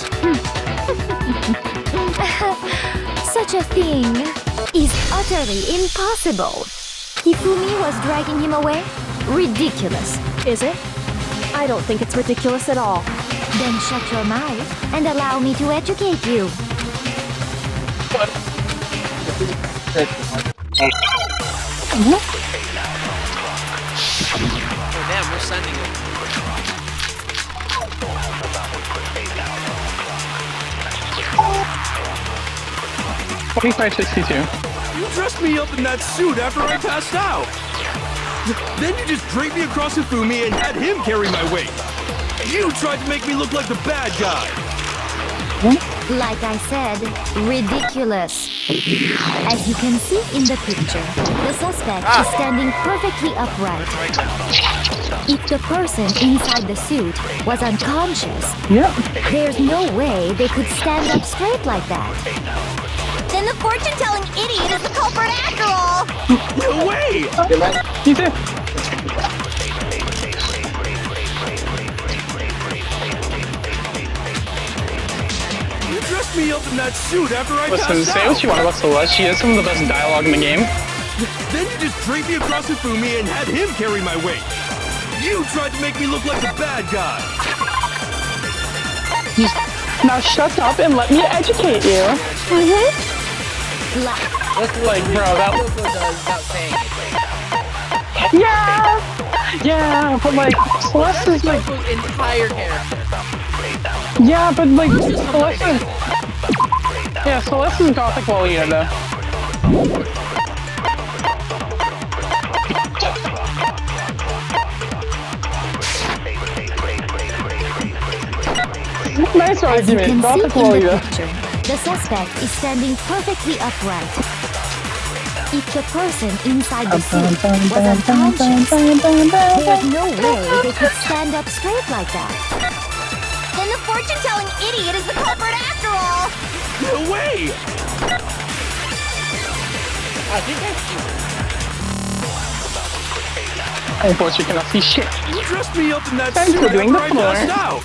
Such a thing is utterly impossible. Hifumi was dragging him away? Ridiculous. Is it? I don't think it's ridiculous at all. Then shut your mouth and allow me to educate you. Oh damn, we're sending it. 2562. You dressed me up in that suit after I passed out! Then you just draped me across Hifumi and had him carry my weight! You tried to make me look like the bad guy! Like I said, ridiculous. As you can see in the picture, the suspect is standing perfectly upright. If the person inside the suit was unconscious, there's no way they could stand up straight like that. Then the fortune-telling idiot is the culprit after all! No way! You too. You dressed me up in that suit after I passed out! Listen, say what you want about Celeste, she has some of the best dialogue in the game. Then you just draped me across Hifumi and had him carry my weight! You tried to make me look like the bad guy! Now shut up and let me educate you. Like, bro, that does without saying it. Yeah, but like, Celeste is like... Yoko's entire character. Yeah, but like, Celeste is... Yeah, Celeste is gothic Lolita, though. Nice argument, gothic Lolita. The suspect is standing perfectly upright. If the person inside the suit was unconscious, there's no way they could stand up straight like that. Then the fortune-telling idiot is the culprit after all! No way! I think I've seen it. Unfortunately, you cannot see shit. You dressed me up in that Thanks suit for doing after the I passed floor. out!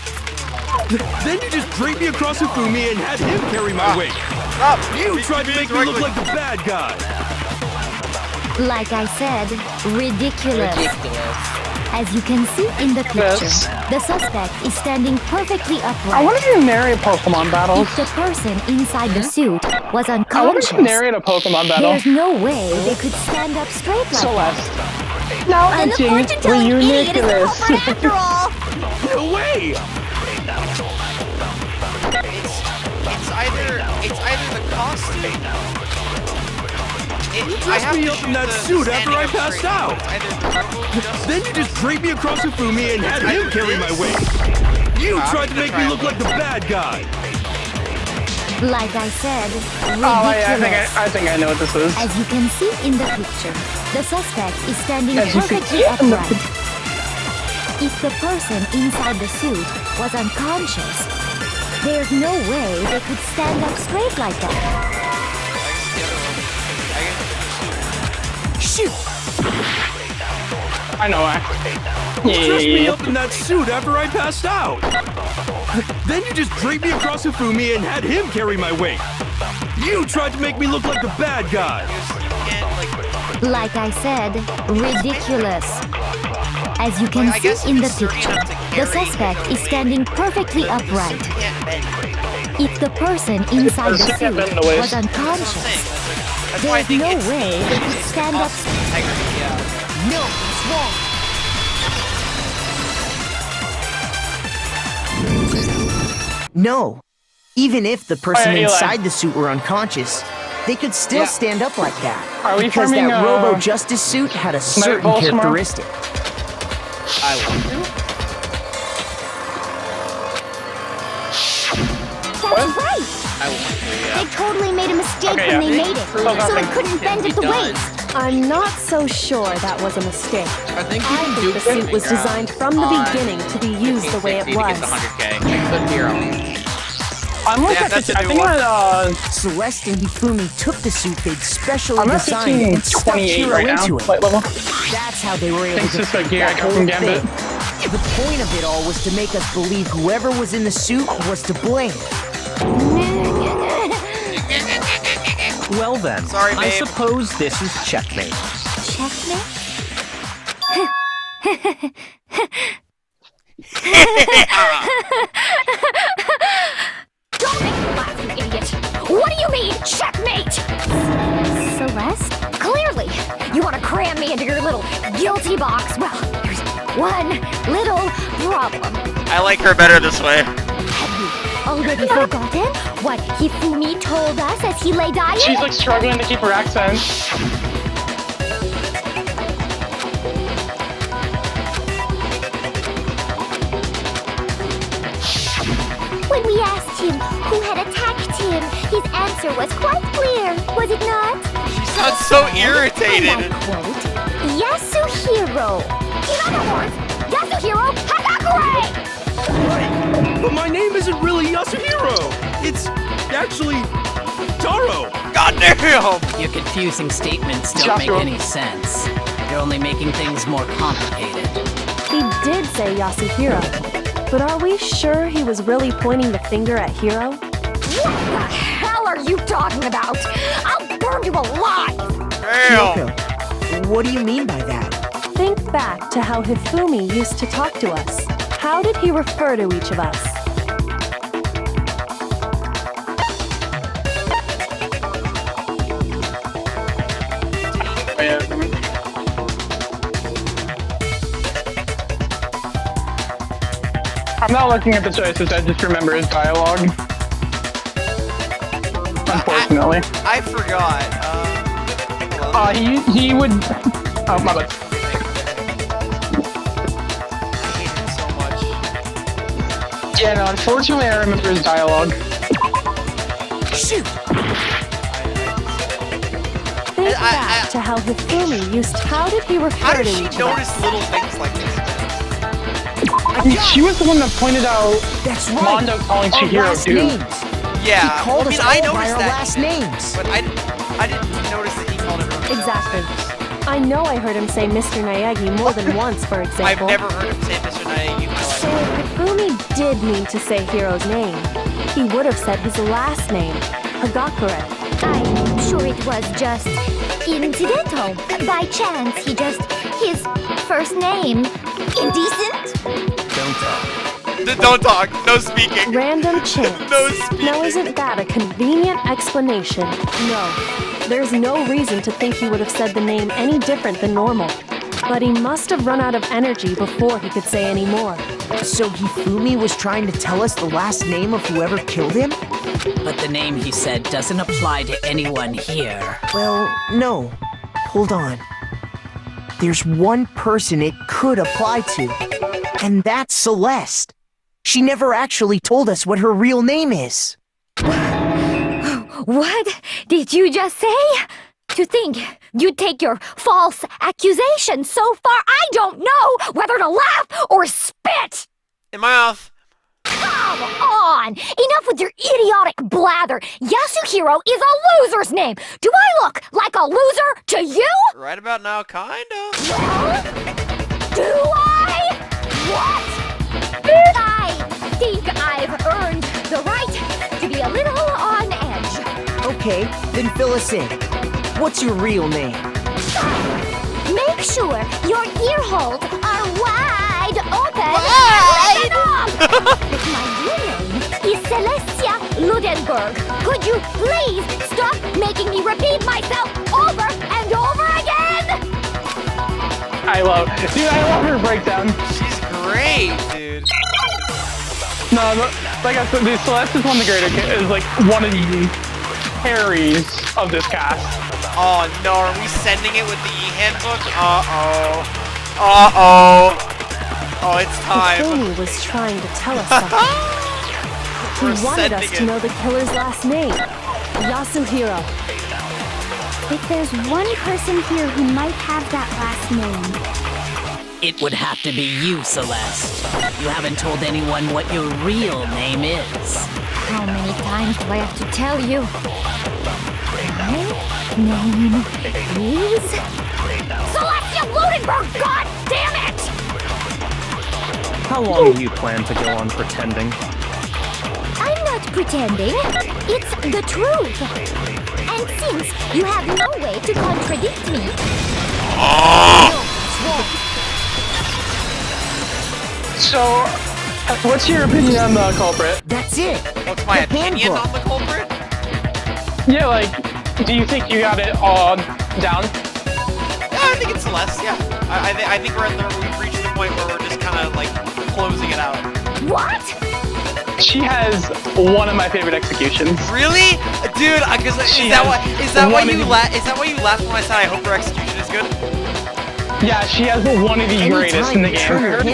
Then you just draped me across Hifumi and had him carry my weight! You tried to make me look like the bad guy! Like I said, ridiculous. As you can see in the picture, the suspect is standing perfectly upright. I want to narrate Pokemon battles. If the person inside the suit was I want unconscious, to narrate a Pokemon battle. there's no way they could stand up straight like Celeste. that. Now And the edging fortune-telling idiot is the ridiculous. culprit after all! No way! It's either the costume. You dressed me up in that suit after I passed out! Then you just draped me across Hifumi and had him carry my weight! You tried to make me look like the bad guy! Like I said, ridiculous. Oh, I think I know what this is. As you can see in the picture, the suspect is standing As you can perfectly see in the upright. If the person inside the suit was unconscious, there's no way they could stand up straight like that. Shoot! I know why. You dressed me up in that suit after I passed out! Then you just draped me across Hifumi and had him carry my weight! You tried to make me look like the bad guy! Like I said, ridiculous. As you can see in the picture, the suspect is standing perfectly upright. If the person inside the suit was unconscious, there's no way they could stand up. No, it's wrong. No. Even if the person Eli. inside the suit were unconscious, they could still stand up like that. Are we because forming that a Robo Justice suit had a certain Balls tomorrow? characteristic. I want to. That's right! I want to, yeah. They totally made a mistake Okay, when yeah. they made it, so it couldn't bend at the waist. I'm not so sure that was a mistake. I think you I can think do the suit was designed from the beginning to be used the way it was. To get the 100K. I could be wrong. I'm like at 15, I think I'm at, Celeste and Hifumi took the suit they'd specially I'm at designed and stuck 28 Hiro right now, into it. flight level. That's how they were able Thanks to to fake gear I that come whole from Gambit. thing. The point of it all was to make us believe whoever was in the suit was to blame. Well then, Sorry, I babe. suppose this is checkmate. Checkmate? Don't make me laugh, you idiot! What do you mean, checkmate? Celeste? Clearly, you want to cram me into your little guilty box. Well, there's one little problem. I like her better this way. Have you already forgotten what Hifumi told us as he lay dying? She's like struggling to keep her accent. When we asked him who had attacked him, his answer was quite clear, was it not? She sounds so irritated. And I quote, Yasuhiro. In other words, Yasuhiro Hagakure! Right, but my name isn't really Yasuhiro. It's actually Taro. Goddamn! Your confusing statements don't make any sense. You're only making things more complicated. He did say Yasuhiro, but are we sure he was really pointing the finger at Hiro? What the hell are you talking about? I'll burn you alive! Damn! Kyoko, what do you mean by that? Think back to how Hifumi used to talk to us. How did he refer to each of us? I'm not looking at the choices, I just remember his dialogue. Unfortunately. I forgot. He would... Oh, my bad. I hate him so much. Yeah, no, unfortunately I remember his dialogue. Shoot! Think back to how Hifumi used. How did he How refer does to she each of us? notice little things like this? I mean, she was the one that pointed out That's right. Mondo calling Our Chihiro last dude. names. Yeah, He called I mean, us I all by noticed our that, last names. but I didn't notice that he called everyone. Exactly. I know I heard him say Mr. Naegi more than once, for I've example. never heard him say Mr. Naegi in my life. So if Hifumi did mean to say Hiro's name, he would have said his last name, Hagakure. I'm sure it was just incidental. By chance, his first name. Indecent? Don't talk. Don't talk. No speaking. Random chance. No speaking. Now isn't that a convenient explanation? No. There's no reason to think he would have said the name any different than normal. But he must have run out of energy before he could say any more. So Hifumi was trying to tell us the last name of whoever killed him? But the name he said doesn't apply to anyone here. Well, no. Hold on. There's one person it could apply to, and that's Celeste. She never actually told us what her real name is. What did you just say? To think you'd take your false accusation so far, I don't know whether to laugh or spit! In my mouth. Come on! Enough with your idiotic blather! Yasuhiro is a loser's name! Do I look like a loser to you? Right about now, kinda. Well, do I? What? I think I've earned the right to be a little on edge. Okay, then fill us in. What's your real name? Make sure your ear holes are wide open. Wide? My real name is Celestia Ludenberg. Could you please stop making me repeat myself over and over again? I love her breakdown. She's great, dude. No, like I said, the Celeste is one of the greater, is like one of the carries of this cast. Oh no, are we sending it with the e-handbook? Uh-oh. Uh-oh. Oh, it's time. Hifumi was trying to tell us something. He wanted us to know the killer's last name, Yasuhiro. If there's one person here who might have that last name, It would have to be you, Celeste. You haven't told anyone what your real name is. How many times do I have to tell you? My name is Celeste Ludenberg! God damn it! How long do you plan to go on pretending? I'm not pretending. It's the truth. And since you have no way to contradict me... So, what's your opinion on the culprit? That's it. What's my opinion on the culprit? Yeah, like, do you think you got it all down? Yeah, I think it's Celeste, yeah. I think we've reached the point where we're just kind of, like, closing it out. What? She has one of my favorite executions. Really? Dude, because is that why you laughed when I said I hope her execution is good? Yeah, she has one of the greatest in the game.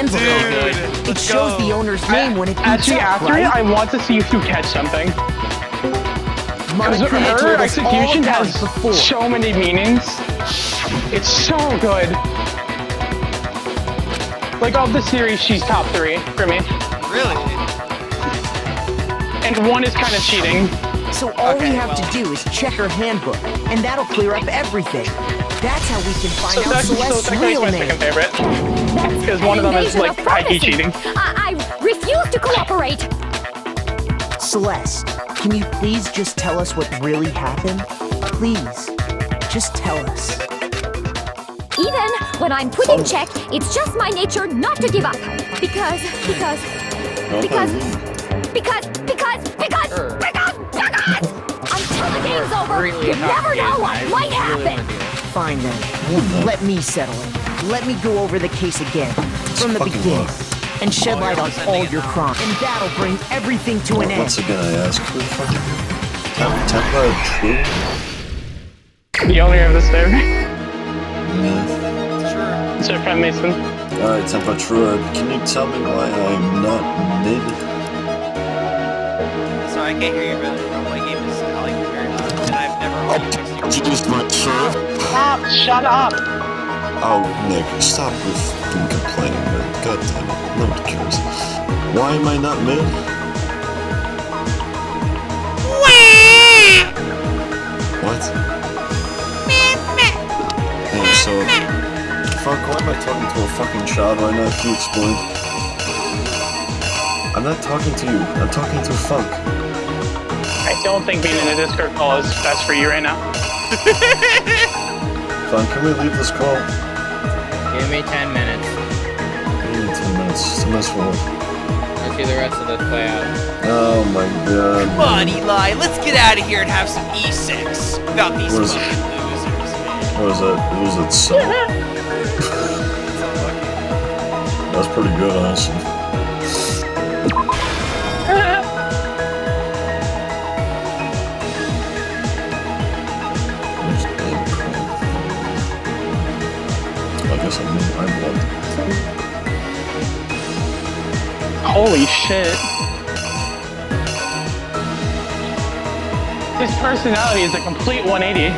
Dude, it shows the owner's name when it beats Actually, up, after right? it, I want to see if you catch something. Because Monica her told us all execution about has it before. so many meanings. It's so good. Like, of the series, she's top 3 for me. Really? And 1 is kind of cheating. So all we have to do is check her handbook, and that'll clear up everything. That's how we can find out Celeste's real my name. second favorite. Because one of them is, like, high-key cheating. I refuse to cooperate! Celeste, can you please just tell us what really happened? Please, just tell us. Even when I'm put in check, it's just my nature not to give up. Because until the game's over, you never know what might happen. Fine then, let me settle it. Let me go over the case again, from the beginning, and shed light on all your crimes. And that'll bring everything to an end. Once again, I ask, who the fuck are you? Tempa True? The owner of the server. Yeah. It's our friend Mason. Alright, Tempa True, can you tell me why I'm not mid? Sorry, I can't hear you, brother. My game is like very loud, and I've never heard you. Just my shirt. Stop! Shut up! Oh, Nick, stop with complaining, man. God damn it, no one cares. Why am I not mid? What? Hey, so... Fuck, why am I talking to a fucking child right now? Can you explain? I'm not talking to you, I'm talking to Funk. I don't think being in a Discord call is best for you right now. Funk, can we leave this call? Give me 10 minutes. Give me 10 minutes. 10 minutes for what? Let's see the rest of this play out. Oh my god. Come on, Eli, let's get out of here and have some E6 about these What is fucking it? losers, man. What is that? It was it so? That's pretty good, honestly. I guess I'm blood. Holy shit. His personality is a complete 180.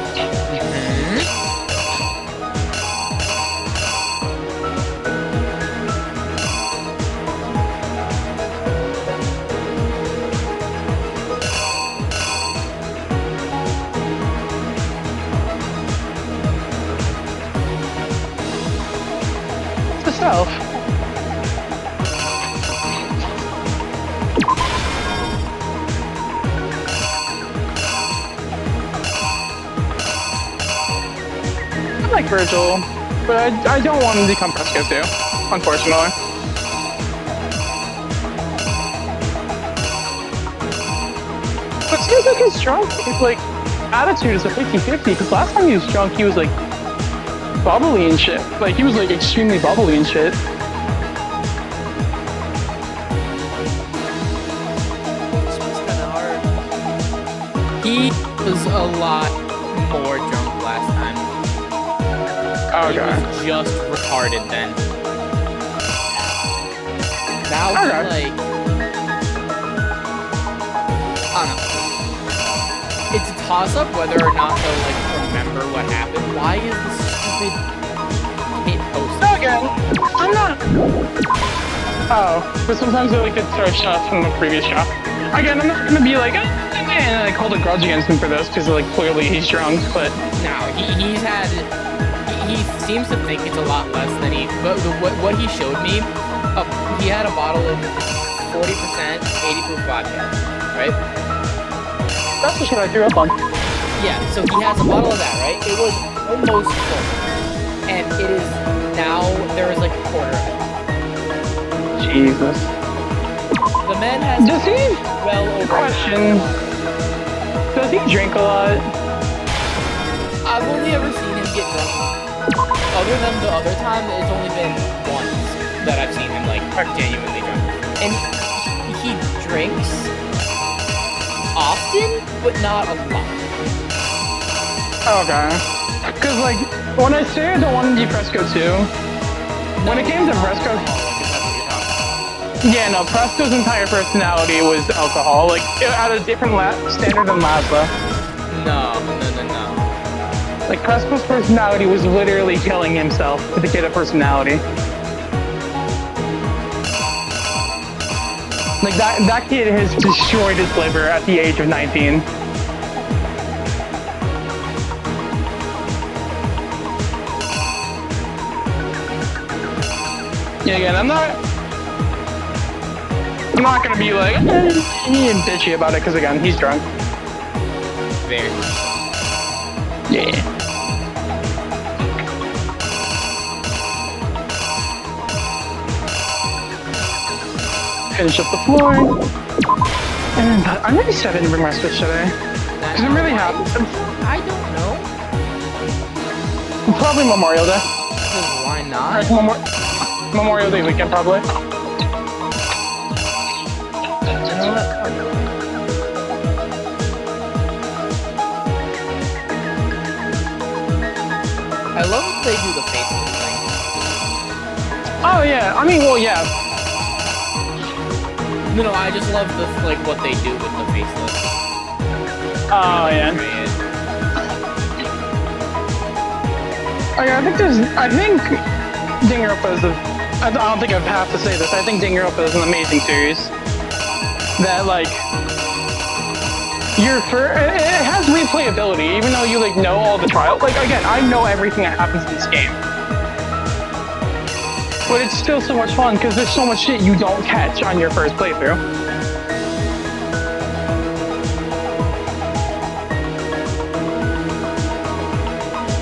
Self. I like Virgil, but I don't want him to become Fresco too, unfortunately. But it seems like he's drunk. His like attitude is a 50-50, because last time he was drunk, he was like bubbly and shit. Like, he was like extremely bubbly and shit. He was a lot more drunk last time. Oh, he God. was just retarded then. Now he's like... I don't know. It's a toss-up whether or not they'll, like, remember what happened. Why is this stupid hit posted? Again, I'm not... Oh, but sometimes they like to throw stuff from the previous shot. Again, I'm not gonna be like, oh, man, like hold a grudge against him for this because like clearly he's drunk, but no, he seems to think it's a lot less than he. But what he showed me, he had a bottle of 40% 80 proof vodka, right? That's the shit I threw up on. Yeah, so he has a bottle of that, right? It was almost full, and it is now there is like a quarter of it. Jesus. The man has well over. Question. Does he drink a lot? I've only ever seen him get drunk. Other than the other time, it's only been once that I've seen him like genuinely drunk. And he drinks often, but not a lot. Okay. Cause like when I say I don't want to be Fresco too, when it came to Fresco. Yeah, no, Presto's entire personality was alcohol, like, at a different standard than Laszlo. No. Like, Presto's personality was literally killing himself to get a personality. Like, that kid has destroyed his liver at the age of 19. Yeah, again, I'm not gonna be like, bitchy about it, because again, he's drunk. Very. Yeah. Finish up the floor. And I'm really sad I didn't bring my Switch today. Because I'm really happy. I don't know. Probably Memorial Day. Why not? Memorial Day weekend, probably. I love that they do the faceless thing. Oh yeah, I mean, well, yeah. No, I just love the what they do with the faceless. Oh yeah. Okay, I think Danganronpa is I don't think I have to say this. I think Danganronpa is an amazing series. That like. It has replayability, even though you like know all the trials. Like again, I know everything that happens in this game, but it's still so much fun because there's so much shit you don't catch on your first playthrough.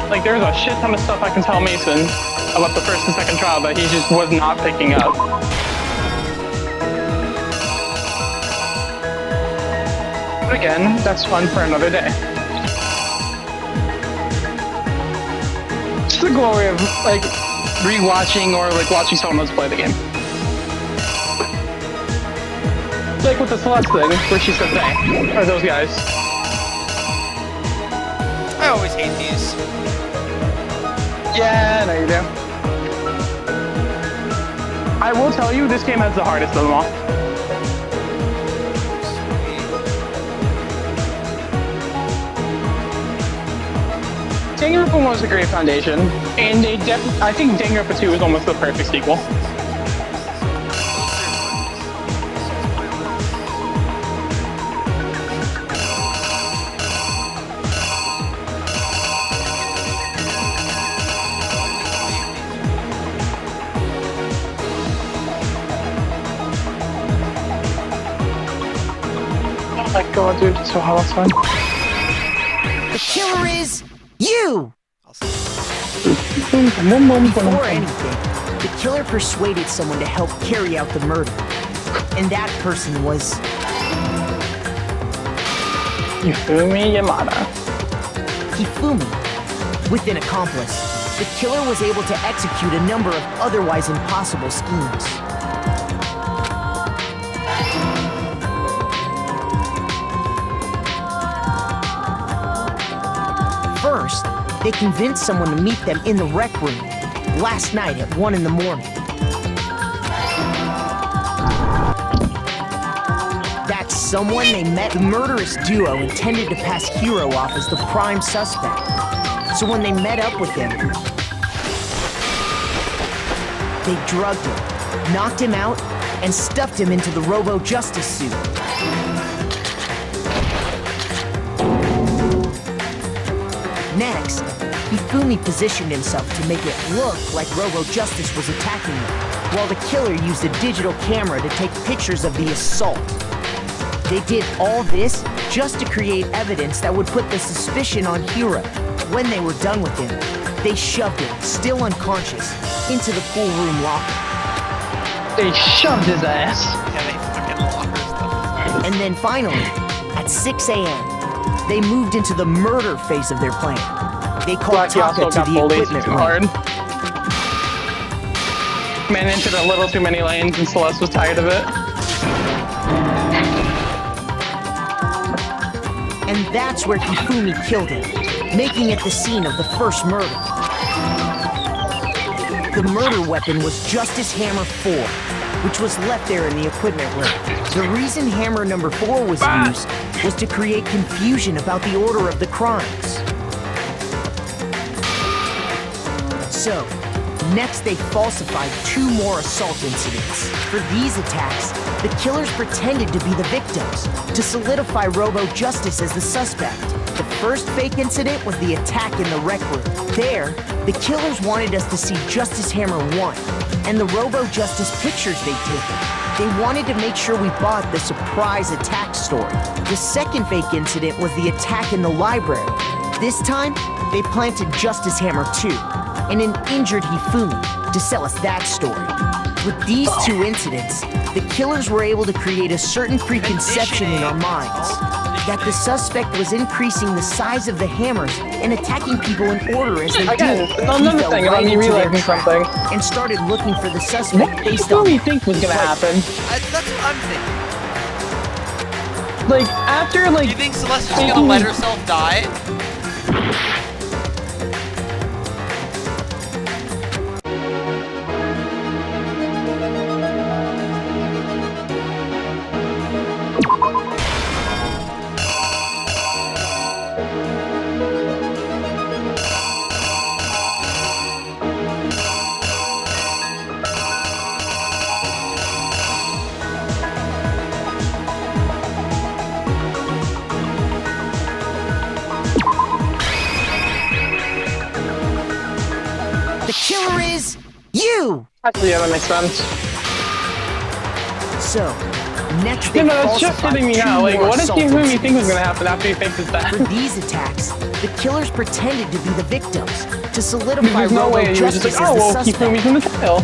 Like there's a shit ton of stuff I can tell Mason about the first and second trial that he just was not picking up. Again, that's fun for another day. It's the glory of like rewatching or like watching someone else play the game. Like with the Celeste thing, where she said they, or those guys. I always hate these. Yeah, no you do. I will tell you, this game has the hardest of them all. Danganronpa was a great foundation, and I think Danganronpa 2 is almost the perfect sequel. Oh my god, dude, it's so hot outside. The killer is you! Before anything, the killer persuaded someone to help carry out the murder. And that person was... Hifumi Yamada. Hifumi. With an accomplice, the killer was able to execute a number of otherwise impossible schemes. First, they convinced someone to meet them in the rec room last night at 1 in the morning. That someone they met, the murderous duo intended to pass Hiro off as the prime suspect. So when they met up with him, they drugged him, knocked him out, and stuffed him into the Robo Justice suit. Next, Hifumi positioned himself to make it look like Robo Justice was attacking them, while the killer used a digital camera to take pictures of the assault. They did all this just to create evidence that would put the suspicion on Hiro. When they were done with him, they shoved him, still unconscious, into the pool room locker. They shoved his ass. Yeah, they fucking lockers them. And then finally, at 6 a.m., they moved into the murder phase of their plan. They called Taka to the equipment room. Man entered a little too many lanes and Celeste was tired of it. And that's where Hifumi killed him, making it the scene of the first murder. The murder weapon was Justice Hammer 4, which was left there in the equipment room. The reason Hammer number 4 was used was to create confusion about the order of the crimes. So, next they falsified 2 more assault incidents. For these attacks, the killers pretended to be the victims, to solidify Robo Justice as the suspect. The first fake incident was the attack in the rec room. There, the killers wanted us to see Justice Hammer 1, and the Robo Justice pictures they'd taken. They wanted to make sure we bought the surprise attack story. The second fake incident was the attack in the library. This time, they planted Justice Hammer 2 and an injured Hifumi to sell us that story. With these 2 incidents, the killers were able to create a certain preconception in our minds that the suspect was increasing the size of the hammers and attacking people in order as they Again, do. another thing about me realizing something. And started looking for the suspect based What on do you think was gonna happen? That's what I'm thinking. Like, after, like... Do you think Celeste is gonna let herself die? the killer is you! Actually, yeah, that makes sense. So, next Yeah, they no, it's just falsified hitting me 2 now. Like, more what does assault Hifumi think was incidents. gonna happen after he faked his death? For these attacks, the killers pretended to be the victims to solidify There's no Robo way he was Justice just like, as oh, the well, suspect. Hifumi's in the trial.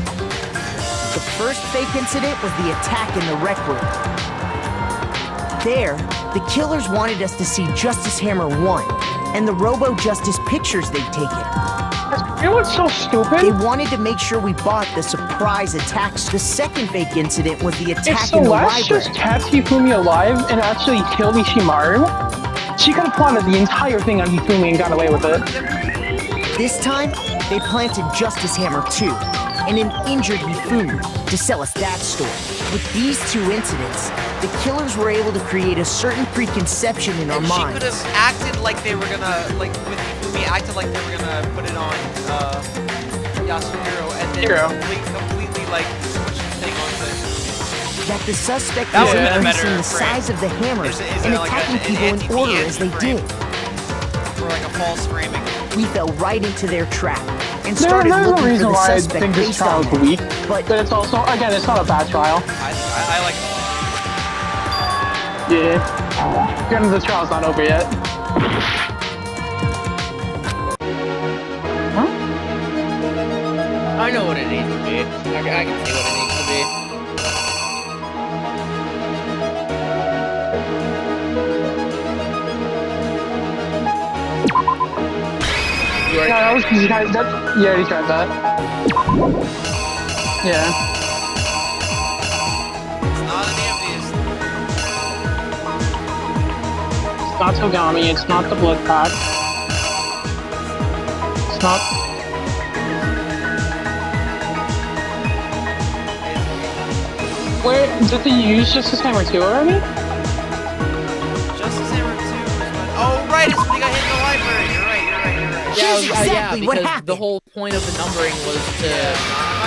The first fake incident was the attack in the rec room. There, the killers wanted us to see Justice Hammer 1 and the Robo Justice pictures they'd taken. You know what's so stupid? They wanted to make sure we bought the surprise attacks. The second fake incident was the If attack in the Celeste library. just kept Hifumi alive and actually killed Ishimaru, she could have plotted the entire thing on Hifumi and got away with it. This time, they planted Justice Hammer 2 and an injured Hifumi to sell us that story. With these 2 incidents, the killers were able to create a certain preconception in our She minds. could have acted like they were gonna, like, with Hifumi, acted like they were gonna put it on, Yasuhiro, and then completely, like, switch the thing on the... That the suspect That was would've been a increasing better the frame. size of the hammers Is and there like attacking people in order as they did. Or like a false framing. We fell right into their trap and There's started no looking reason for the why I suspect think this based trial on is that. weak, but it's also, again, it's not a bad trial. I like it a lot. Yeah. Granted, the trial's not over yet. I know what it needs to be. I can see what it needs to be. You already Yeah, that was because you guys, you already tried that. Yeah. It's not any of these. It's not Togami, it's not the Blood Pack. It's not... Where, did they use Justice Hammer 2 already? Justice Hammer 2 was when... Oh, right, it's when he got hit in the library. You're right. Here's Yeah, exactly what because happened. the whole point of the numbering was to I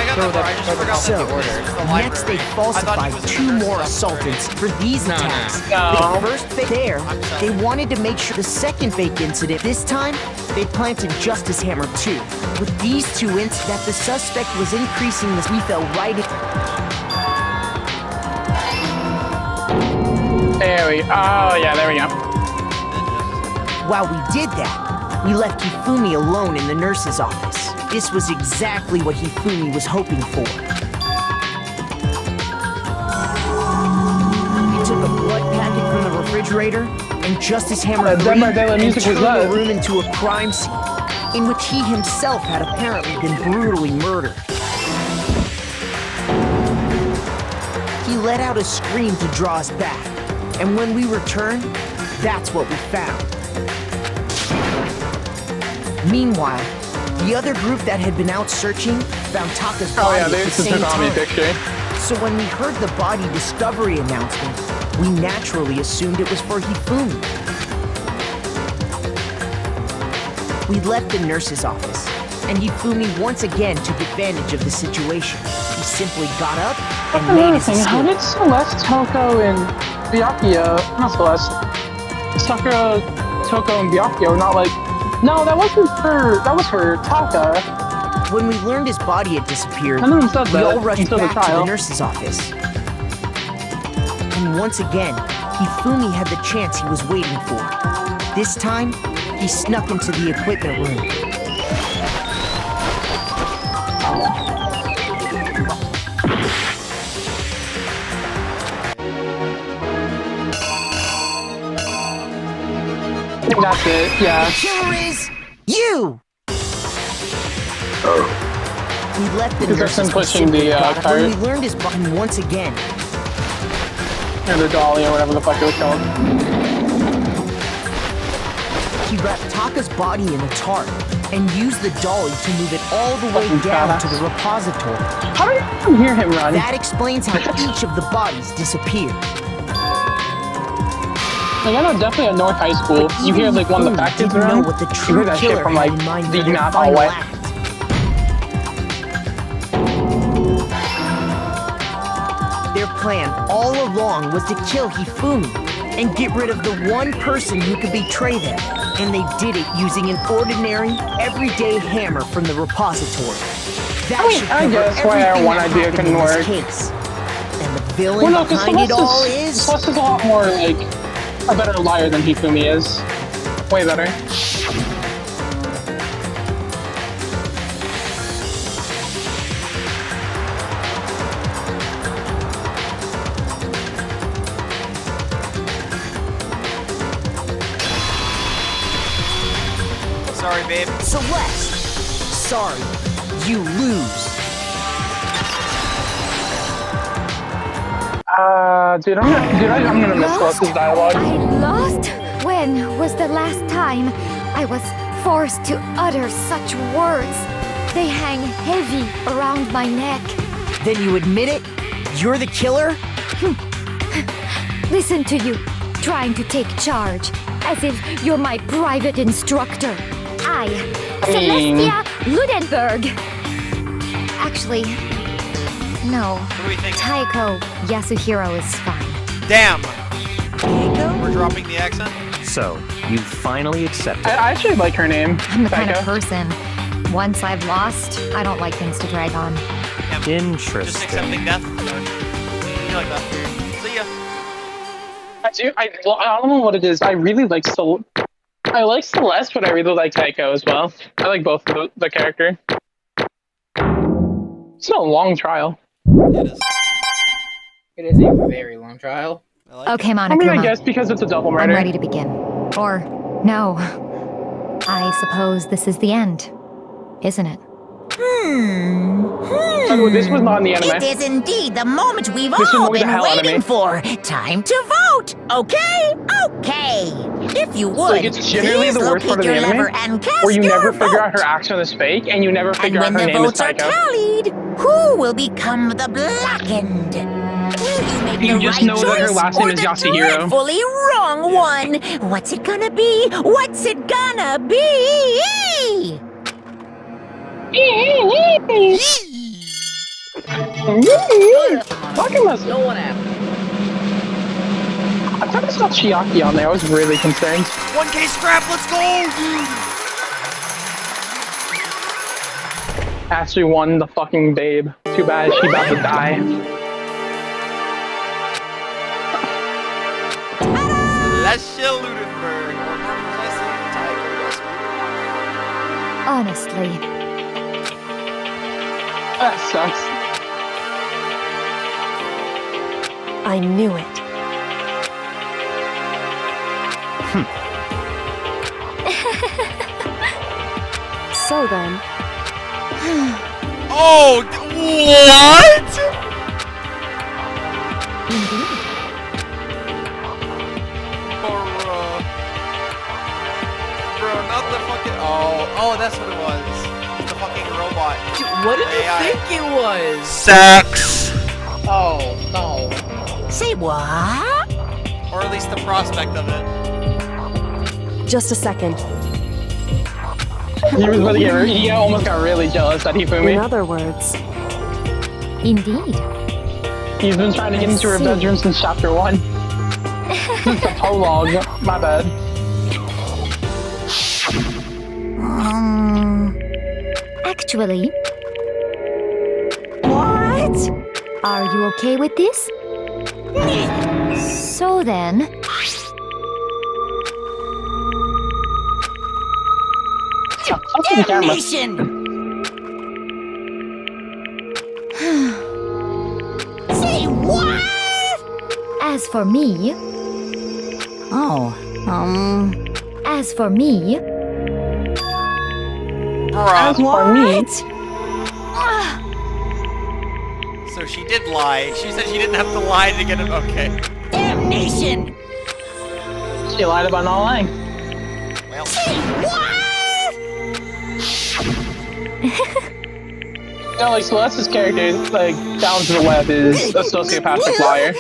got throw that part, I just throw forgot So, what the order. next they falsified 2 more assaultants for these No, no. attacks. No. The first fake there, they wanted to make sure the second fake incident, this time, They planted Justice Hammer too. With these two ints that the suspect was increasing this, we fell right in. There we go. Oh, yeah, there we go. While we did that, we left Hifumi alone in the nurse's office. This was exactly what Hifumi was hoping for. We took a blood packet from the refrigerator, and Justice Hammer turned the room into a crime scene, in which he himself had apparently been brutally murdered. He let out a scream to draw us back, and when we returned, that's what we found. Meanwhile, the other group that had been out searching found Taka's body at the same time. So when we heard the body discovery announcement, we naturally assumed it was for Hifumi. We left the nurse's office, and Hifumi once again took advantage of the situation. He simply got up and made his escape. How did Celeste, Toko, and Byakuya, not Celeste, Sakura, Toko, and Byakuya were not like, no, that wasn't for, that was for Taka. When we learned his body had disappeared, None of them said we that all rushed until the back to trial. the nurse's office. And once again, Hifumi had the chance he was waiting for. This time, he snuck into the equipment room. I think that's it, yeah. The killer is you! We left the Because nurse's that's him pushing the when cart. we learned his body once again. Or the dolly or whatever the fuck it was called. He wrapped Taka's body in a tarp and used the dolly to move it all the way down to the repository. How did you hear him run? That explains how each of the bodies disappeared. Like, I know definitely at North High School, you hear like one of the fat kids know around. what the You true hear that shit killer from had like in mind the for their not final hallway. act. Their plan all along was to kill Hifumi and get rid of the one person who could betray them. And they did it using an ordinary, everyday hammer from the repository. That should I cover guess why everything one that idea happened couldn't in this work. case. And the villain behind it all is... Celeste is a lot more like a better liar than Hifumi is. Way better. Sorry, babe. Celeste! Sorry, you lose. Dude, I'm gonna miss Celeste's dialogue. I lost? When was the last time I was forced to utter such words? They hang heavy around my neck. Then you admit it? You're the killer? Listen to you, trying to take charge, as if you're my private instructor. Celestia Ludenberg. Actually, no. What do we think? Taiko Yasuhiro is fine. Damn! We're dropping the accent? So, you finally accepted. I actually like her name. I'm the kind of person, once I've lost, I don't like things to drag on. Yeah, Interesting. just accepting death? You like that? See ya. I don't know what it is. I really like I like Celeste, but I really like Taiko as well. I like both of the character. It's not a long trial. It is a very long trial. Okay, Monokuma. I mean, I guess because it's a double murder. I'm ready to begin. Or, no. I suppose this is the end, isn't it? Oh, this was not in the anime. It is indeed the moment we've This is all only the been hell waiting anime. for. Time to vote, okay? Okay. If you would, Like, it's generally please the worst part locate of the your anime, lever and cast where you your never vote. figure out her accent is fake, and you never figure out And her when the name is votes are Taiko. tallied, who will become the blackened? Will you make You the just right know that her choice last name or is the Yasuhiro. dreadfully wrong one? What's it gonna be? What's it gonna be? No one asked. I thought I saw Chiaki on there. I was really concerned. 1K scrap, let's go! Actually won the fucking babe. Too bad she about to die. Celestial Ludenberg. Honestly. That sucks. I knew it. So then. Oh, what? Indeed. Bro, not the fucking. Oh, that's what it was. The fucking robot. Dude, what did you think it was? Sex. Oh no. Say what? Or at least the prospect of it. Just a second. He was about to get. He almost got really jealous that he put me. In other words. Indeed. He's been trying to get into her bedroom since chapter 1. Since the prologue. My bad. Actually. What? Are you okay with this? So then. Damnation! Say what? As for me. As for me. Bruh. As for me. So she did lie. She said she didn't have to lie to get him. Okay. Damnation! She lied about not lying. Well. Say what? You know, like Celeste's character, like down to the web, is a sociopathic liar.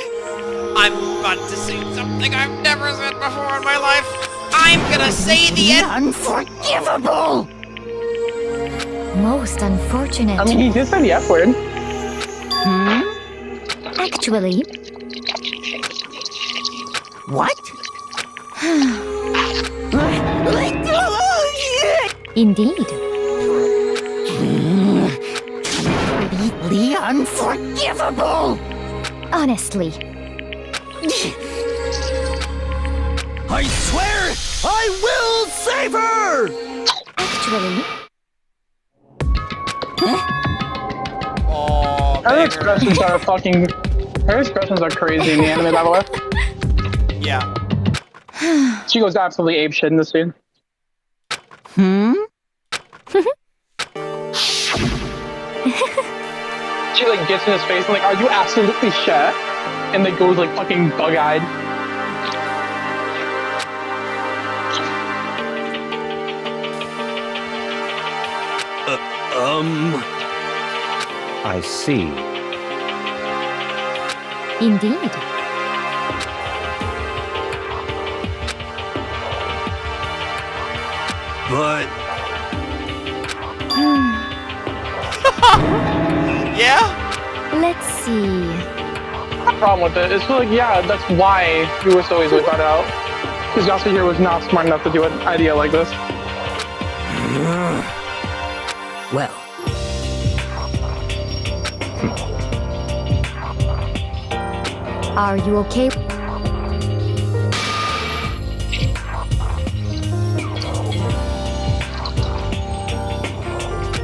I'm about to say something I've never said before in my life. I'm gonna say the end. Unforgivable! Most unfortunate. I mean, he did say the F word. Actually. What? Indeed. Completely unforgivable! Honestly. I swear I will save her! Actually. Oh, Her expressions are fucking. Her expressions are crazy in the anime, by the way. Yeah. She goes absolutely apeshit in this scene. She like gets in his face and like, are you absolutely shit? And then goes like fucking bug-eyed. I see. Indeed. But... Yeah? Let's see. No problem with it. It's like, yeah, that's why we were so easily brought out. Because Yasuhiro was not smart enough to do an idea like this. Well. Are you okay?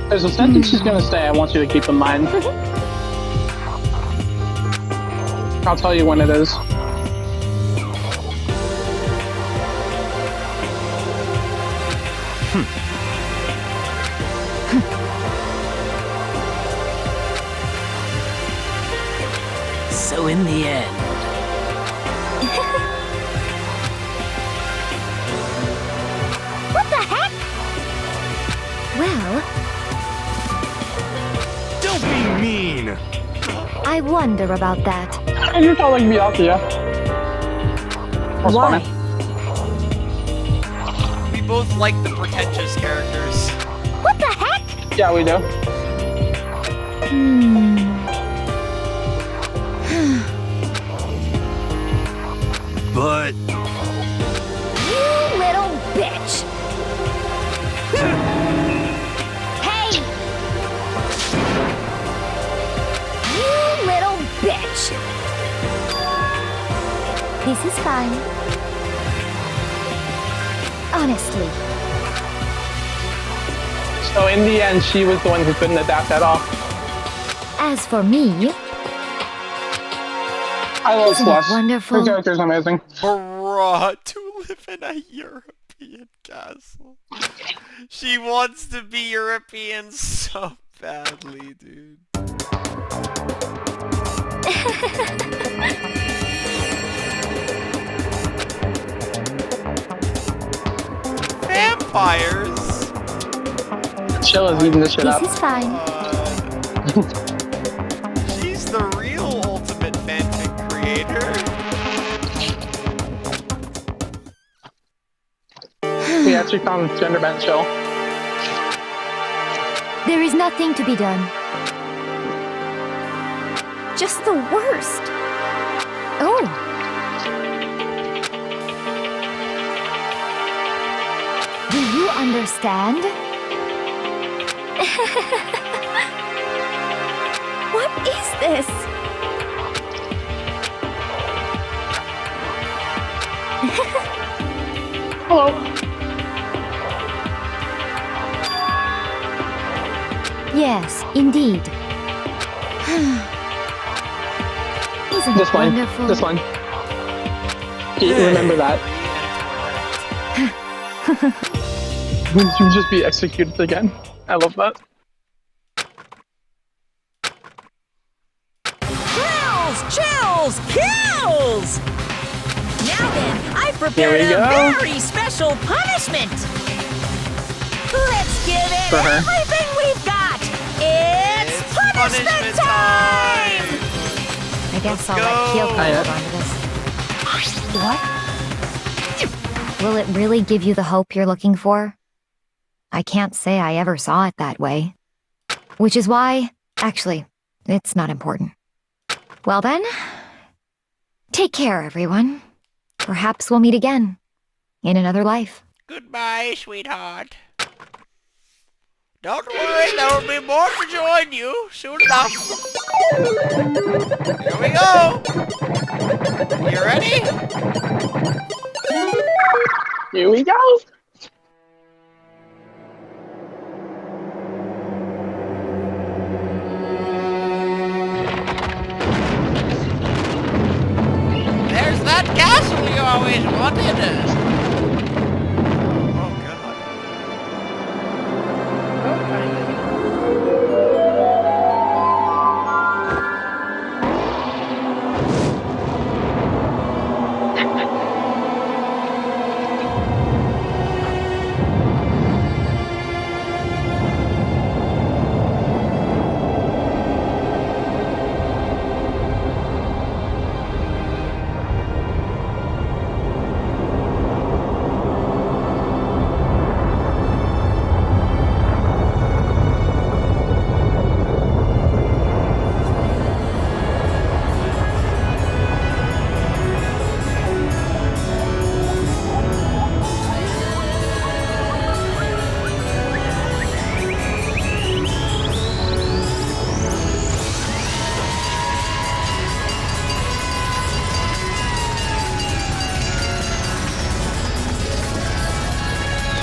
There's a sentence she's gonna say I want you to keep in mind. I'll tell you when it is. So in the end. What the heck? Well. Don't be mean! I wonder about that. And you're calling me out, yeah. Why? We both like the pretentious characters. What the heck? Yeah, we do. But... You little bitch! Hey! This is fine. Honestly. So in the end, she was the one who couldn't adapt at all. As for me, I love isn't it Celeste. wonderful? Her character's amazing. Bruh, to live in a European castle. She wants to be European so badly, dude. Vampires? Chill is eating this shit up. This is fine. She's the real ultimate fanfic creator. We actually found gender bent chill. There is nothing to be done. Just the worst. Oh. Do you understand? What is this? Hello. Yes, indeed. Isn't This it one. wonderful? This one. Remember that. You just be executed again. I love that. Chills! Kills! Now then, I've prepared Here we a go. very special punishment! Let's give it For her. everything we've got! It's punishment time! I guess I'll let Kyoko hold on to this. What? Will it really give you the hope you're looking for? I can't say I ever saw it that way. Which is why, actually, it's not important. Well then, take care, everyone. Perhaps we'll meet again, in another life. Goodbye, sweetheart. Don't worry, there will be more to join you soon enough. Here we go. You ready? Here we go. There's that castle you always wanted.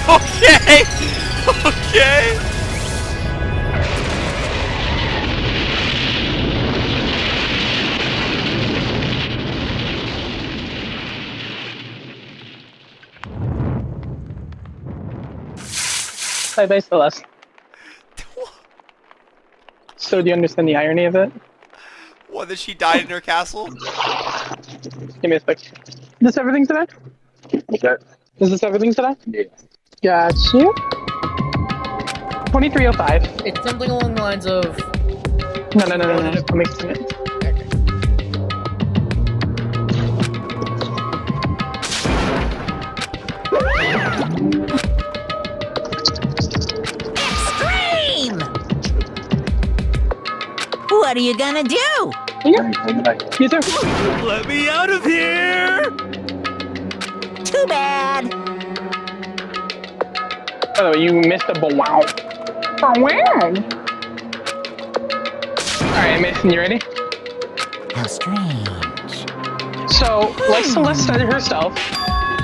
Okay! Okay! Bye-bye, Celeste. So do you understand the irony of it? What, that she died in her castle? Give me a sec. Is this everything today? Okay. Is this everything today? Yeah. Got you. 2305. It's something along the lines of... No. I'm mixing it. Extreme! What are you gonna do? You too. Let me out of here! Too bad. By the way, you missed a wow. Alright, Mason, you ready? How strange. So, like Celeste said herself,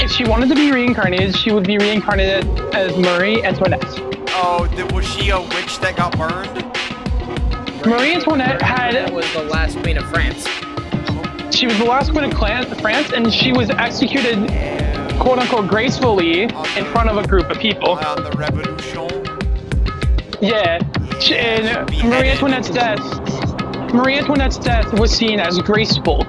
if she wanted to be reincarnated, she would be reincarnated as Marie Antoinette. Oh, was she a witch that got burned? Marie Antoinette was the last queen of France. She was the last queen of France, and she was executed, quote unquote, gracefully in front of a group of people. On the Revolution. Yeah, and Marie Antoinette's death was seen as graceful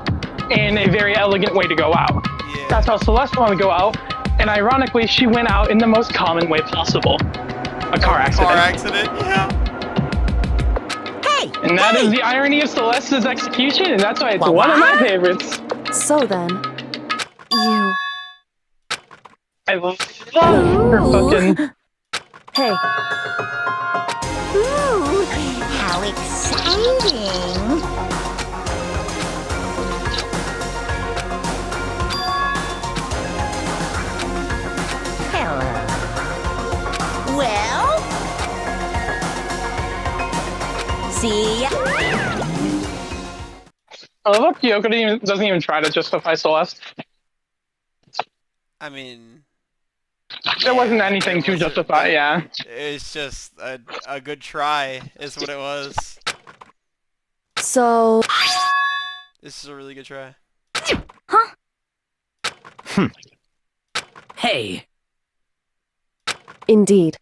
and a very elegant way to go out. Yeah. That's how Celeste wanted to go out, and ironically, she went out in the most common way possible. A car accident. Car accident, yeah. And that is the irony of Celeste's execution, and that's why it's one of my favorites. So then, you... I love her fucking... Hey. Ooh, how exciting! Hello. Well? See ya. I love how Kyoko doesn't even try to justify Celeste. I mean... There wasn't anything to justify, yeah. It's just a good try, is what it was. So... This is a really good try. Huh? Hey. Indeed.